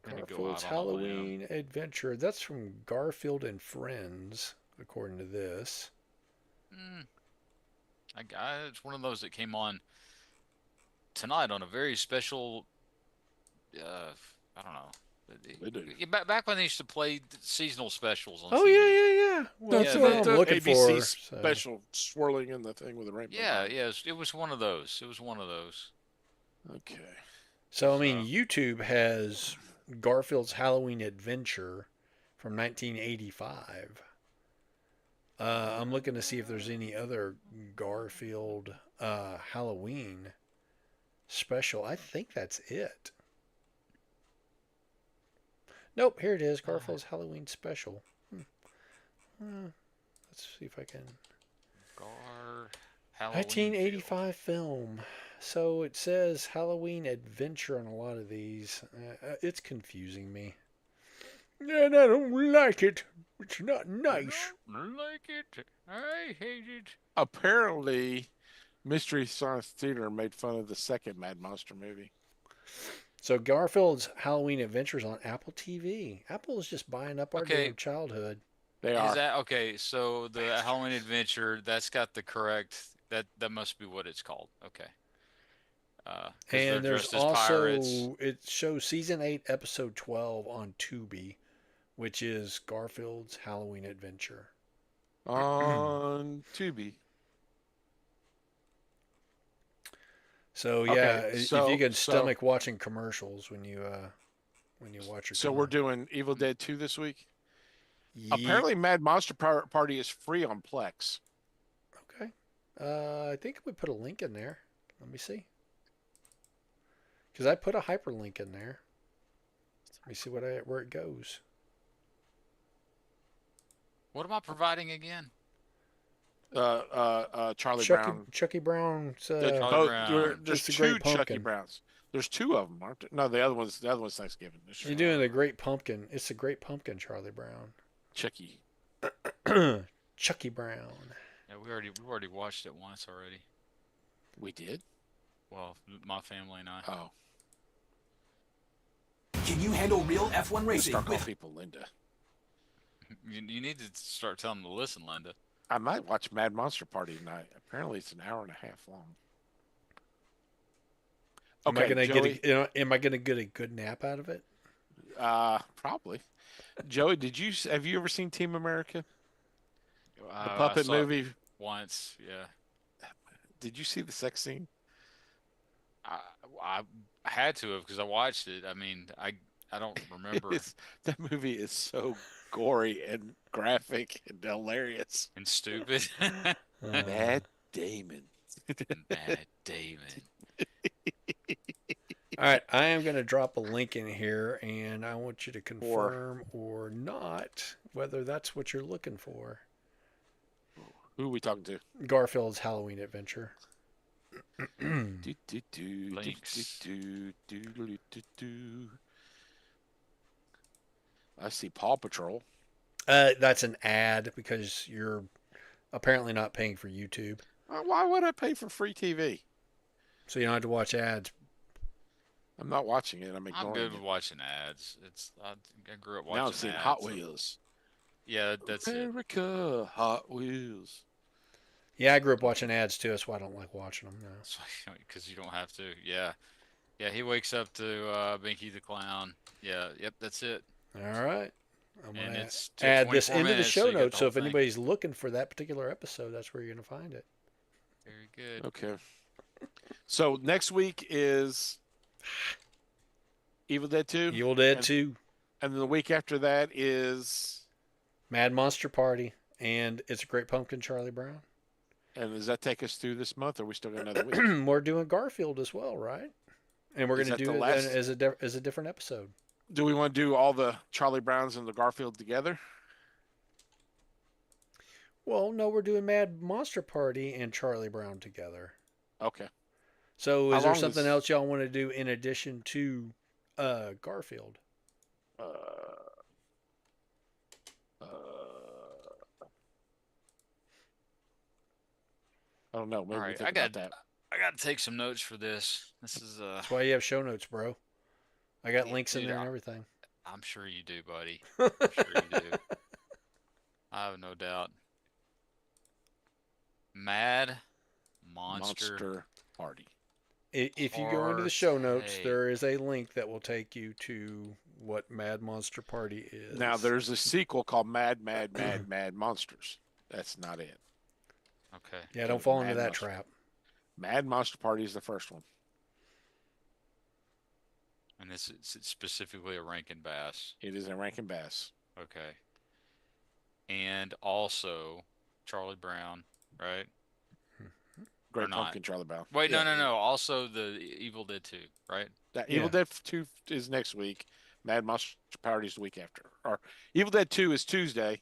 I'm gonna go Garfield's out on a limb. Halloween Adventure. That's from Garfield and Friends, according to this. It's one of those that came on tonight on a very special. I don't know. They do. Back when they used to play seasonal specials on Oh TV. yeah. Well, That's that's yeah, what the I'm looking ABC for. so- special swirling in the thing with the rainbow. Yeah, it was one of those. It was one of those. Okay. So I mean, YouTube has Garfield's Halloween Adventure from 1985. I'm looking to see if there's any other Garfield Halloween special. I think that's it. Nope, here it is. Garfield's Halloween special. Let's see if I can. Halloween 1985 film. So it says Halloween Adventure on a lot of these. It's confusing me. And I don't like it. It's not nice. I don't like it. I hate it. Apparently, Mystery Science Theater made fun of the second Mad Monster movie. So Garfield's Halloween Adventures on Apple TV. Apple is just buying up our Okay. damn childhood. They Is are. that okay? So the Halloween Adventure, that's got the correct that must be what it's called. Okay. 'Cause they're And there's dressed as pirates. also it shows season 8, episode 12 on Tubi, which is Garfield's Halloween Adventure. On Tubi. So Okay, yeah, if so- you can so- stomach watching commercials when you watch your. So we're doing Evil Dead 2 this week. Ye- Apparently, Mad Monster Party is free on Plex. Okay. I think we put a link in there. Let me see. Because I put a hyperlink in there. Let me see where it goes. What am I providing again? Charlie Chucky Brown. Chucky Brown's. There's Charlie both- Brown. there's It's a Great two Chucky Pumpkin. Browns. There's two of them, aren't there? No, the other one's Thanksgiving. This You're year. doing the Great Pumpkin. It's the Great Pumpkin, Charlie Brown. Chucky. Chucky Brown. Yeah, we've already watched it once already. We did. Well, my family and I. Oh, Can you handle real F1 let's racing start calling with people Linda. You need to start telling them to listen, Linda. I might watch Mad Monster Party tonight. Apparently, it's an hour and a half long. Am I gonna Joey, am I gonna get a good nap out of it? probably. Joey, have you ever seen Team America, the I puppet saw it movie? once. Yeah. Did you see the sex scene? I had to have because I watched it. I mean, I don't remember. That movie is so gory and graphic and hilarious. And stupid. Matt Damon. Matt Damon. All right, I am going to drop a link in here, and I want you to confirm or not whether that's what you're looking for. Who are we talking to? Garfield's Halloween Adventure. Links. I see Paw Patrol. That's an ad because you're apparently not paying for YouTube, Why would I pay for free TV? so you don't have to watch ads. I'm not watching it. I'm I'm ignoring good with it. watching ads. I grew up watching Now I'm seeing ads. Hot Wheels. Yeah, that's it. America, Hot Wheels. Yeah, I grew up watching ads too. That's why I don't like watching them now. Because you don't have to. Yeah. Yeah, he wakes up to Binky the Clown. Yeah, yep, that's it. All right. I'm And gonna it's add this 24 into the minutes, show so you get notes. the So whole if thing. anybody's looking for that particular episode, that's where you're gonna find it. Very good. Okay. So next week is Evil Dead 2. Evil Dead And- 2, And then the week after that is, Mad Monster Party, and It's a Great Pumpkin, Charlie Brown. and does that take us through this month, or we still got another week? We're doing Garfield as well, right? And we're Is going to that do the it last- as a different episode. Do we want to do all the Charlie Browns and the Garfield together? Well, no, we're doing Mad Monster Party and Charlie Brown together. Okay. So How is there long something is- else y'all want to do in addition to Garfield? Uh, I don't know. Maybe All we right, think I about got that. I got to take some notes for this. This is That's why you have show notes, bro. I got Yeah, links in dude, there and I- everything. I'm sure you do, buddy. I'm sure you do. I have no doubt. Mad Monster. Monster Party. If you go into the show notes, Party. there is a link that will take you to what Mad Monster Party is. Now there's a sequel called Mad Monsters. That's not it. Okay. Yeah, don't fall into Mad that Monster. trap. Mad Monster Party is the first one. And this is specifically a Rankin Bass. It is in Rankin Bass. Okay. And also Charlie Brown, right? Great not. Pumpkin Charlie Brown. Wait, Yeah. no. Also the Evil Dead 2, right? That Yeah. Evil Dead 2 is next week. Mad Monster Party is the week after. Or Evil Dead 2 is Tuesday.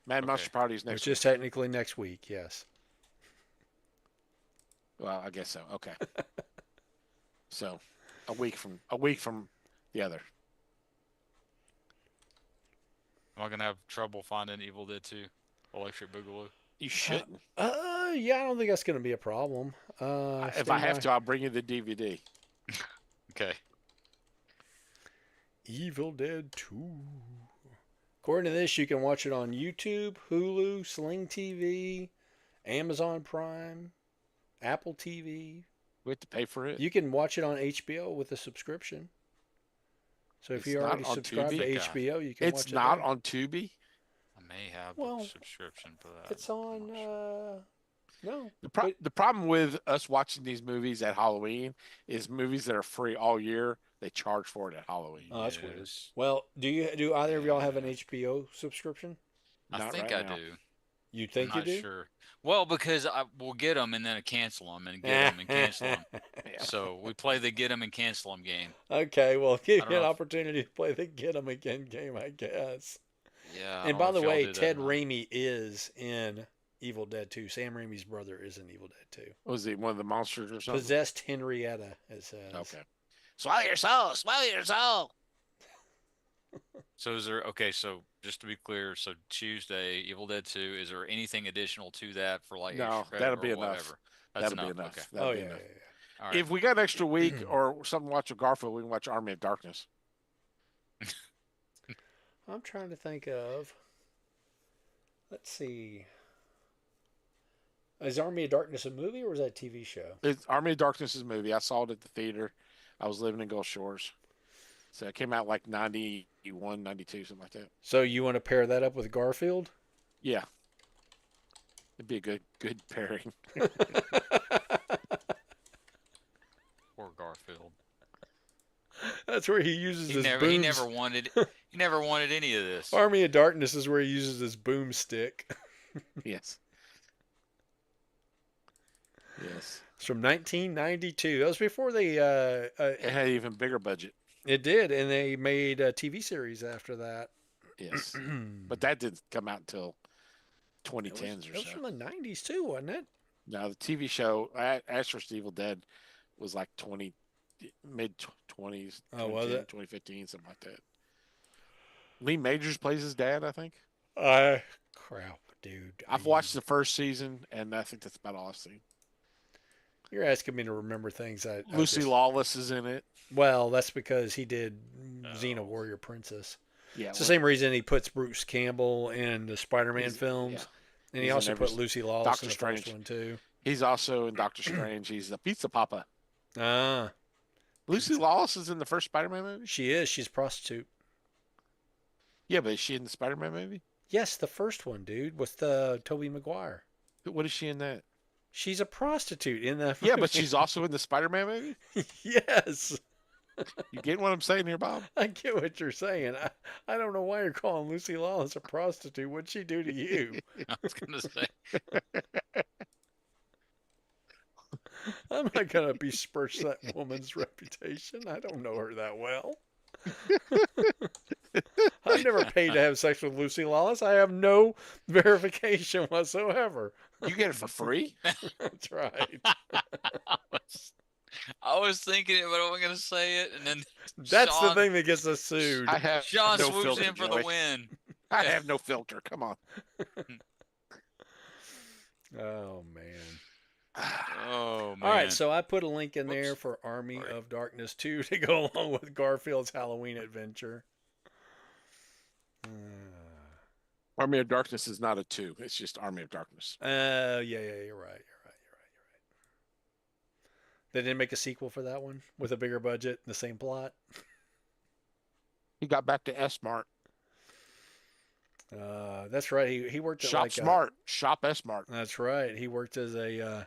Mad Okay. Monster Party is next Which week. is technically next week, yes. Well, I guess so. Okay. So, a week from the other. Am I gonna have trouble finding Evil Dead 2? Electric Boogaloo? You shouldn't. Yeah, I don't think that's going to be a problem. If I have to, I'll bring you the DVD. Okay. Evil Dead 2. According to this, you can watch it on YouTube, Hulu, Sling TV, Amazon Prime, Apple TV. We have to pay for it. You can watch it on HBO with a subscription. So if It's you not already on subscribe to Tubi? HBO, you can watch It's it not there. on Tubi. I may have Well, a subscription for that. It's I'm on. not sure. No. The problem with us watching these movies at Halloween is movies that are free all year, they charge for it at Halloween. Oh, that's weird. Yes. Well, do either of y'all have an HBO subscription? I Not think right I now. do. You I'm think you not do? sure. Well, because I will get them and then cancel them and get them and cancel them. Yeah. So we play the get them and cancel them game. Okay, well, give I don't you an know if- opportunity to play the Get 'em Again game, I guess. Yeah. I And don't by know the if y'all way, do that Ted or not. Raimi is in Evil Dead 2. Sam Raimi's brother is in Evil Dead 2. Was he one of the monsters or something? Possessed Henrietta, it says. Okay. Swallow your soul. Swallow your soul. So is there okay? So just to be clear, so Tuesday, Evil Dead 2. Is there anything additional to that for like No, extra credit that'll be or enough. whatever? That's That'll enough. be enough. Okay. That'll Oh, be yeah, enough. All right. If we got an extra week or something to watch with Garfield, we can watch Army of Darkness. I'm trying to think of. Let's see. Is Army of Darkness a movie or was that a TV show? It's Army of Darkness is a movie. I saw it at the theater. I was living in Gulf Shores. So it came out like 91, 92, something like that. So you want to pair that up with Garfield? Yeah. It'd be a good pairing. Poor Garfield. That's where he uses He his never, booms. he never wanted, he never wanted any of this. Army of Darkness is where he uses his boomstick. Yes. Yes. It's from 1992. That was before they. It had an even bigger budget. It did, and they made a TV series after that. Yes. But that didn't come out until it was, 2010s or it was so. from the 90s too, wasn't it? Now the TV show Ash vs. Evil Dead was like mid 20s, Oh, was it? 2015, something like that. Lee Majors plays his dad, I think. Crap, dude. I've watched the first season, and I think that's about all I've seen. You're asking me to remember things. Lucy just- Lawless is in it. Well, that's because he did Oh. Xena Warrior Princess. Yeah, It's the same reason he puts Bruce Campbell in the Spider-Man He's- films, yeah. and he He's in also every- put Lucy Lawless Doctor in the Strange. first one too. He's also in Doctor Strange. He's the pizza papa. Ah, Lucy Lawless is in the first Spider-Man movie. she is. She's a prostitute. Yeah, but is she in the Spider-Man movie? Yes, the first one, dude, with the Tobey Maguire. What is she in that? She's a prostitute in that. Yeah, but movie. she's also in the Spider-Man movie. Yes, You get what I'm saying here, Bob? I get what you're saying. I don't know why you're calling Lucy Lawless a prostitute. What'd she do to you? I was gonna say. I'm not gonna besmirch that woman's reputation. I don't know her that well. I've never paid to have sex with Lucy Lawless. I have no verification whatsoever. You get it for free? That's right. I was thinking it, but I wasn't gonna say it, and then That's the Sean- thing that gets us sued. I have Sean no swoops filter, in for Joey. the win. I have no filter. Come on. Oh man. Oh man! All right, so I put a link in there Whoops. for Army Sorry. of Darkness 2 to go along with Garfield's Halloween adventure. Army of Darkness is not a 2. It's just Army of Darkness. Yeah, you're right. They didn't make a sequel for that one with a bigger budget, the same plot. He got back to S-Mart. That's right. He worked at Shop like Smart. Shop S-Mart. That's right. He worked as a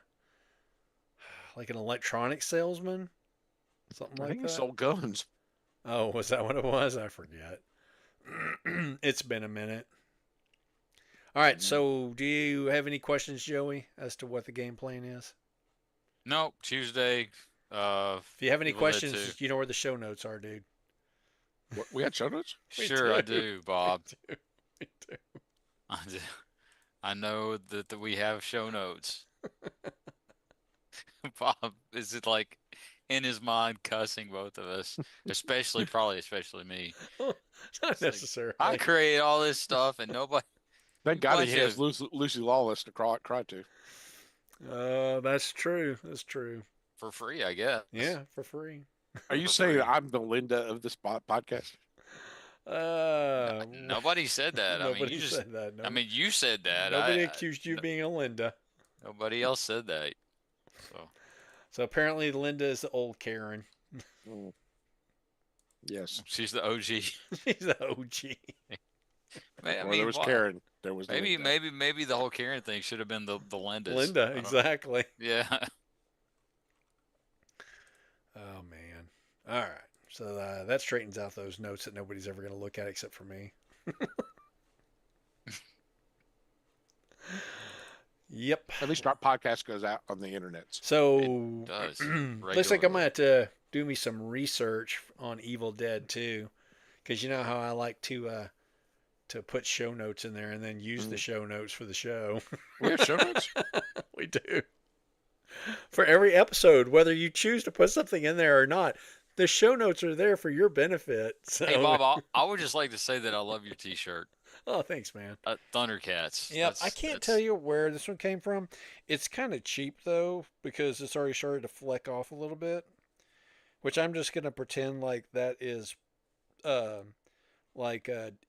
like an electronics salesman, something I like think he that. sold guns. Oh, was that what it was? I forget. It's been a minute. All right. So, do you have any questions, Joey, as to what the game plan is? Nope. Tuesday. If you have any Evil Dead questions, 2. you know where the show notes are, dude. We had show notes? We Sure, I do. do, Bob. Me too. I do. I know that we have show notes. Bob, is it like in his mind cussing both of us, probably especially me? Not like, necessarily. I create all this stuff and nobody. Thank God he bunch has of- Lucy Lawless to cry to. That's true. That's true. For free, I guess. Yeah, for free. Are you For saying free. I'm the Linda of this podcast? Nobody said that. I mean, Nobody you just. said that. I mean, you said that. Nobody accused you of being a Linda. Nobody else said that. So So apparently Linda is the old Karen. Mm. Yes. she's the OG. She's the OG. I Or mean, there was why- Karen. There was Maybe, Linda. maybe the whole Karen thing should have been the Lindas. I Linda, don't- exactly. Yeah. Oh man. All right. So that straightens out those notes that nobody's ever going to look at except for me. Yep. At least our podcast goes out on the internet. So does, looks like I might regularly. have to do me some research on Evil Dead too, because you know how I like to put show notes in there and then use the show notes for the show. We have show notes. We do. For every episode, whether you choose to put something in there or not, the show notes are there for your benefit. So, Hey Bob, I would just like to say that I love your T-shirt, oh, thanks, man. Thundercats. Yeah, I can't tell that's- you where this one came from. It's kind of cheap though because it's already started to fleck off a little bit, which I'm just gonna pretend like that is,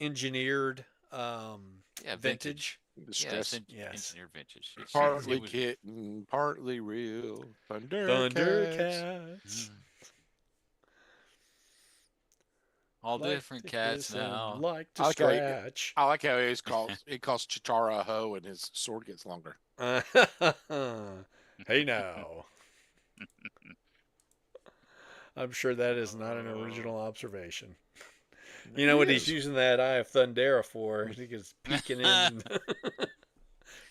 engineered Yeah, vintage. Distress. Yes. engineer vintage. Partly It was- kitten, partly real. Thundercats. Thundercats. All Like different to cats kiss and now. like to I like how he- scratch. I like how he calls Chitara a hoe and his sword gets longer. Hey now. I'm sure that is not an original observation. You know what he's using that Eye of Thundera for? I think it's peeking in,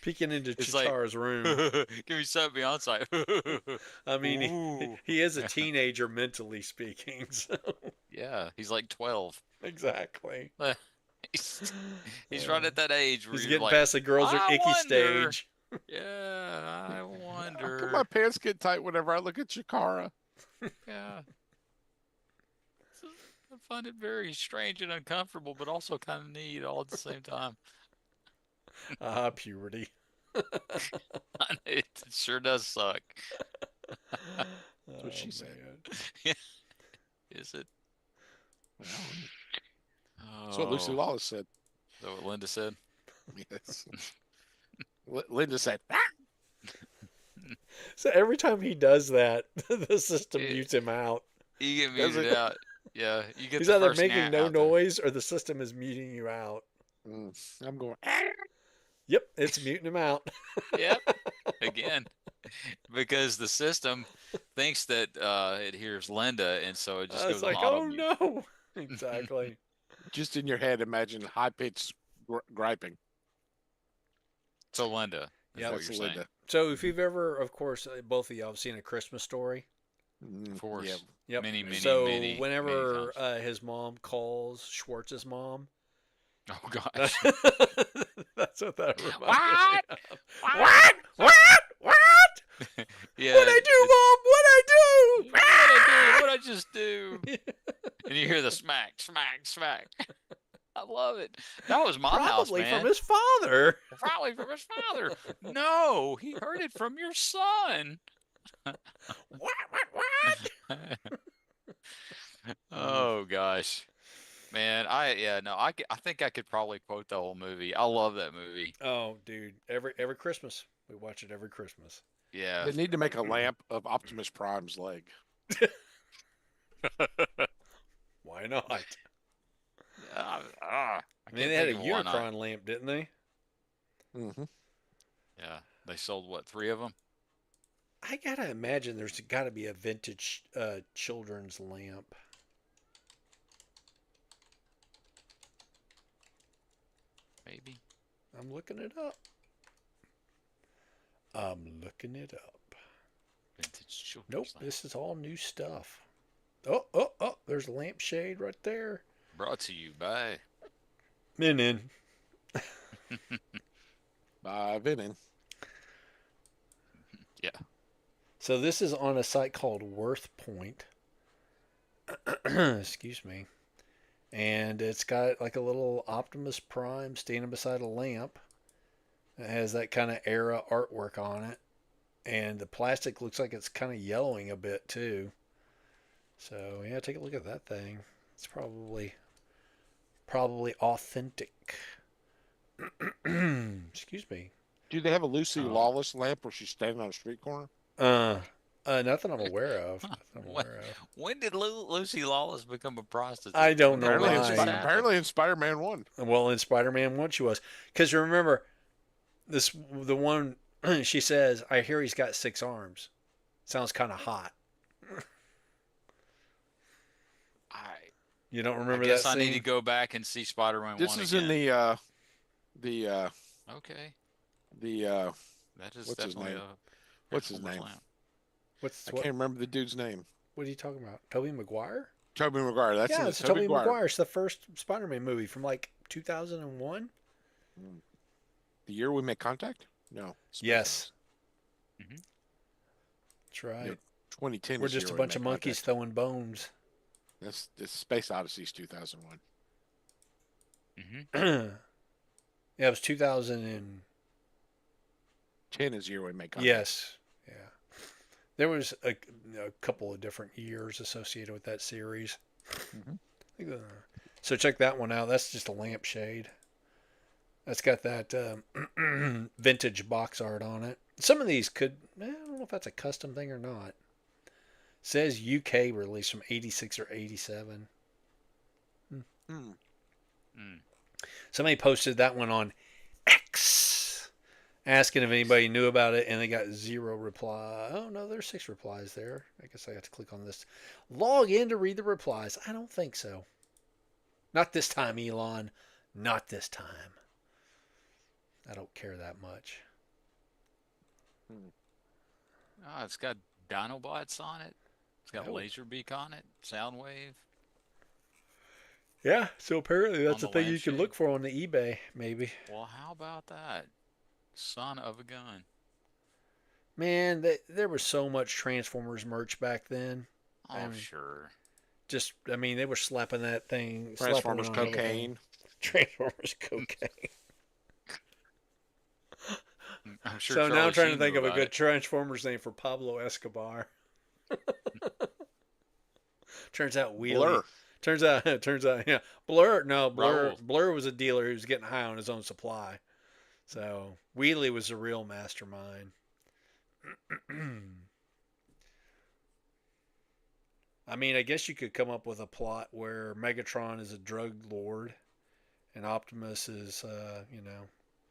peeking into It's like- Chitara's room. Give me something Beyonce. I mean, Ooh. he is a teenager mentally speaking. So Yeah, he's like 12. exactly. He's right at that age where He's you're getting like, past the girls are "I icky wonder." stage. Yeah, I How come wonder. my pants get tight whenever I look at Chikara? Yeah. I find it very strange and uncomfortable, but also kind of neat all at the same time. Puberty. It sure does suck. That's what she said. man. Is it? That's what Lucy Oh, Lawless said. is that what Linda said? Yes. Linda said, "Ah!" So every time he does that, the system Yeah. mutes him out. You get Does muted it? out. Yeah, you get He's the either first making gnat no out there. noise or the system is muting you out. I'm going, "Ah!" Yep, it's muting him out. Yep. Again, because the system thinks that it hears Linda, and so it just It's goes like, on auto oh mute. no. Exactly. Just in your head, imagine high pitched griping. So Linda, is Yep. what That's you're saying. Linda. So if you've ever, of course, both of y'all have seen A Christmas Story. Of course. Yeah. Yep. Many, so many whenever times. his mom calls Schwartz's mom, Oh gosh. that's what that reminds What? me of. What? Yeah. What I do, Mom? What I do? What I just do? And you hear the smack, smack, smack. I love it. That was my house, Probably man. from his father. Probably from his father. No, he heard it from your son. What? Oh gosh, man. I think I could probably quote the whole movie. I love that movie. Oh, dude! Every Christmas we watch it. Every Christmas. Yeah. They need to make a lamp of Optimus Prime's leg. Why not? I I mean, can't they had a think of one. Unicron lamp, didn't they? Mm-hmm. Yeah, they sold what, 3 of them? I gotta imagine there's got to be a vintage children's lamp. Maybe. I'm looking it up. I'm looking it up. Vintage children's Nope, lamp. this is all new stuff. Oh! There's a lampshade right there. Brought to you by. Minin. By Venom. Yeah. So this is on a site called Worth Point. Excuse me. And it's got like a little Optimus Prime standing beside a lamp. It has that kind of era artwork on it. And the plastic looks like it's kind of yellowing a bit too. So yeah, take a look at that thing. It's probably Probably authentic. Excuse me. Do they have a Lucy Oh. Lawless lamp where she's standing on a street corner? Nothing I'm aware of. Nothing I'm What? aware of. When did Lucy Lawless become a prostitute? I don't know Apparently, why. in, When did this happen? apparently in Spider-Man 1. Well, in Spider-Man 1 she was. Because remember, the one she says, I hear he's got 6 arms. Sounds kind of hot. You don't I remember guess that I scene? need to go back and see Spider-Man This 1 is again. in the Okay, that is What's his definitely name? a What's his Transformers name? lamp. What's I what? can't remember the dude's name. What are you talking about? Tobey Maguire? Tobey Maguire. That's Yeah, it. it's Tobey Maguire. It's the first Spider-Man movie from like 2001. The year we make contact? No. Yes. Mhm. That's right. Yeah, 2010. We're is the just a year we bunch of make monkeys contact. throwing bones. That's Space Odyssey's 2001. Mhm. Yeah, it was 2000 and 10 is the year we make contact. yes, yeah. There was a couple of different years associated with that series. Mhm. So check that one out. That's just a lampshade. That's got that vintage box art on it. Some of these could, I don't know if that's a custom thing or not. Says UK release from 86 or 87. Hmm. Mm. Somebody posted that one on X, asking if anybody knew about it, and they got 0 reply. Oh no, there's 6 replies there. I guess I have to click on this. Log in to read the replies. I don't think so. Not this time, Elon. Not this time. I don't care that much. Oh, it's got Dinobots on it. It's got Oh. Laserbeak on it. Soundwave. Yeah, so apparently that's On a the thing you can lampshade. look for on the eBay, maybe. Well, how about that? Son of a gun. Man, there was so much Transformers merch back then. Oh, I mean, sure. Just, I mean, they were slapping that thing. Transformers slapping it on cocaine. everything. Transformers cocaine. I'm sure. So now I'm Charlie trying to Sheen think knew of a about good it. Transformers name for Pablo Escobar. Turns out Wheelie. Blur. Turns out, yeah. Blur, no, Raoul. Blur was a dealer who was getting high on his own supply. So Wheelie was the real mastermind. I mean, I guess you could come up with a plot where Megatron is a drug lord and Optimus is,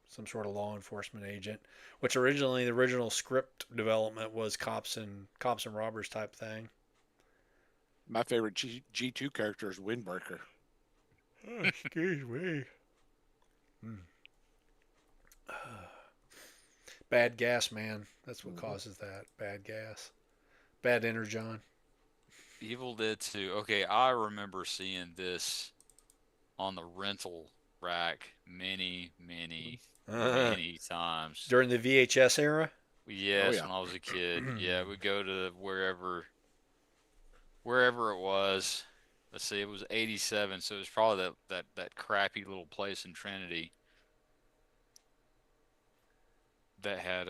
some sort of law enforcement agent. Which originally, the original script development was cops and robbers type thing. My favorite G2 character is Windbreaker. Excuse me. Bad gas, man. That's what causes that. Bad gas. Bad energon. Evil Dead 2. Okay, I remember seeing this on the rental rack many times. During the VHS era? Yes, yeah. when I was a kid. Yeah, we'd go to wherever it was. Let's see, it was 87, so it was probably that crappy little place in Trinity that had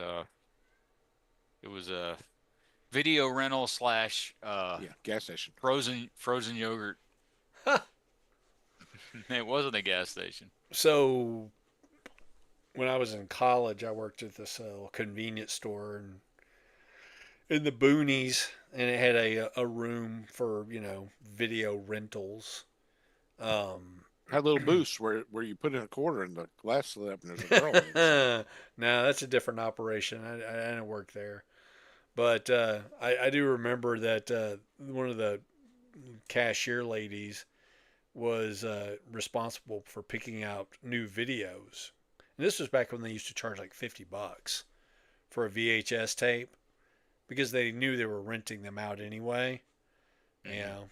it was a video rental slash Yeah, gas station. frozen yogurt. It wasn't a gas station. So, when I was in college, I worked at this convenience store in the boonies, and it had a room for video rentals. Had a little boost where you put in a quarter and the glass slid up and there's a girl in it. No, that's a different operation. I didn't work there, but I do remember that one of the cashier ladies was responsible for picking out new videos. And this was back when they used to charge like $50 for a VHS tape because they knew they were renting them out anyway.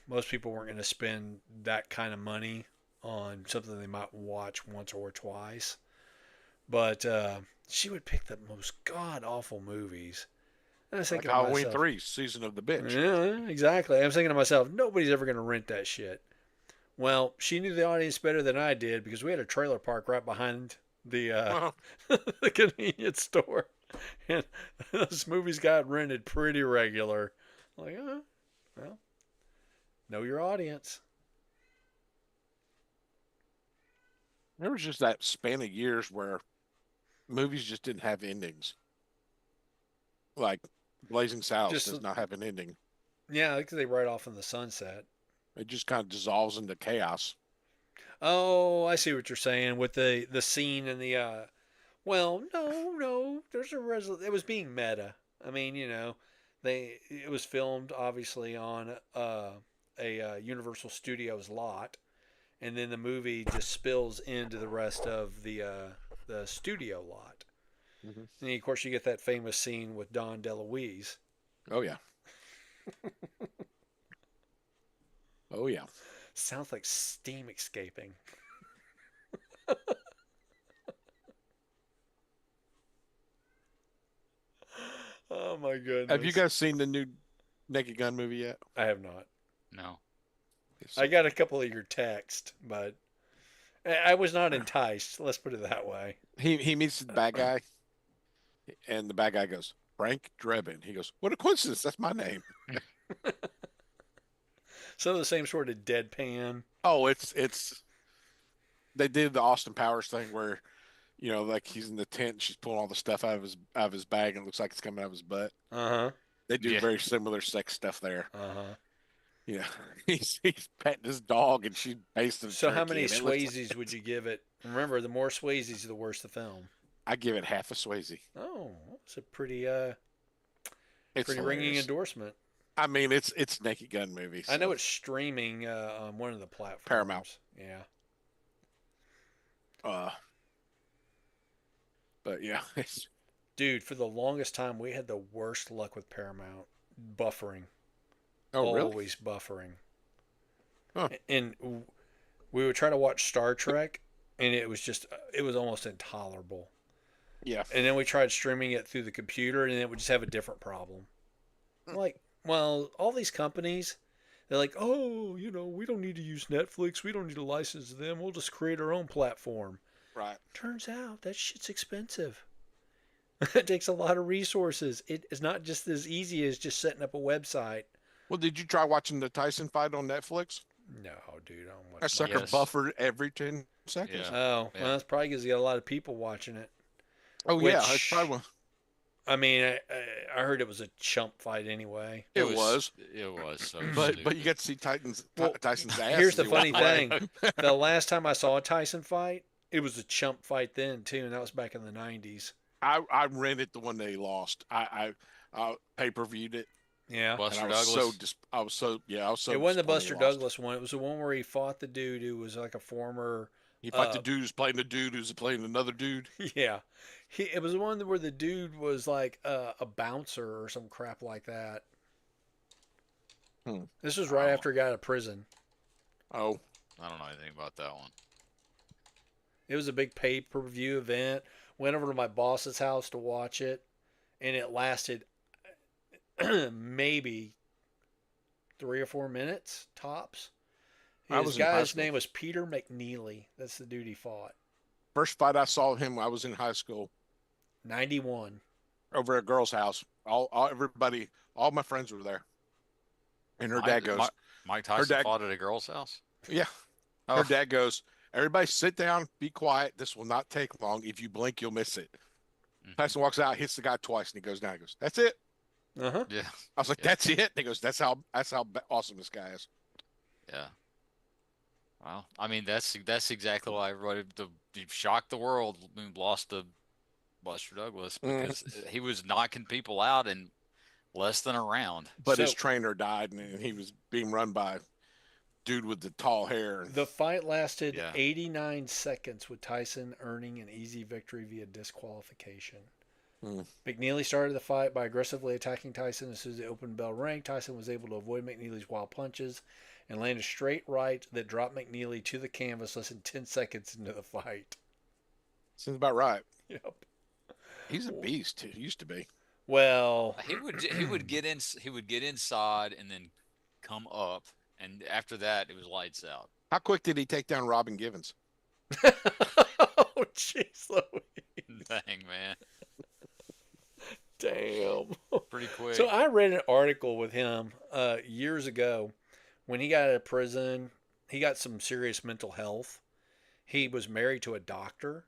Most people weren't going to spend that kind of money on something they might watch once or twice. But she would pick the most god awful movies. And I was Like thinking to Halloween myself, 3, Season of the Bitch. yeah, exactly. I was thinking to myself, nobody's ever going to rent that shit. Well, she knew the audience better than I did because we had a trailer park right behind the the convenience store, and those movies got rented pretty regular. Like, well, know your audience. There was just that span of years where movies just didn't have endings. Like Blazing Saddles Just does not have an ending. yeah, because they ride off in the sunset. It just kind of dissolves into chaos. Oh, I see what you're saying with the scene and the well, no, there's a it was being meta. I mean, it was filmed obviously on a Universal Studios lot, and then the movie just spills into the rest of the studio lot. Mhm. And of course, you get that famous scene with Don DeLuise. Oh yeah. Oh yeah. Sounds like steam escaping. Oh my goodness! Have you guys seen the new Naked Gun movie yet? I have not. No. It's- I got a couple of your text, but I was not enticed. Let's put it that way. he meets the bad guy, and the bad guy goes, Frank Drebin. He goes, what a coincidence! That's my name. So the same sort of deadpan. Oh, it's they did the Austin Powers thing where, like he's in the tent, and she's pulling all the stuff out of his bag, and it looks like it's coming out of his butt. Uh huh. They do Yeah. very similar sex stuff there. Uh huh. Yeah, he's petting his dog, and she's basting. So how turkey, many and it looks Swayzes would you give it? Remember, the more Swayzes, the worse the film. I give it half a Swayze. Oh, it's a pretty It's pretty ringing hilarious. endorsement. I mean, it's Naked Gun movie. I know so, it's streaming on one of the platforms. Paramount. Yeah. But yeah, Dude, for the longest time, we had the worst luck with Paramount buffering. oh really? Always buffering. Huh. And we would try to watch Star Trek, and it was almost intolerable. Yeah, And then we tried streaming it through the computer, and it would just have a different problem. Like, well, all these companies, they're like, oh, we don't need to use Netflix. We don't need to license them. We'll just create our own platform. right. Turns out that shit's expensive. It takes a lot of resources. It is not just as easy as just setting up a website. Well, did you try watching the Tyson fight on Netflix? No, dude, I don't That watch sucker Yes. buffered every 10 seconds. Yeah. Oh, Yeah. well, that's probably because you got a lot of people watching it. Oh yeah, Which- that's probably one. I mean, I heard it was a chump fight anyway. It was. It was. So But stupid. you get to see Tyson's ass. Here's as the he funny walked away. thing: the last time I saw a Tyson fight, it was a chump fight then too, and that was back in the '90s. I rented the one that he lost. I pay-per-viewed it. Yeah, And Buster I was Douglas. I was so it wasn't the disappointed Buster he lost. Douglas one. It was the one where he fought the dude who was like a former. He fought the Uh, dude who's playing the dude who's playing another dude. Yeah, it was the one where the dude was like a bouncer or some crap like that. Hmm. This was right Oh. after he got out of prison. Oh, I don't know anything about that one. It was a big pay-per-view event. Went over to my boss's house to watch it, and it lasted maybe 3 or 4 minutes tops. I His was in high guy's school. name was Peter McNeely. That's the dude he fought. first fight I saw him, I was in high school 91. over at a girl's house. Everybody, all my friends were there, and her dad goes, Mike Tyson dad- fought at a girl's house. "Yeah." Oh, Her dad goes, "Everybody, sit down, be quiet. This will not take long. If you blink, you'll miss it." Mhm. Tyson walks out, hits the guy twice, and he goes down. He goes, "That's it." Uh huh. yeah, I was like, Yeah. "That's it." And he goes, "That's how awesome this guy is." yeah. Well, I mean, that's exactly why everybody he shocked the world. We lost to Buster Douglas because he was knocking people out in less than a round. But his So- trainer died, and he was being run by a dude with the tall hair. The fight lasted Yeah. 89 seconds, with Tyson earning an easy victory via disqualification. Hmm. McNeely started the fight by aggressively attacking Tyson. As soon as the open bell rang, Tyson was able to avoid McNeely's wild punches and land a straight right that dropped McNeely to the canvas less than 10 seconds into the fight. Seems about right. Yep. He's a beast. He used to be. Well, He would get in. He would get inside and then come up, and after that, it was lights out. How quick did he take down Robin Givens? oh, jeez, Louise. Dang, man, Damn. pretty quick. So I read an article with him years ago when he got out of prison. He got some serious mental health, he was married to a doctor.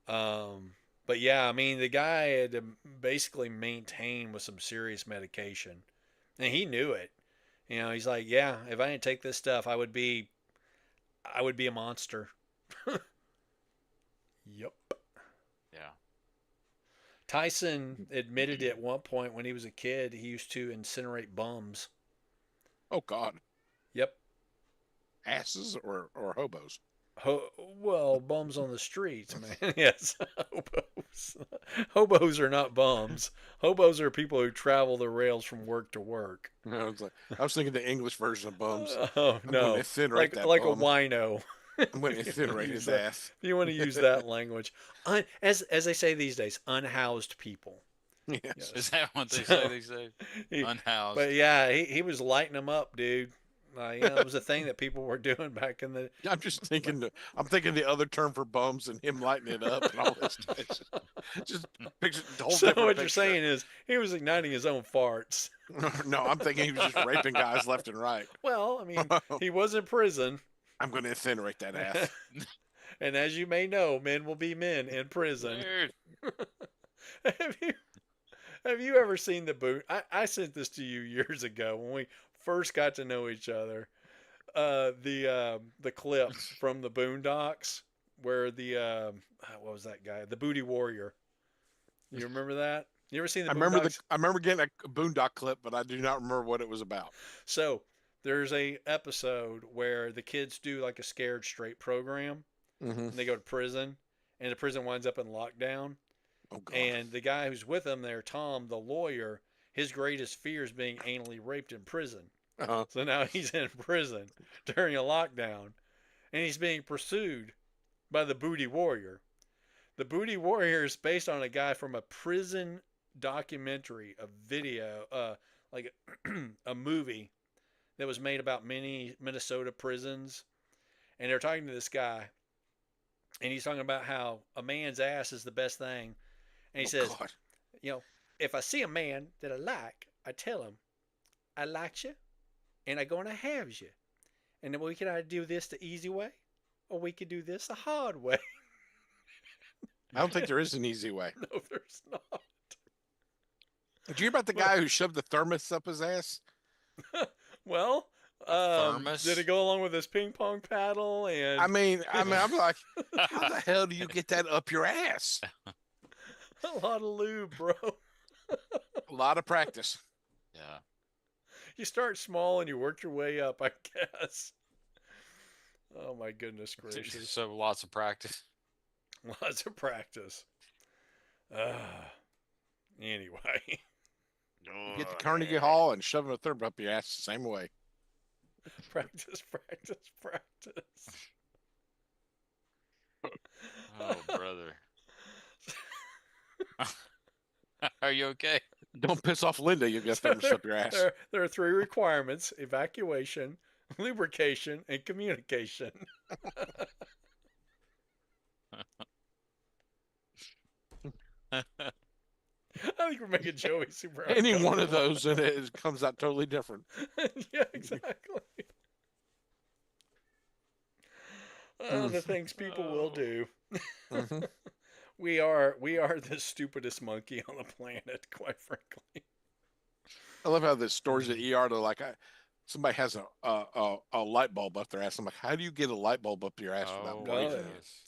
But yeah, I mean, the guy had to basically maintain with some serious medication, and he knew it. You know, he's like, yeah, if I didn't take this stuff, I would be a monster. Yep. Yeah. Tyson admitted at one point when he was a kid, he used to incinerate bums. Oh God, Yep. asses or hobos. Well, bums on the streets, man. Yes, hobos. Hobos are not bums. Hobos are people who travel the rails from work to work. I was thinking the English version of bums. Oh I'm going no, to incinerate like that a bum. wino. I'm going to If you wanna incinerate use his that- ass. If you want to use that language, as they say these days, unhoused people. Yes. Yes. Is that what they So- say? They say He- unhoused. But yeah, he was lighting them up, dude. You know, it was a thing that people were doing back in the. I'm just thinking. I'm thinking the other term for bums and him lighting it up and all this. Just picture the whole So different what you're picture. saying is he was igniting his own farts. No, I'm thinking he was just raping guys left and right. Well, I mean, he was in prison, I'm going to incinerate that ass. and as you may know, men will be men in prison. Dude, Have you ever seen the boot? I sent this to you years ago when we first got to know each other. The clip from the Boondocks where the what was that guy? The Booty Warrior. You remember that? You ever seen the Boondocks? I remember getting a Boondock clip, but I do not remember what it was about. So there's a episode where the kids do like a scared straight program, Mm-hmm. and they go to prison, and the prison winds up in lockdown. Oh God. And the guy who's with him there, Tom, the lawyer, his greatest fear is being anally raped in prison. Uh-huh. So now he's in prison during a lockdown, and he's being pursued by the Booty Warrior. The Booty Warrior is based on a guy from a prison documentary, a video, like a movie that was made about many Minnesota prisons. And they're talking to this guy, and he's talking about how a man's ass is the best thing. And he says, God. you know, if I see a man that I like, I tell him, I liked you, and I'm going to have you. And then we could either do this the easy way, or we could do this the hard way. I don't think there is an easy way. No, there's not. Did you hear about the guy who shoved the thermos up his ass? Well, thermos? did it go along with this ping pong paddle? And I mean, I'm like, how the hell do you get that up your ass? a lot of lube, bro. A lot of practice. yeah. You start small and you work your way up, I guess. Oh my goodness gracious. So lots of practice. Lots of practice. Anyway. You get to Carnegie Hall and shoving a thermos up your ass the same way. Practice, practice, practice. Oh, brother. Are you okay? Don't piss off Linda. You get thermos up your ass. There are three requirements: evacuation, lubrication, and communication. I think we're making Joey super. Any one of uncomfortable. those and it comes out totally different. Yeah, exactly. Oh, the things people will do. Mhm. We are the stupidest monkey on the planet, quite frankly. I love how the stores at ER, they're like, somebody has a light bulb up their ass. I'm like, how do you get a light bulb up your ass without Oh, breaking God. it? yes.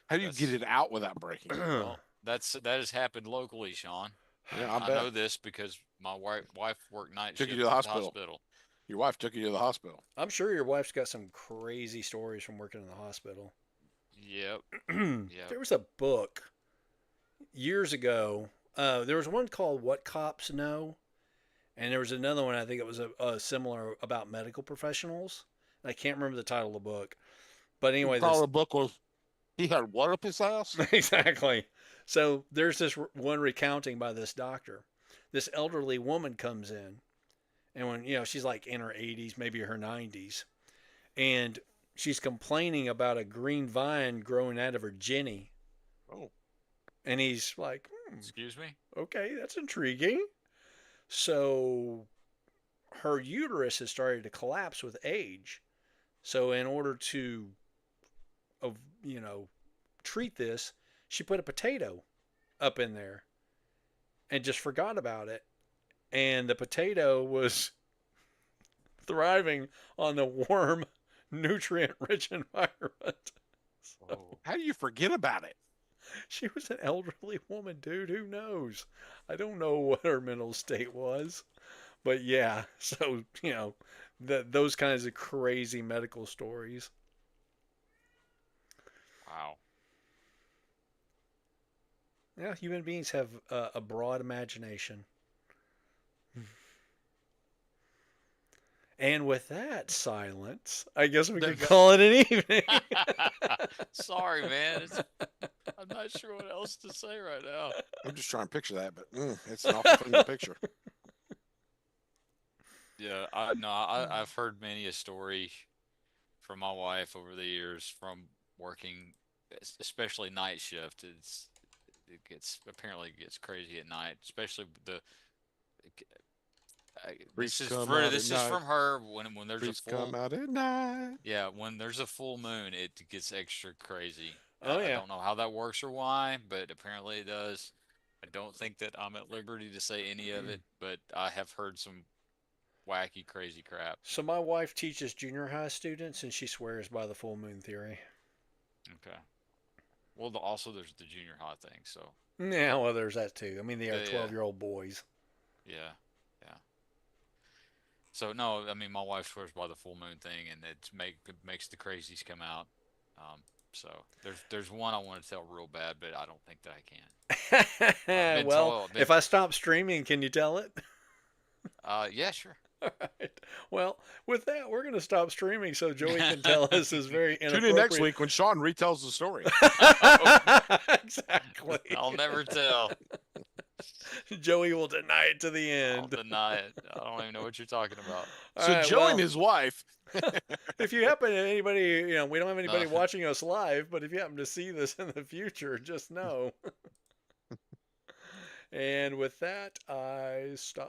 How do you get That's- it out without breaking it? Well, that has happened locally, Sean. Yeah, I I bet. know this because my wife worked night Took shift you to the at hospital. Your wife took you to the hospital. I'm sure your wife's got some crazy stories from working in the hospital. Yep. There was a book years ago. There was one called "What Cops Know," and there was another one. I think it was a similar about medical professionals. I can't remember the title of the book, but anyway, The title of the book was, he had what up his ass? exactly. So there's this one recounting by this doctor. This elderly woman comes in, and when she's like in her 80s, maybe her 90s, and she's complaining about a green vine growing out of her jinny. Oh. And he's like, Excuse me? okay, that's intriguing. So her uterus has started to collapse with age. So in order to, treat this, she put a potato up in there and just forgot about it. And the potato was thriving on the warm, nutrient-rich environment. Oh. How do you forget about it? She was an elderly woman, dude. Who knows? I don't know what her mental state was. But yeah, so, those kinds of crazy medical stories. Wow. Yeah, human beings have a broad imagination. And with that silence, I guess we could call it an evening. Sorry, man. I'm not sure what else to say right now. I'm just trying to picture that, but it's an awful thing to picture. Yeah, I've heard many a story from my wife over the years from working, especially night shift. Apparently gets crazy at night, especially Freaks this is come for out this at is night. from her when there's Freaks a full come out at night. yeah when there's a full moon it gets extra crazy. Oh, I yeah. don't know how that works or why, but apparently it does. I don't think that I'm at liberty to say any of it, but I have heard some wacky, crazy crap. So my wife teaches junior high students, and she swears by the full moon theory. Okay. Well, also there's the junior high thing, so Yeah, well, there's that too. I mean, they are Yeah. 12-year-old boys. yeah. So no, I mean my wife swears by the full moon thing, and it makes the crazies come out. So there's one I want to tell real bad, but I don't think that I can. Been Well, told- if I stop streaming, can you tell it? Yeah, sure. All right. Well, with that, we're going to stop streaming so Joey can tell us his very Tune inappropriate. in next week when Sean retells the story. Exactly. I'll never tell. Joey will deny it to the I'll end. deny it. I don't even know what you're talking about. So All right, Joe well, and his wife. if you happen to anybody, we don't have anybody Uh. watching us live, but if you happen to see this in the future, just know. And with that, I stop